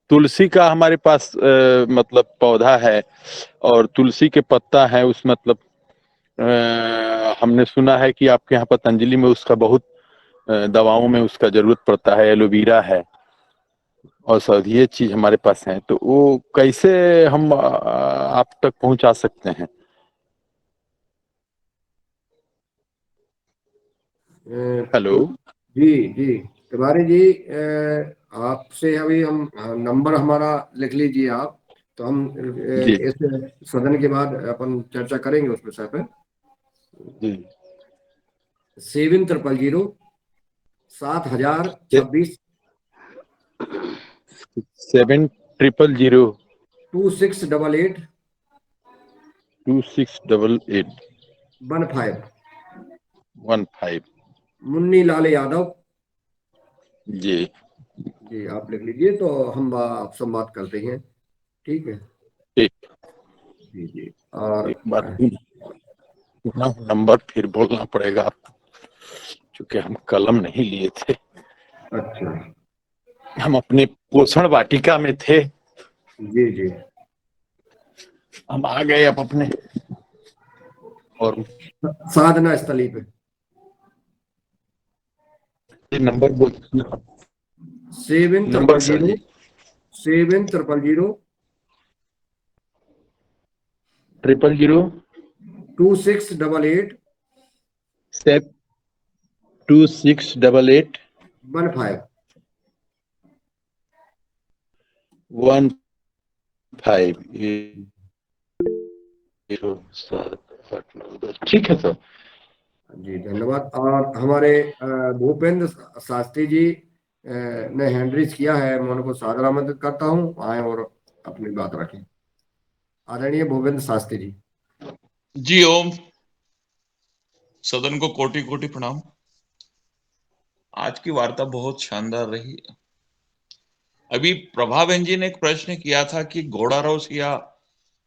Speaker 9: तुलसी का हमारे पास मतलब पौधा है और तुलसी के पत्ता है उस मतलब हमने सुना है कि आपके यहाँ पतंजलि में उसका बहुत दवाओं में उसका जरूरत पड़ता है। एलोवेरा है औषधीय चीज हमारे पास है, तो वो कैसे हम आप तक पहुंचा सकते हैं? हेलो।
Speaker 1: जी जी तिवारी जी, आपसे अभी हम नंबर हमारा लिख लीजिए आप, तो हम
Speaker 9: जी
Speaker 1: इस सदन के बाद अपन चर्चा करेंगे उस विषय पे।
Speaker 9: जी
Speaker 1: 7000 26
Speaker 9: 7000
Speaker 1: 2688
Speaker 9: 2688
Speaker 1: 15
Speaker 9: 15।
Speaker 1: मुन्नी लाल यादव।
Speaker 9: जी
Speaker 1: जी आप लिख लीजिए, तो हम आप संवाद करते हैं। ठीक है।
Speaker 9: ठीक।
Speaker 1: जी जी। और
Speaker 9: एक बार पुनः नंबर फिर बोलना पड़ेगा आपको, क्योंकि हम कलम नहीं लिए थे।
Speaker 1: अच्छा।
Speaker 9: हम अपने पोषण वाटिका में थे,
Speaker 1: जी जी।
Speaker 9: हम आ गए अब अपने और
Speaker 1: साधना स्थली पे।
Speaker 9: ये नंबर बोल।
Speaker 1: सेवन
Speaker 9: नंबर
Speaker 1: ट्रिपल
Speaker 9: सर
Speaker 1: जीरो
Speaker 9: जी
Speaker 1: 7000
Speaker 9: 000
Speaker 1: 2688
Speaker 9: 2688
Speaker 1: 15।
Speaker 9: 15 078910। ठीक है सर।
Speaker 1: जी धन्यवाद। और हमारे भूपेंद्र शास्त्री जी ने हैंड रेज किया है, मैं उनको सादर आमंत्रित करता हूँ, आए और अपनी बात रखें। आदरणीय भूपेंद्र शास्त्री जी।
Speaker 12: जी ओम। सदन को कोटि कोटि प्रणाम। आज की वार्ता बहुत शानदार रही। अभी प्रभा बहन जी ने एक प्रश्न किया था कि घोड़ा रोज या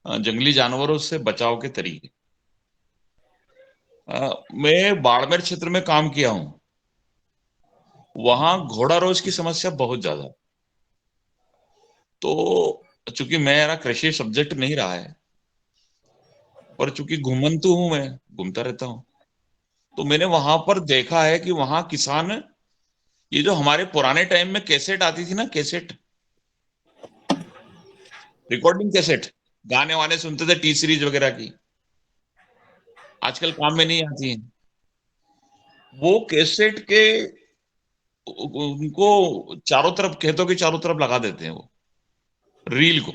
Speaker 12: जंगली जानवरों से बचाव के तरीके। मैं बाड़मेर क्षेत्र में काम किया हूं, वहां घोड़ा रोज की समस्या बहुत ज्यादा है। तो चूंकि मेरा कृषि सब्जेक्ट नहीं रहा है और चूंकि घूमंतु हूं, मैं घूमता रहता हूं, तो मैंने वहां पर देखा है कि वहां किसान, ये जो हमारे पुराने टाइम में कैसेट आती थी ना, कैसेट रिकॉर्डिंग कैसेट, गाने वाने सुनते थे टी सीरीज वगैरह की, आजकल काम में नहीं आती हैं। वो कैसेट के उनको चारों तरफ, खेतों के चारों तरफ लगा देते हैं वो रील को।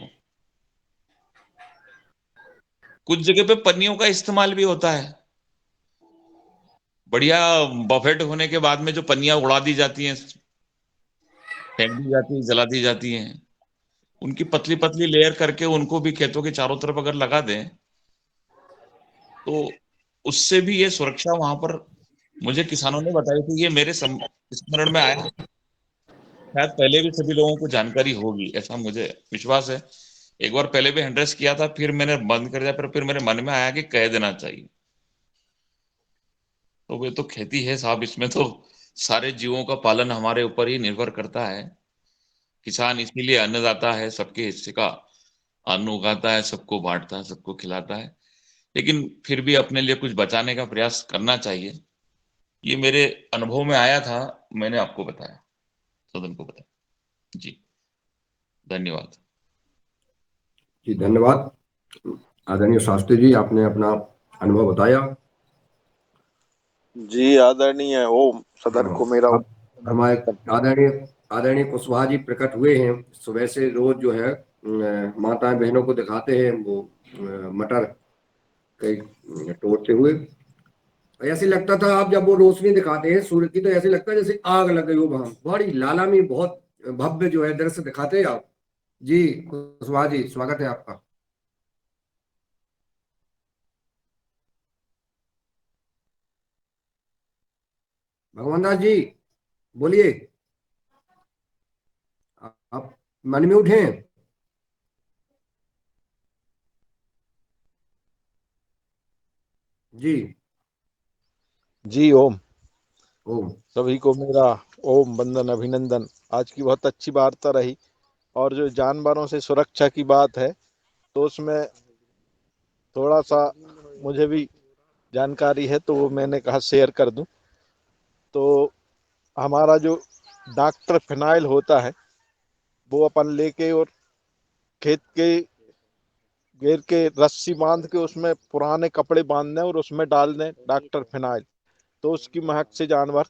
Speaker 12: कुछ जगह पे पन्नियों का इस्तेमाल भी होता है। बढ़िया बफेट होने के बाद में जो पन्नियां उड़ा दी जाती हैं, फेंक दी जाती है, जला दी जाती हैं, उनकी पतली पतली लेयर करके उनको भी खेतों के चारों तरफ अगर लगा दें, तो उससे भी ये सुरक्षा वहां पर, मुझे किसानों ने बताई थी, ये मेरे स्मरण में आया। शायद पहले भी सभी लोगों को जानकारी होगी, ऐसा मुझे विश्वास है। एक बार पहले भी हैंड्रेस किया था, फिर मैंने बंद कर दिया, फिर मेरे मन में आया कि कह देना चाहिए। तो वे तो खेती है साहब, इसमें तो सारे जीवों का पालन हमारे ऊपर ही निर्भर करता है। किसान इसीलिए अन्नदाता है, सबके हिस्से का अन्न उगाता है, सबको बांटता है, सबको खिलाता है। लेकिन फिर भी अपने लिए कुछ बचाने का प्रयास करना चाहिए। ये मेरे अनुभव में आया था, मैंने आपको बताया, सदन को बताया। जी धन्यवाद।
Speaker 1: जी धन्यवाद आदरणीय शास्त्री जी, आपने अपना अनुभव बताया।
Speaker 13: जी आदरणीय ओम, सदन को मेरा
Speaker 1: अब हमारे आदरणीय आदरणीय कुशवाहा जी प्रकट हुए हैं। सुबह से रोज जो है माताएं बहनों को दिखाते हैं वो मटर कई तोड़ते हुए। ऐसे लगता था, आप जब वो रोशनी दिखाते हैं सूर्य की, तो ऐसे लगता है जैसे आग लग गई हो वहां। बड़ी लालामी, बहुत भव्य जो है दृश्य दिखाते हैं आप। जी कुशवाहा जी, स्वागत है आपका। भगवान दास जी बोलिए, आप मन में उठे। जी
Speaker 13: जी ओम।
Speaker 1: ओम।
Speaker 13: सभी को मेरा ओम वंदन अभिनंदन। आज की बहुत अच्छी वार्ता रही, और जो जानवरों से सुरक्षा की बात है तो उसमें थोड़ा सा मुझे भी जानकारी है, तो वो मैंने कहा शेयर कर दूं। तो हमारा जो डॉक्टर फिनाइल होता है वो अपन लेके और खेत के घेर के रस्सी बांध के उसमें पुराने कपड़े बांध दें और उसमें डाल दें डॉक्टर फिनाइल, तो उसकी महक से जानवर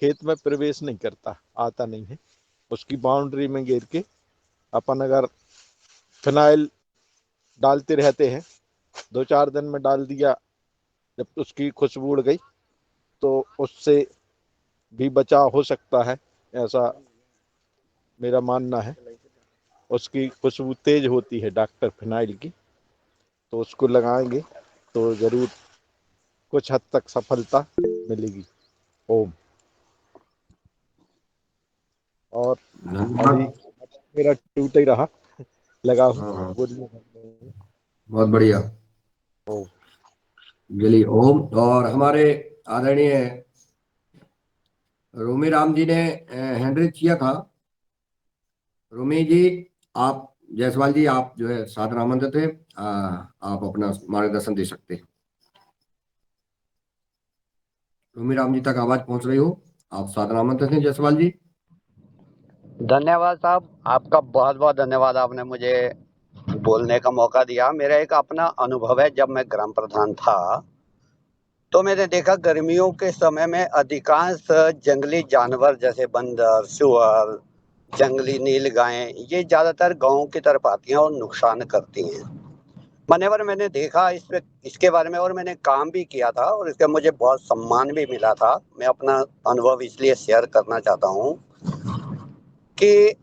Speaker 13: खेत में प्रवेश नहीं करता, आता नहीं है। उसकी बाउंड्री में घेर के अपन अगर फिनाइल डालते रहते हैं, 2-4 दिन में डाल दिया, जब उसकी खुशबू उड़ गई तो उससे भी बचाव हो सकता है, ऐसा मेरा मानना है। उसकी खुशबू तेज होती है डॉक्टर फिनाइल की, तो उसको लगाएंगे तो जरूर कुछ हद तक सफलता मिलेगी। ओम। और अभी मेरा टूट ही रहा लगा हूँ।
Speaker 1: हाँ,
Speaker 13: बोलिए।
Speaker 1: बहुत बढ़िया।
Speaker 13: ओम।
Speaker 1: चलिए ओम। और हमारे आदरणीय रोमी राम जी ने हैंड रेज किया था। रोमी जी, आप जायसवाल जी, आप जो है सादर आमंत्रित है, आप अपना मार्गदर्शन दे सकते हैं। रोमी राम जी तक आवाज पहुंच रही हो, आप सादर आमंत्रित हैं जायसवाल जी।
Speaker 14: धन्यवाद साहब, आपका बहुत बहुत धन्यवाद, आपने मुझे बोलने का मौका दिया। मेरा एक अपना अनुभव है, जब मैं ग्राम प्रधान था तो मैंने देखा गर्मियों के समय में अधिकांश जंगली जानवर जैसे बंदर, सुअर, जंगली नीलगायें, ये ज्यादातर गांव की तरफ आती हैं और नुकसान करती हैं। मान्यवर, मैंने देखा इसके बारे में, और मैंने काम भी किया था और इसका मुझे बहुत सम्मान भी मिला था। मैं अपना अनुभव इसलिए शेयर करना चाहता हूँ कि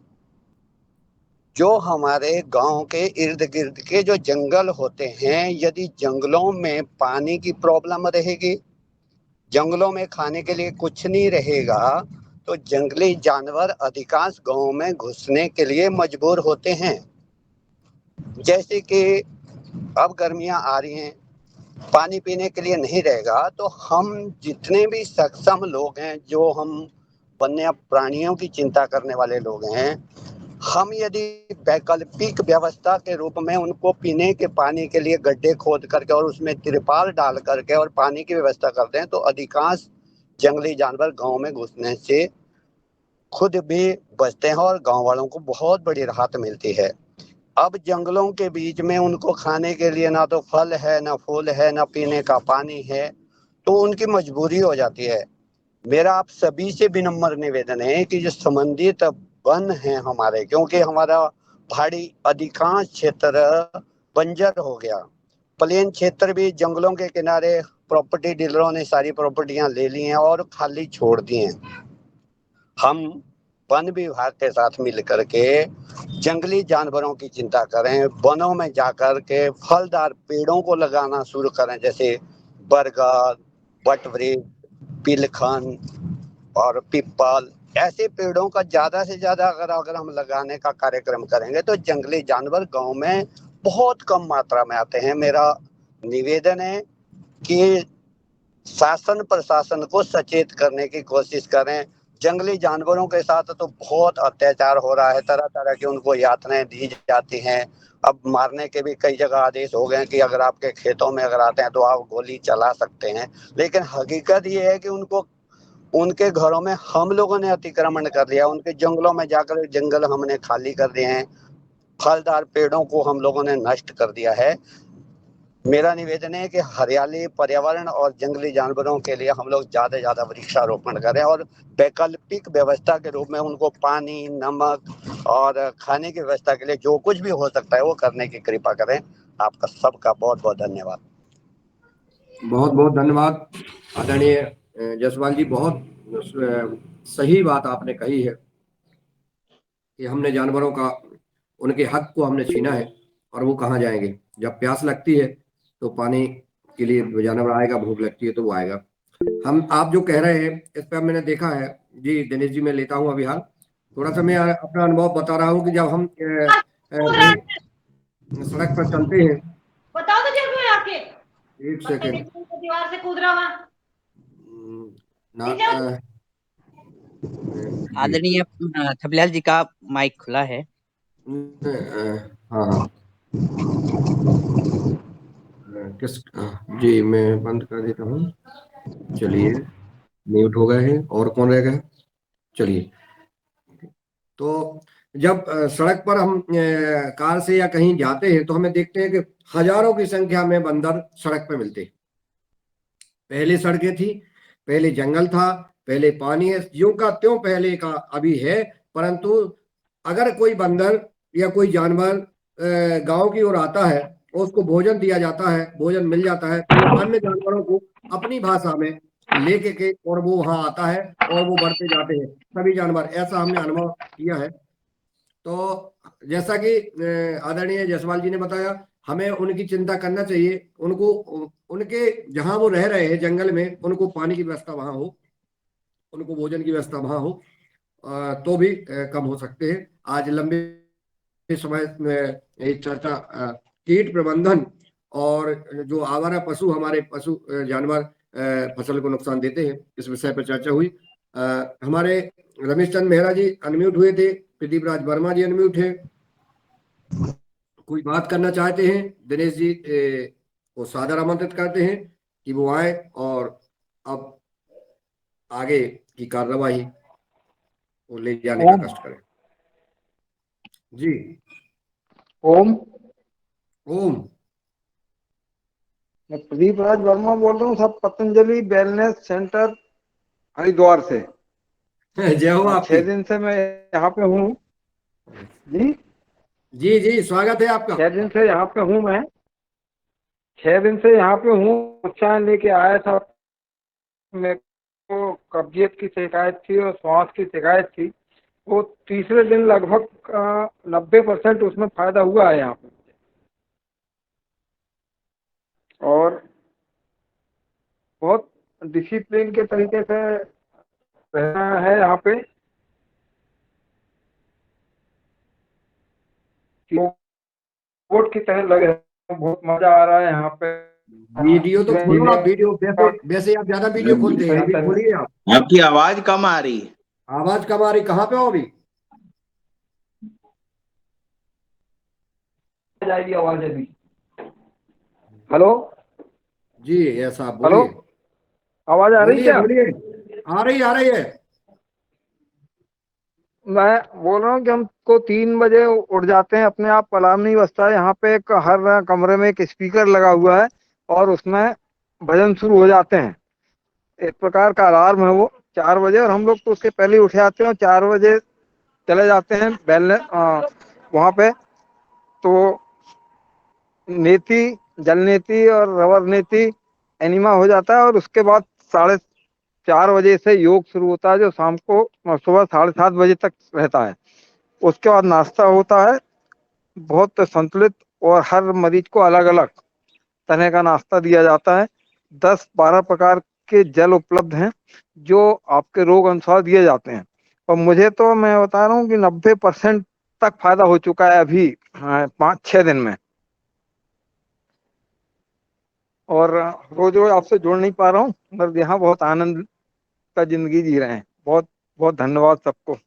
Speaker 14: जो हमारे गांव के इर्द गिर्द के जो जंगल होते हैं, यदि जंगलों में पानी की प्रॉब्लम रहेगी, जंगलों में खाने के लिए कुछ नहीं रहेगा, तो जंगली जानवर अधिकांश गांव में घुसने के लिए मजबूर होते हैं। जैसे कि अब गर्मियां आ रही हैं, पानी पीने के लिए नहीं रहेगा, तो हम जितने भी सक्षम लोग हैं, जो हम वन्य प्राणियों की चिंता करने वाले लोग हैं, हम यदि वैकल्पिक व्यवस्था के रूप में उनको पीने के पानी के लिए गड्ढे खोद करके और उसमें तिरपाल डाल करके और पानी की व्यवस्था कर दें, तो अधिकांश जंगली जानवर गांव में घुसने से खुद भी बचते हैं और गांव वालों को बहुत बड़ी राहत मिलती है। अब जंगलों के बीच में उनको खाने के लिए ना तो फल है, ना फूल है, ना पीने का पानी है, तो उनकी मजबूरी हो जाती है। मेरा आप सभी से विनम्र निवेदन है कि जो संबंधित वन है हमारे, क्योंकि हमारा पहाड़ी अधिकांश क्षेत्र बंजर हो गया, प्लेन क्षेत्र भी जंगलों के किनारे प्रॉपर्टी डीलरों ने सारी प्रॉपर्टियां ले ली हैं और खाली छोड़ दी हैं। हम वन विभाग के साथ मिल करके जंगली जानवरों की चिंता करें, वनों में जाकर के फलदार पेड़ों को लगाना शुरू करें, जैसे बरगद, बटवृक्ष, पिलखन और पीपल। ऐसे पेड़ों का ज्यादा से ज्यादा अगर हम लगाने का कार्यक्रम करेंगे तो जंगली जानवर गांव में बहुत कम मात्रा में आते हैं। मेरा निवेदन है कि शासन प्रशासन को सचेत करने की कोशिश करें। जंगली जानवरों के साथ तो बहुत अत्याचार हो रहा है, तरह तरह की उनको यातनाएं दी जाती हैं। अब मारने के भी कई जगह आदेश हो गए कि अगर आपके खेतों में अगर आते हैं तो आप गोली चला सकते हैं, लेकिन हकीकत ये है कि उनको उनके घरों में हम लोगों ने अतिक्रमण कर लिया, उनके जंगलों में जाकर जंगल हमने खाली कर दिए हैं, फलदार पेड़ों को हम लोगों ने नष्ट कर दिया है। मेरा निवेदन है कि हरियाली, पर्यावरण और जंगली जानवरों के लिए हम लोग ज्यादा से ज्यादा वृक्षारोपण करें और वैकल्पिक व्यवस्था के रूप में उनको पानी, नमक और खाने की व्यवस्था के लिए जो कुछ भी हो सकता है वो करने की कृपा करें। आपका सबका बहुत बहुत धन्यवाद।
Speaker 1: बहुत बहुत धन्यवाद आदरणीय जायसवाल जी, बहुत सही बात आपने कही है कि हमने जानवरों का, उनके हक को हमने छीना है और वो कहाँ जाएंगे। जब प्यास लगती है तो पानी के लिए जानवर आएगा, भूख लगती है तो वो आएगा। हम आप जो कह रहे हैं इस पर मैंने देखा है जी। दिनेश जी, मैं लेता हूँ अभी हाल, थोड़ा सा मैं अपना अनुभव बता रहा हूँ कि जब हम कहीं सड़क पर चलते हैं,
Speaker 15: बताओ तो जब आके
Speaker 1: एक सेकेंड,
Speaker 10: दीवार से कूद रहा वहाँ।
Speaker 1: जी
Speaker 2: आदरणीय थपलियाल जी का माइक खुला है।
Speaker 1: हाँ हाँ किस जी मैं बंद कर देता हूँ। चलिए म्यूट हो गए हैं। और कौन रह गया? चलिए, तो जब सड़क पर हम कार से या कहीं जाते हैं तो हमें देखते हैं कि हजारों की संख्या में बंदर सड़क पर मिलते हैं। पहले सड़कें थी, पहले जंगल था, पहले पानी है, यूं का त्यों पहले का अभी है। परंतु अगर कोई बंदर या कोई जानवर गांव की ओर आता है और उसको भोजन दिया जाता है, भोजन मिल जाता है, तो वो अन्य जानवरों को अपनी भाषा में लेके के और वो वहां आता है और वो बढ़ते जाते हैं सभी जानवर। ऐसा हमने अनुभव किया है। तो जैसा कि आदरणीय जायसवाल जी ने बताया, हमें उनकी चिंता करना चाहिए। उनको उनके जहां वो रह रहे हैं जंगल में, उनको पानी की व्यवस्था वहां हो, उनको भोजन की व्यवस्था वहां हो, तो भी कम हो सकते हैं। आज लंबे समय में एक चर्चा कीट प्रबंधन और जो आवारा पशु, हमारे पशु जानवर फसल को नुकसान देते हैं, इस विषय पर चर्चा हुई। हमारे रमेश चंद मेहरा जी अनम्यूट हुए थे, प्रदीप राज वर्मा जी अनम्यूट है। कोई बात करना चाहते हैं? दिनेश जी को सादर आमंत्रित करते हैं कि वो आए और अब आगे की कार्यवाही को ले जाने का कष्ट करें। जी
Speaker 15: ओम।
Speaker 1: ओम।
Speaker 15: मैं प्रदीप राज वर्मा बोल रहा हूँ, सब पतंजलि वेलनेस सेंटर हरिद्वार से।
Speaker 1: जय हो आपकी।
Speaker 15: 6 दिन से मैं यहाँ पे हूँ। जी
Speaker 1: जी जी स्वागत है आपका।
Speaker 15: 6 दिन से यहाँ पे हूँ मैं। 6 दिन से यहाँ पे हूँ। चाय लेके आया था। मेरे को कब्जियत की शिकायत थी और श्वास की शिकायत थी। वो तीसरे दिन लगभग 90% उसमें फायदा हुआ है यहाँ पे। और बहुत डिसिप्लिन के तरीके से रहना है यहाँ पे। बोट की तरह लगे हैं, बहुत मजा आ रहा है यहाँ पे।
Speaker 1: वीडियो तो खोलो आप। वीडियो वैसे आप ज्यादा वीडियो खोलते हैं, अभी खोलिए आप।
Speaker 11: आपकी आवाज कम आ रही है।
Speaker 1: आवाज कम आ रही, कहाँ पे हो अभी?
Speaker 15: जाएगी आवाज अभी। हेलो
Speaker 1: जी ऐसा आप
Speaker 15: हेलो,
Speaker 1: बोलिए।
Speaker 15: आवाज आ रही
Speaker 1: बोलिए
Speaker 15: क्या?
Speaker 1: बोलिए। आ रही है।
Speaker 15: मैं बोल रहा हूँ कि हमको 3 बजे उठ जाते हैं, अपने आप अलार्म नहीं बजता है। यहाँ पे एक हर कमरे में एक स्पीकर लगा हुआ है और उसमें भजन शुरू हो जाते हैं। एक प्रकार का अलार्म है वो 4 बजे, और हम लोग तो उसके पहले ही उठ जाते हैं और 4 बजे चले जाते हैं बैलने वहाँ पे। तो नेति, जल नेति और रबर नेति एनिमा हो जाता है, और उसके बाद 4:30 बजे से योग शुरू होता है, जो शाम को सुबह 7:30 बजे तक रहता है। उसके बाद नाश्ता होता है, बहुत संतुलित, और हर मरीज को अलग अलग तरह का नाश्ता दिया जाता है। 10-12 प्रकार के जल उपलब्ध हैं जो आपके रोग अनुसार दिए जाते हैं। और मुझे तो मैं बता रहा हूँ कि 90% तक फायदा हो चुका है अभी 5-6 दिन में। और रोज रोज आपसे जुड़ नहीं पा रहा हूँ, मगर यहाँ बहुत आनंद का जिंदगी जी रहे हैं। बहुत बहुत धन्यवाद सबको।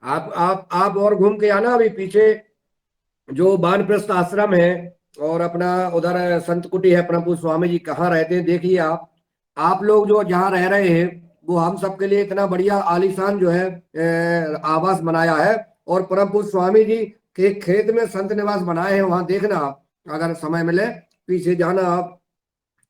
Speaker 1: आप और घूम के आना। अभी पीछे जो वानप्रस्थ आश्रम है और अपना उधर संत कुटी है, प्रभु स्वामी जी कहाँ रहते हैं देखिए आप लोग जो जहाँ रह रहे हैं वो हम सबके लिए इतना बढ़िया आलीशान जो है आवास बनाया है। और प्रभु स्वामी जी के खेत में संत निवास बनाए हैं, वहां देखना आप, अगर समय मिले पीछे जाना आप।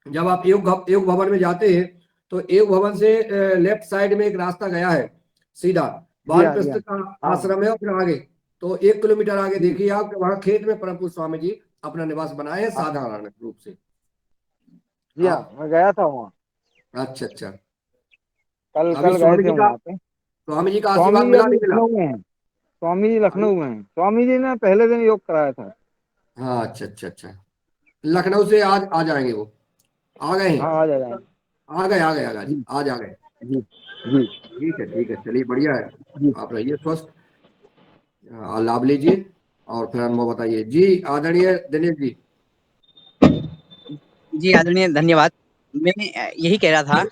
Speaker 1: जब आप योग भवन में जाते हैं तो योग भवन से लेफ्ट साइड में एक रास्ता गया है सीधा, वानप्रस्थ का आश्रम है। और फिर आगे तो 1 किलोमीटर आगे देखिए आप, वहां खेत में प्रभु स्वामी जी अपना निवास बनाए हैं साधारण रूप से।
Speaker 15: जी हाँ, मैं गया था वहाँ।
Speaker 1: अच्छा अच्छा।
Speaker 15: कल
Speaker 1: अभी
Speaker 15: गए थे वहाँ पे।
Speaker 1: स्वामी जी का
Speaker 15: स्वामी
Speaker 1: आशीर्वाद
Speaker 15: जी
Speaker 1: मिला
Speaker 15: अभी
Speaker 1: नहीं मिला?
Speaker 15: लखनऊ में हैं। स्वामी जी लखनऊ में हैं। स्वामी जी ने पहले दिन योग कराया था।
Speaker 1: हाँ अच्छा अच्छा अच्छा। लखनऊ से आज आ जाएंगे वो? आ गए हैं?
Speaker 15: हाँ आ जाएंगे।
Speaker 1: आ गए आज आ गए।
Speaker 15: जी जी
Speaker 1: ठीक है चलिए बढ़िया है।
Speaker 15: जी।
Speaker 1: आप रहिए स्वस्थ, लाभ लीजिए और फिर अनुभव बताइए। जी आदरणीय दिनेश जी।
Speaker 2: जी आदरणीय धन्यवाद। मैं यही कह रहा था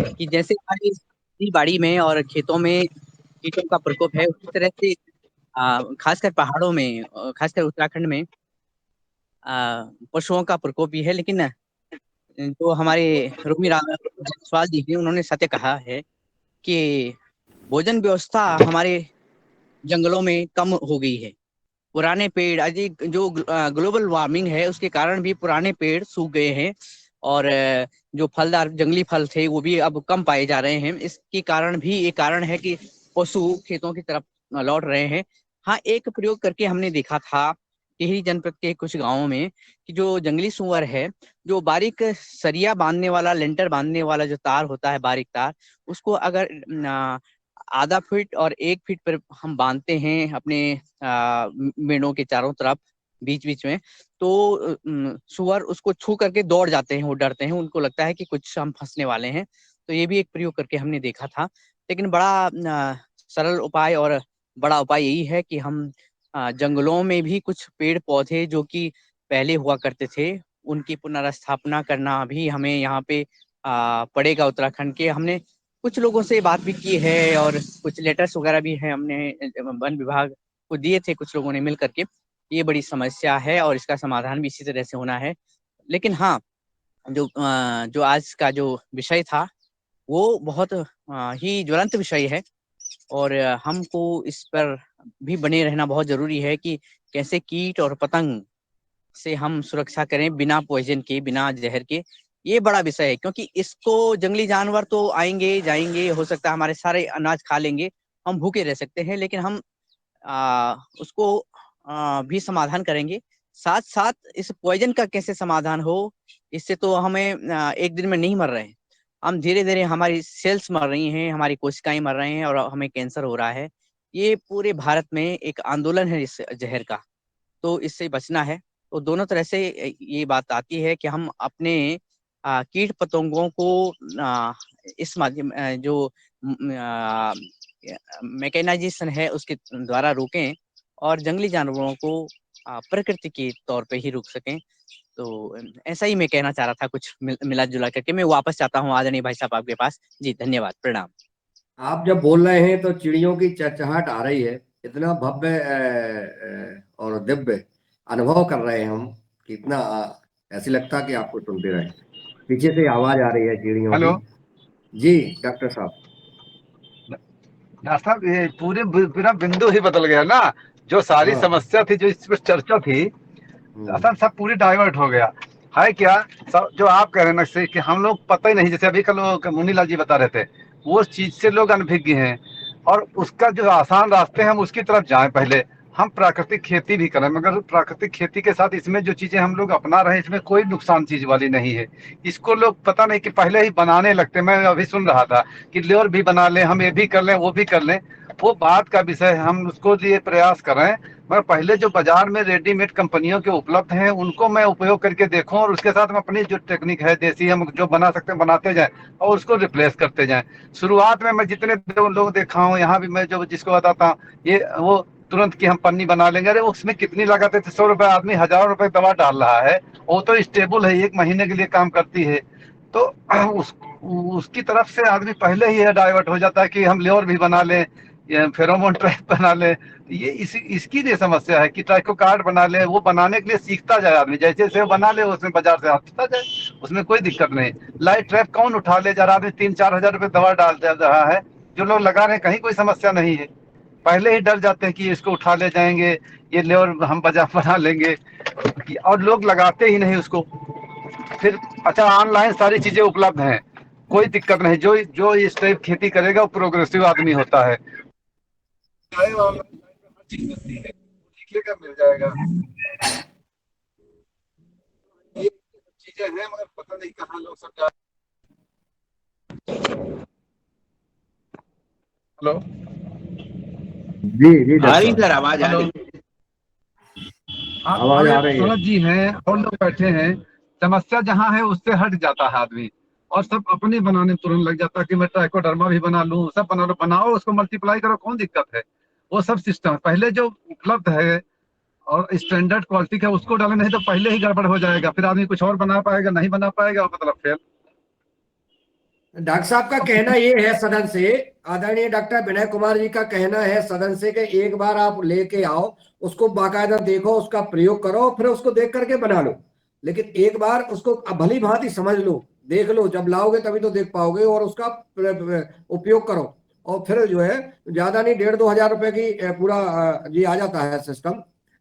Speaker 2: कि जैसे हमारी बाड़ी में और खेतों में कीटों का प्रकोप है, उसी तरह से खासकर पहाड़ों में, खासकर उत्तराखंड में पशुओं का प्रकोप भी है। लेकिन जो हमारे रोमी जायसवाल जी हैं, उन्होंने सत्य कहा है कि भोजन व्यवस्था हमारे जंगलों में कम हो गई है। पुराने पेड़, अधिक जो ग्लोबल वार्मिंग है उसके कारण भी पुराने पेड़ सूख गए हैं, और जो फलदार जंगली फल थे वो भी अब कम पाए जा रहे हैं। इसके कारण भी एक कारण है कि पशु खेतों की तरफ लौट रहे हैं। हाँ, एक प्रयोग करके हमने देखा था टिहरी जनपद के कुछ गांवों में कि जो जंगली सुअर है, जो बारीक सरिया बांधने वाला, लेंटर बांधने वाला जो तार होता है, बारीक तार, उसको अगर आधा फीट और 1 फीट पर हम बांधते हैं अपने मेढ़ों के चारों तरफ, बीच बीच में, तो सुअर उसको छू करके दौड़ जाते हैं, वो डरते हैं, उनको लगता है कि कुछ हम फंसने वाले हैं। तो ये भी एक प्रयोग करके हमने देखा था। लेकिन बड़ा सरल उपाय और बड़ा उपाय यही है कि हम जंगलों में भी कुछ पेड़ पौधे जो कि पहले हुआ करते थे, उनकी पुनर्स्थापना करना भी हमें यहाँ पे पड़ेगा। उत्तराखंड के हमने कुछ लोगों से बात भी की है और कुछ लेटर्स वगैरह भी हैं, हमने वन विभाग को दिए थे कुछ लोगों ने मिल करके। ये बड़ी समस्या है और इसका समाधान भी इसी तरह से होना है। लेकिन हाँ, जो आज का जो विषय था वो बहुत ही ज्वलंत विषय है, और हमको इस पर भी बने रहना बहुत जरूरी है कि कैसे कीट और पतंग से हम सुरक्षा करें बिना पॉइजन के, बिना जहर के। ये बड़ा विषय है, क्योंकि इसको जंगली जानवर तो आएंगे जाएंगे, हो सकता है हमारे सारे अनाज खा लेंगे, हम भूखे रह सकते हैं, लेकिन हम उसको भी समाधान करेंगे। साथ साथ इस पॉइजन का कैसे समाधान हो, इससे तो हमें एक दिन में नहीं मर रहे हैं, हम धीरे धीरे हमारी सेल्स मर रही हैं, हमारी कोशिकाएं मर रहे हैं और हमें कैंसर हो रहा है। ये पूरे भारत में एक आंदोलन है इस जहर का, तो इससे बचना है। तो दोनों तरह से ये बात आती है कि हम अपने कीट पतंगों को इस माध्यम जो मैकेनाइजेशन है उसके द्वारा रोकें, और जंगली जानवरों को प्रकृति के तौर पे ही रोक सकें। तो ऐसा ही मैं कहना चाह रहा था, कुछ मिला जुला करके। मैं वापस चाहता हूँ आदरणीय भाई साहब आपके पास। जी धन्यवाद, प्रणाम।
Speaker 1: आप जब बोल रहे हैं तो चिड़ियों की चहचहाट आ रही है, इतना भव्य और दिव्य अनुभव कर रहे हैं हम कि इतना ऐसे लगता कि आपको सुनते रहे। पीछे से आवाज आ रही है चिड़ियों
Speaker 3: हेलो
Speaker 1: की। जी डॉक्टर साहब।
Speaker 3: डॉक्टर साहब, ये पूरा बिंदु ही बदल गया ना। जो सारी
Speaker 1: हाँ।
Speaker 3: समस्या थी, जो इस पर चर्चा थी, असल सब पूरी डाइवर्ट हो गया है। क्या सब जो आप कह रहे हैं ना से कि हम लोग पता ही नहीं, जैसे अभी कल मुनीलाल जी बता रहे थे, वो चीज से लोग अनभिज्ञ हैं, और उसका जो आसान रास्ते हैं हम उसकी तरफ जाएं। पहले हम प्राकृतिक खेती भी करें, मगर प्राकृतिक खेती के साथ इसमें जो चीजें हम लोग अपना रहे हैं, इसमें कोई नुकसान चीज वाली नहीं है। इसको लोग पता नहीं कि पहले ही बनाने लगते। मैं अभी सुन रहा था कि ल्योर भी बना लें, हम ये भी कर लें, वो भी कर लें, वो बात का विषय है, हम उसको लिए प्रयास कर रहे हैं। मगर पहले जो बाजार में रेडीमेड कंपनियों के उपलब्ध हैं उनको मैं उपयोग करके देखूं, और उसके साथ हम अपनी जो टेक्निक है देसी, हम जो बना सकते हैं बनाते जाएं और उसको रिप्लेस करते जाएं। शुरुआत में मैं जितने लोग देखा हूँ यहाँ भी, मैं जो जिसको बताता हूँ, ये वो तुरंत की हम पन्नी बना लेंगे। अरे उसमें कितनी लागत है, 100 रुपए आदमी 1000 रुपए दवा डाल रहा है, वो तो स्टेबल है, 1 महीने के लिए काम करती है। तो उसकी तरफ से आदमी पहले ही डाइवर्ट हो जाता है कि हम ल्योर भी बना लें, फेरोमोन ट्रैप बना ले। ये इसकी लिए समस्या है कि ट्राइको कार्ड बना ले। वो बनाने के लिए सीखता जाए आदमी, जैसे जैसे बना ले उसमें बाजार से हटता जाए, उसमें कोई दिक्कत नहीं। लाइट ट्रैप कौन उठा ले जा रहा, आदमी 3-4 हजार रुपए दवा डाल रहा है, जो लोग लगा रहे हैं कहीं कोई समस्या नहीं है। पहले ही डर जाते हैं कि इसको उठा ले जाएंगे, ये लेवर हम बाजार बना लेंगे, और लोग लगाते ही नहीं उसको। फिर अच्छा, ऑनलाइन सारी चीजें उपलब्ध हैं, कोई दिक्कत नहीं। जो जो इस टाइप खेती करेगा वो प्रोग्रेसिव आदमी होता है। मिल जाएगा, ये चीजें हैं, मगर पता नहीं कहाँ लोग सब जा। हेलो
Speaker 1: जी जी
Speaker 11: आ रही
Speaker 1: डॉक्टर।
Speaker 11: सर, आवाज आ रही।
Speaker 1: आवाज आ रही है।
Speaker 3: सूरज जी हैं और लोग बैठे हैं, समस्या जहाँ है उससे हट जाता है आदमी, और सब अपने बनाने तुरंत लग जाता है कि मैं ट्राइकोडर्मा भी बना लूं, सब बना लो, बनाओ उसको मल्टीप्लाई करो, कौन दिक्कत है। वो सब सिस्टम पहले जो उपलब्ध है और स्टैंडर्ड क्वालिटी का उसको डाले, नहीं तो पहले ही गड़बड़ हो जाएगा, फिर आदमी कुछ और बना पाएगा, नहीं बना पाएगा, मतलब फेल।
Speaker 1: डॉक्टर साहब का कहना ये है सदन से, आदरणीय डॉक्टर विनय कुमार जी का कहना है सदन से कि एक बार आप लेके आओ, उसको बाकायदा देखो, उसका प्रयोग करो, फिर उसको देख करके बना लो। लेकिन एक बार उसको भली भांति समझ लो, देख लो, जब लाओगे तभी तो देख पाओगे, और उसका उपयोग करो। और फिर जो है ज्यादा नहीं, 1,500-2,000 रुपए की पूरा ये आ जाता है सिस्टम,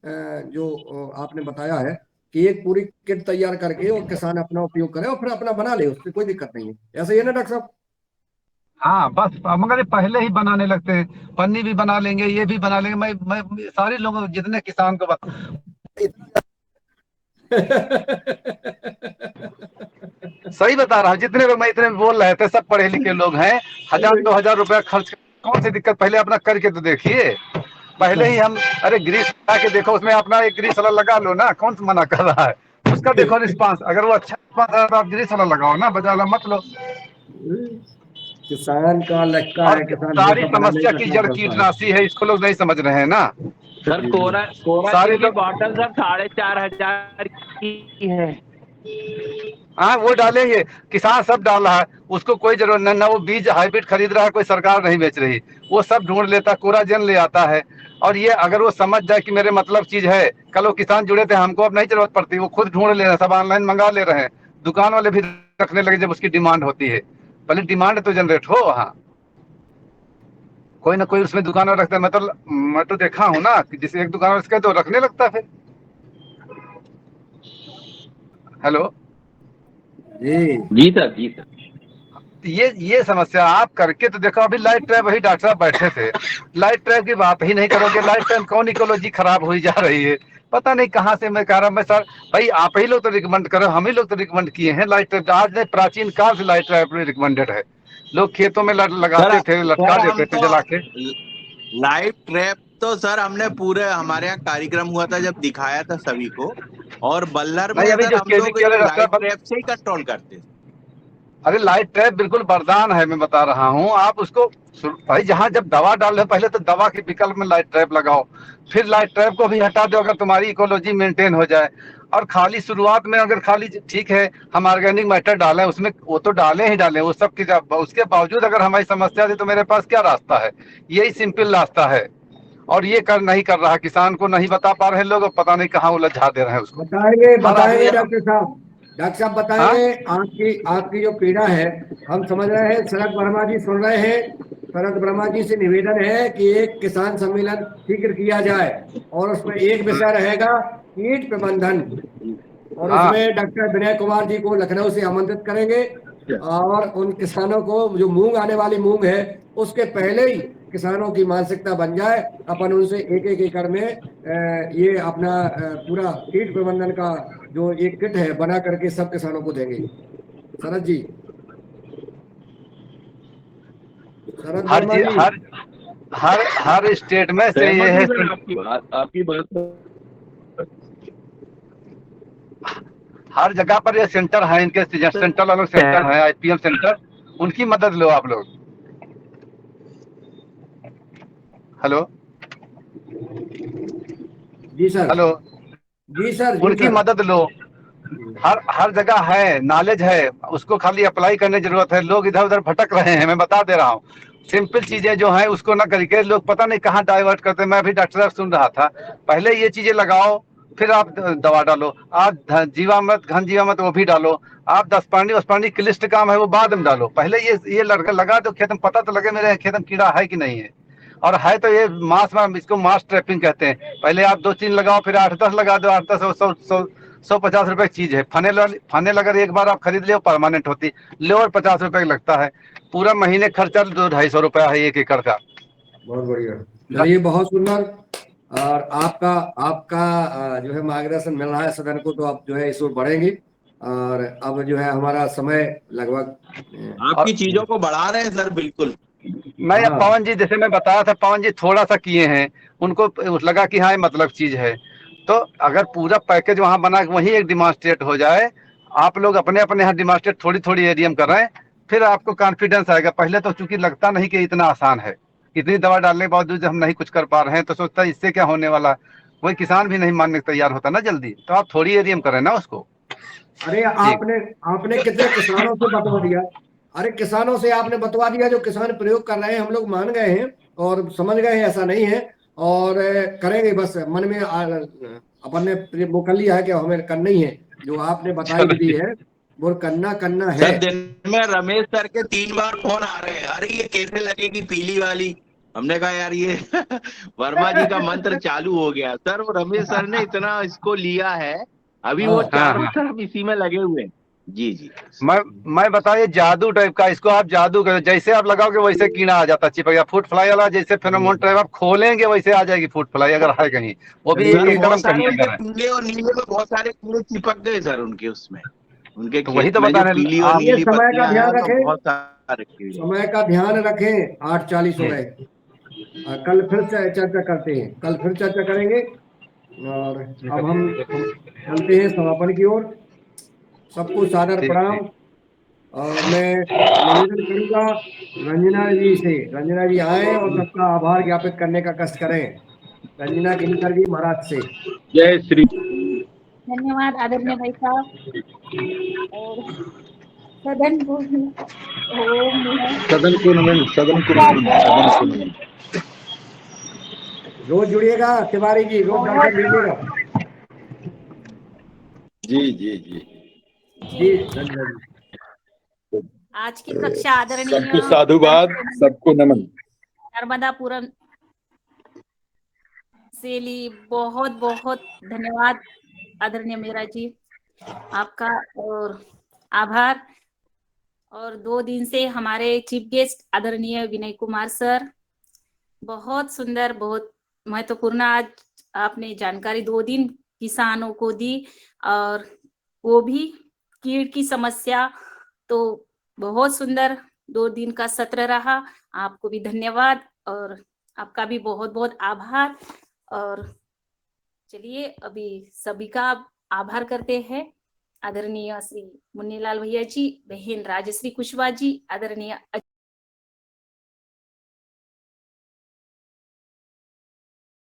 Speaker 1: जो आपने बताया है कि एक पूरी किट तैयार करके और किसान अपना उपयोग करे और फिर अपना बना ले, उससे कोई दिक्कत नहीं है। ऐसा ही है ना डॉक्टर साहब?
Speaker 3: हाँ बस, मगर ये पहले ही बनाने लगते हैं, पन्नी भी बना लेंगे, ये भी बना लेंगे। मैं सारे लोगों जितने किसान को सही बता रहा हूँ, जितने लोग मैं इतने बोल रहे थे सब पढ़े लिखे लोग हैं। 1,000-2,000 रुपया खर्च, कौन सी दिक्कत, पहले अपना करके तो देखिए। पहले ही हम, अरे ग्रीस लगा के देखो, उसमें अपना एक ग्रीस वाला लगा लो ना, कौन मना कर रहा है? उसका देखो रिस्पांस, अगर वो अच्छा रिस्पांस है तो आप ग्रीस वाला लगाओ ना, बजाला मत लो।
Speaker 1: किसान का लटका
Speaker 3: और
Speaker 1: है, किसान
Speaker 3: सारी
Speaker 1: बेटा बनाने
Speaker 3: समस्या
Speaker 1: का
Speaker 3: की
Speaker 1: काम
Speaker 3: जड़
Speaker 1: करता है।
Speaker 3: कीटनाशी है, इसको लोग नहीं समझ रहे हैं ना।
Speaker 11: सर कोरा
Speaker 3: सारे
Speaker 11: की
Speaker 3: लोग
Speaker 11: बॉटल सर 4,500 की है।
Speaker 3: हाँ वो डालेंगे, किसान सब डाल रहा है, उसको कोई जरूरत नहीं, ना वो बीज हाइब्रिड खरीद रहा है, कोई सरकार नहीं बेच रही, वो सब ढूंढ लेता, कोराजन ले आता है। और ये अगर वो समझ जाए कि मेरे मतलब चीज है, कल वो किसान जुड़े थे, हमको अब नहीं जरूरत पड़ती, वो खुद ढूंढ ले रहे हैं, सब ऑनलाइन मंगा ले रहे हैं, दुकान वाले भी रखने लगे जब उसकी डिमांड होती है। पहले डिमांड तो जनरेट हो वहाँ, कोई ना कोई उसमें दुकान वाला रखता है। मैं तो देखा हूँ ना कि जिसे एक दुकान वाला तो रखने लगता है फिर। हेलो
Speaker 11: जी सर, जी सर।
Speaker 3: ये समस्या आप करके तो देखो। अभी लाइट ट्रैप, वही डॉक्टर साहब बैठे थे, लाइट ट्रैप की बात ही नहीं करोगे। लाइट ट्रैप कौन इकोलॉजी खराब हुई जा रही है, पता नहीं कहाँ से। मैं कह रहा मैं सर भाई, आप ही लोग तो रिकमेंड करो, हम ही लोग तो रिकमेंड किए हैं लाइट ट्रैप। आज नहीं, प्राचीन काल से लाइट ट्रैप रिकमेंडेड है, लोग खेतों में लगाते थे, लटका
Speaker 5: सर
Speaker 3: देते
Speaker 5: हम
Speaker 3: थे
Speaker 5: तो
Speaker 3: जला के।
Speaker 5: लाइव ट्रैप तो सर हमने पूरे, हमारे यहाँ कार्यक्रम हुआ था जब दिखाया था सभी को, और बल्लर में
Speaker 3: नहीं अभी
Speaker 5: सर
Speaker 3: जो
Speaker 5: हम लोग
Speaker 3: केमिकल
Speaker 5: लाइव ट्रैप से ही कंट्रोल करते थे।
Speaker 3: अरे लाइट ट्रैप बिल्कुल वरदान है, मैं बता रहा हूँ आप उसको। भाई जहाँ जब दवा डाल रहे हो, पहले तो दवा के विकल्प में लाइट ट्रैप लगाओ, फिर लाइट ट्रैप को भी हटा दो अगर तुम्हारी इकोलॉजी मेंटेन हो जाए। और खाली शुरुआत में अगर खाली ठीक है हम ऑर्गेनिक मैटर डालें उसमें, वो तो डालें ही डालें, वो सब की उसके बावजूद अगर हमारी समस्या थी तो मेरे पास क्या रास्ता है? यही सिंपल रास्ता है, और ये नहीं कर रहा, किसान को नहीं बता पा रहे लोग, और पता नहीं कहाँ उलझा दे रहे हैं उसको।
Speaker 1: बताएंगे
Speaker 3: हर आदमी
Speaker 1: बताएंगे डॉक्टर साहब, डॉक्टर साहब बताएंगे। आपकी जो पीड़ा है हम समझ रहे हैं। शरद वर्मा जी सुन रहे हैं, शरद वर्मा जी से निवेदन है कि एक किसान सम्मेलन शीघ्र किया जाए, और उसमें एक विषय रहेगा कीट प्रबंधन, और उसमें डॉक्टर विनय कुमार जी को लखनऊ से आमंत्रित करेंगे। और उन किसानों को, जो मूंग आने वाली मूंग है उसके पहले ही किसानों की मानसिकता बन जाए, अपन उनसे एक एक एकड़ में ये अपना पूरा कीट प्रबंधन का जो एक किट है बना करके सब किसानों को देंगे। शरद जी, शरद
Speaker 3: हर
Speaker 1: वर्मा जी,
Speaker 3: हर स्टेट में से ये है।
Speaker 11: आपकी बात
Speaker 3: हर जगह पर ये सेंटर है, इनके सेंट्रल वालों सेंटर है, आईपीएम सेंटर, उनकी मदद लो आप लोग। हेलो
Speaker 1: जी सर,
Speaker 3: हेलो
Speaker 1: जी सर,
Speaker 3: उनकी मदद लो। हर जगह है, नॉलेज है, उसको खाली अप्लाई करने की जरूरत है। लोग इधर उधर भटक रहे हैं, मैं बता दे रहा हूँ। सिंपल चीजें जो हैं उसको ना करके लोग पता नहीं कहाँ डाइवर्ट करते हैं। मैं भी डॉक्टर साहब सुन रहा था, पहले ये चीजें लगाओ फिर आप दवा डालो, आप जीवामृत घन जीवामृत वो भी डालो, आप 10 पानी की लिस्ट काम है वो बाद में डालो, पहले ये लड़का लगा दो खेत में, पता तो लगे मेरे खेत में कीड़ा है कि नहीं है। और है तो ये इसको मास ट्रैपिंग कहते हैं। पहले आप 2-3 लगाओ, फिर 8-10 लगा दो, 8-10 100-150 रुपए की चीज है। फनेल अगर एक बार आप खरीद ले परमानेंट होती, ले और 50 रुपए लगता है, पूरा महीने खर्चा 200-250 रुपया है 1 एकड़ का।
Speaker 1: बहुत बढ़िया, चलिए बहुत सुंदर। और आपका आपका जो है मार्गदर्शन मिल रहा है सदन को, तो आप जो है इस ओर बढ़ेंगे। और अब जो है हमारा समय लगभग
Speaker 5: आपकी चीजों को बढ़ा रहे हैं सर, बिल्कुल।
Speaker 3: मैं पवन जी, जैसे मैं बताया था, पवन जी थोड़ा सा किए हैं, उनको लगा कि हाँ ये मतलब चीज है। तो अगर पूरा पैकेज वहां बना वही एक डिमॉन्स्ट्रेट हो जाए, आप लोग अपने अपने यहाँ डिमॉन्स्ट्रेट थोड़ी थोड़ी एरिया में कर रहे हैं, फिर आपको कॉन्फिडेंस आएगा। पहले तो चूंकि लगता नहीं कि इतना आसान है, इतनी दवा डालने के बावजूद हम नहीं कुछ कर पा रहे हैं, तो सोचता है इससे क्या होने वाला। वही किसान भी नहीं मानने को तैयार होता ना जल्दी, तो आप थोड़ी एरिया में करें ना उसको।
Speaker 1: अरे आपने कितने किसानों से बता दिया, अरे किसानों से आपने बतवा दिया, जो किसान प्रयोग कर रहे हैं हम लोग मान गए हैं और समझ गए हैं, ऐसा नहीं है, और करेंगे। बस मन में अपन ने वो कर लिया है कि हमें करना ही है, जो आपने बताई विधि है वो करना है।
Speaker 11: सर दिन में रमेश सर के 3 बार फोन आ रहे हैं, अरे ये कैसे लगेगी पीली वाली। हमने कहा यार ये वर्मा जी का मंत्र चालू हो गया सर। वो रमेश सर ने इतना इसको लिया है, अभी वो चारों तरफ इसी में लगे हुए हैं। जी जी।
Speaker 3: मैं बताइए जादू टाइप का, इसको आप जादू कर, जैसे आप लगाओगे वैसे कीड़ा आ जाता, चिपक गया। फ्रूट फ्लाई वाला जैसे फेरोमोन ट्रैप आप खोलेंगे वैसे आ जाएगी फ्रूट फ्लाई, अगर है कहीं, वो भी
Speaker 11: सर
Speaker 3: एकदम
Speaker 11: बहुत सारे
Speaker 3: कहीं
Speaker 11: उनके
Speaker 3: अगर है।
Speaker 11: पीले और नीले में बहुत सारे कीड़े चिपक गए सर उनके, उसमें उनके
Speaker 3: तो वही
Speaker 11: खेत
Speaker 3: तो
Speaker 11: में जो
Speaker 3: बताने
Speaker 11: पीली और
Speaker 3: आप
Speaker 1: ये
Speaker 11: नीली
Speaker 1: समय का
Speaker 11: पत्तियां
Speaker 1: ध्यान
Speaker 11: हैं, तो
Speaker 1: रखें,
Speaker 11: बहुत सारे कीड़े।
Speaker 1: समय का ध्यान रखें। 8:40 हो गए। कल फिर से चर्चा करते हैं, कल फिर चर्चा करेंगे। और अब हम चलते हैं समापन की ओर। सबको सादर प्रणाम। और मैं निवेदन करूंगा रंजना जी से, रंजना जी आए और सबका आभार ज्ञापित करने का कष्ट करें। रंजना गिनकर जी महाराज से।
Speaker 9: जय श्री।
Speaker 16: धन्यवाद आदरणीय भाई साहब। और सदन को
Speaker 9: सदन को नमन, सदन को नमन, सदन को नमन।
Speaker 1: रोज जुड़िएगा तिवारी जी, रोज दर्शन दीजिएगा।
Speaker 9: जी जी जी
Speaker 1: जी रंजना जी।
Speaker 16: आज की कक्षा आदरणीय
Speaker 9: सबको साधुवाद, सबको नमन।
Speaker 16: नर्मदापुरम से ली बहुत बहुत धन्यवाद आदरणीय मीरा जी, आपका और आभार। और 2 दिन से हमारे चीफ गेस्ट आदरणीय विनय कुमार सर, बहुत सुंदर, बहुत महत्वपूर्ण आज आपने जानकारी 2 दिन किसानों को दी, और वो भी कीट की समस्या। तो बहुत सुंदर 2 दिन का सत्र रहा। आपको भी धन्यवाद और आपका भी बहुत बहुत आभार। और चलिए अभी सभी का आभार करते हैं। आदरणीय श्री मुन्नीलाल भैया जी, बहन राजश्री कुशवाहा जी, आदरणीय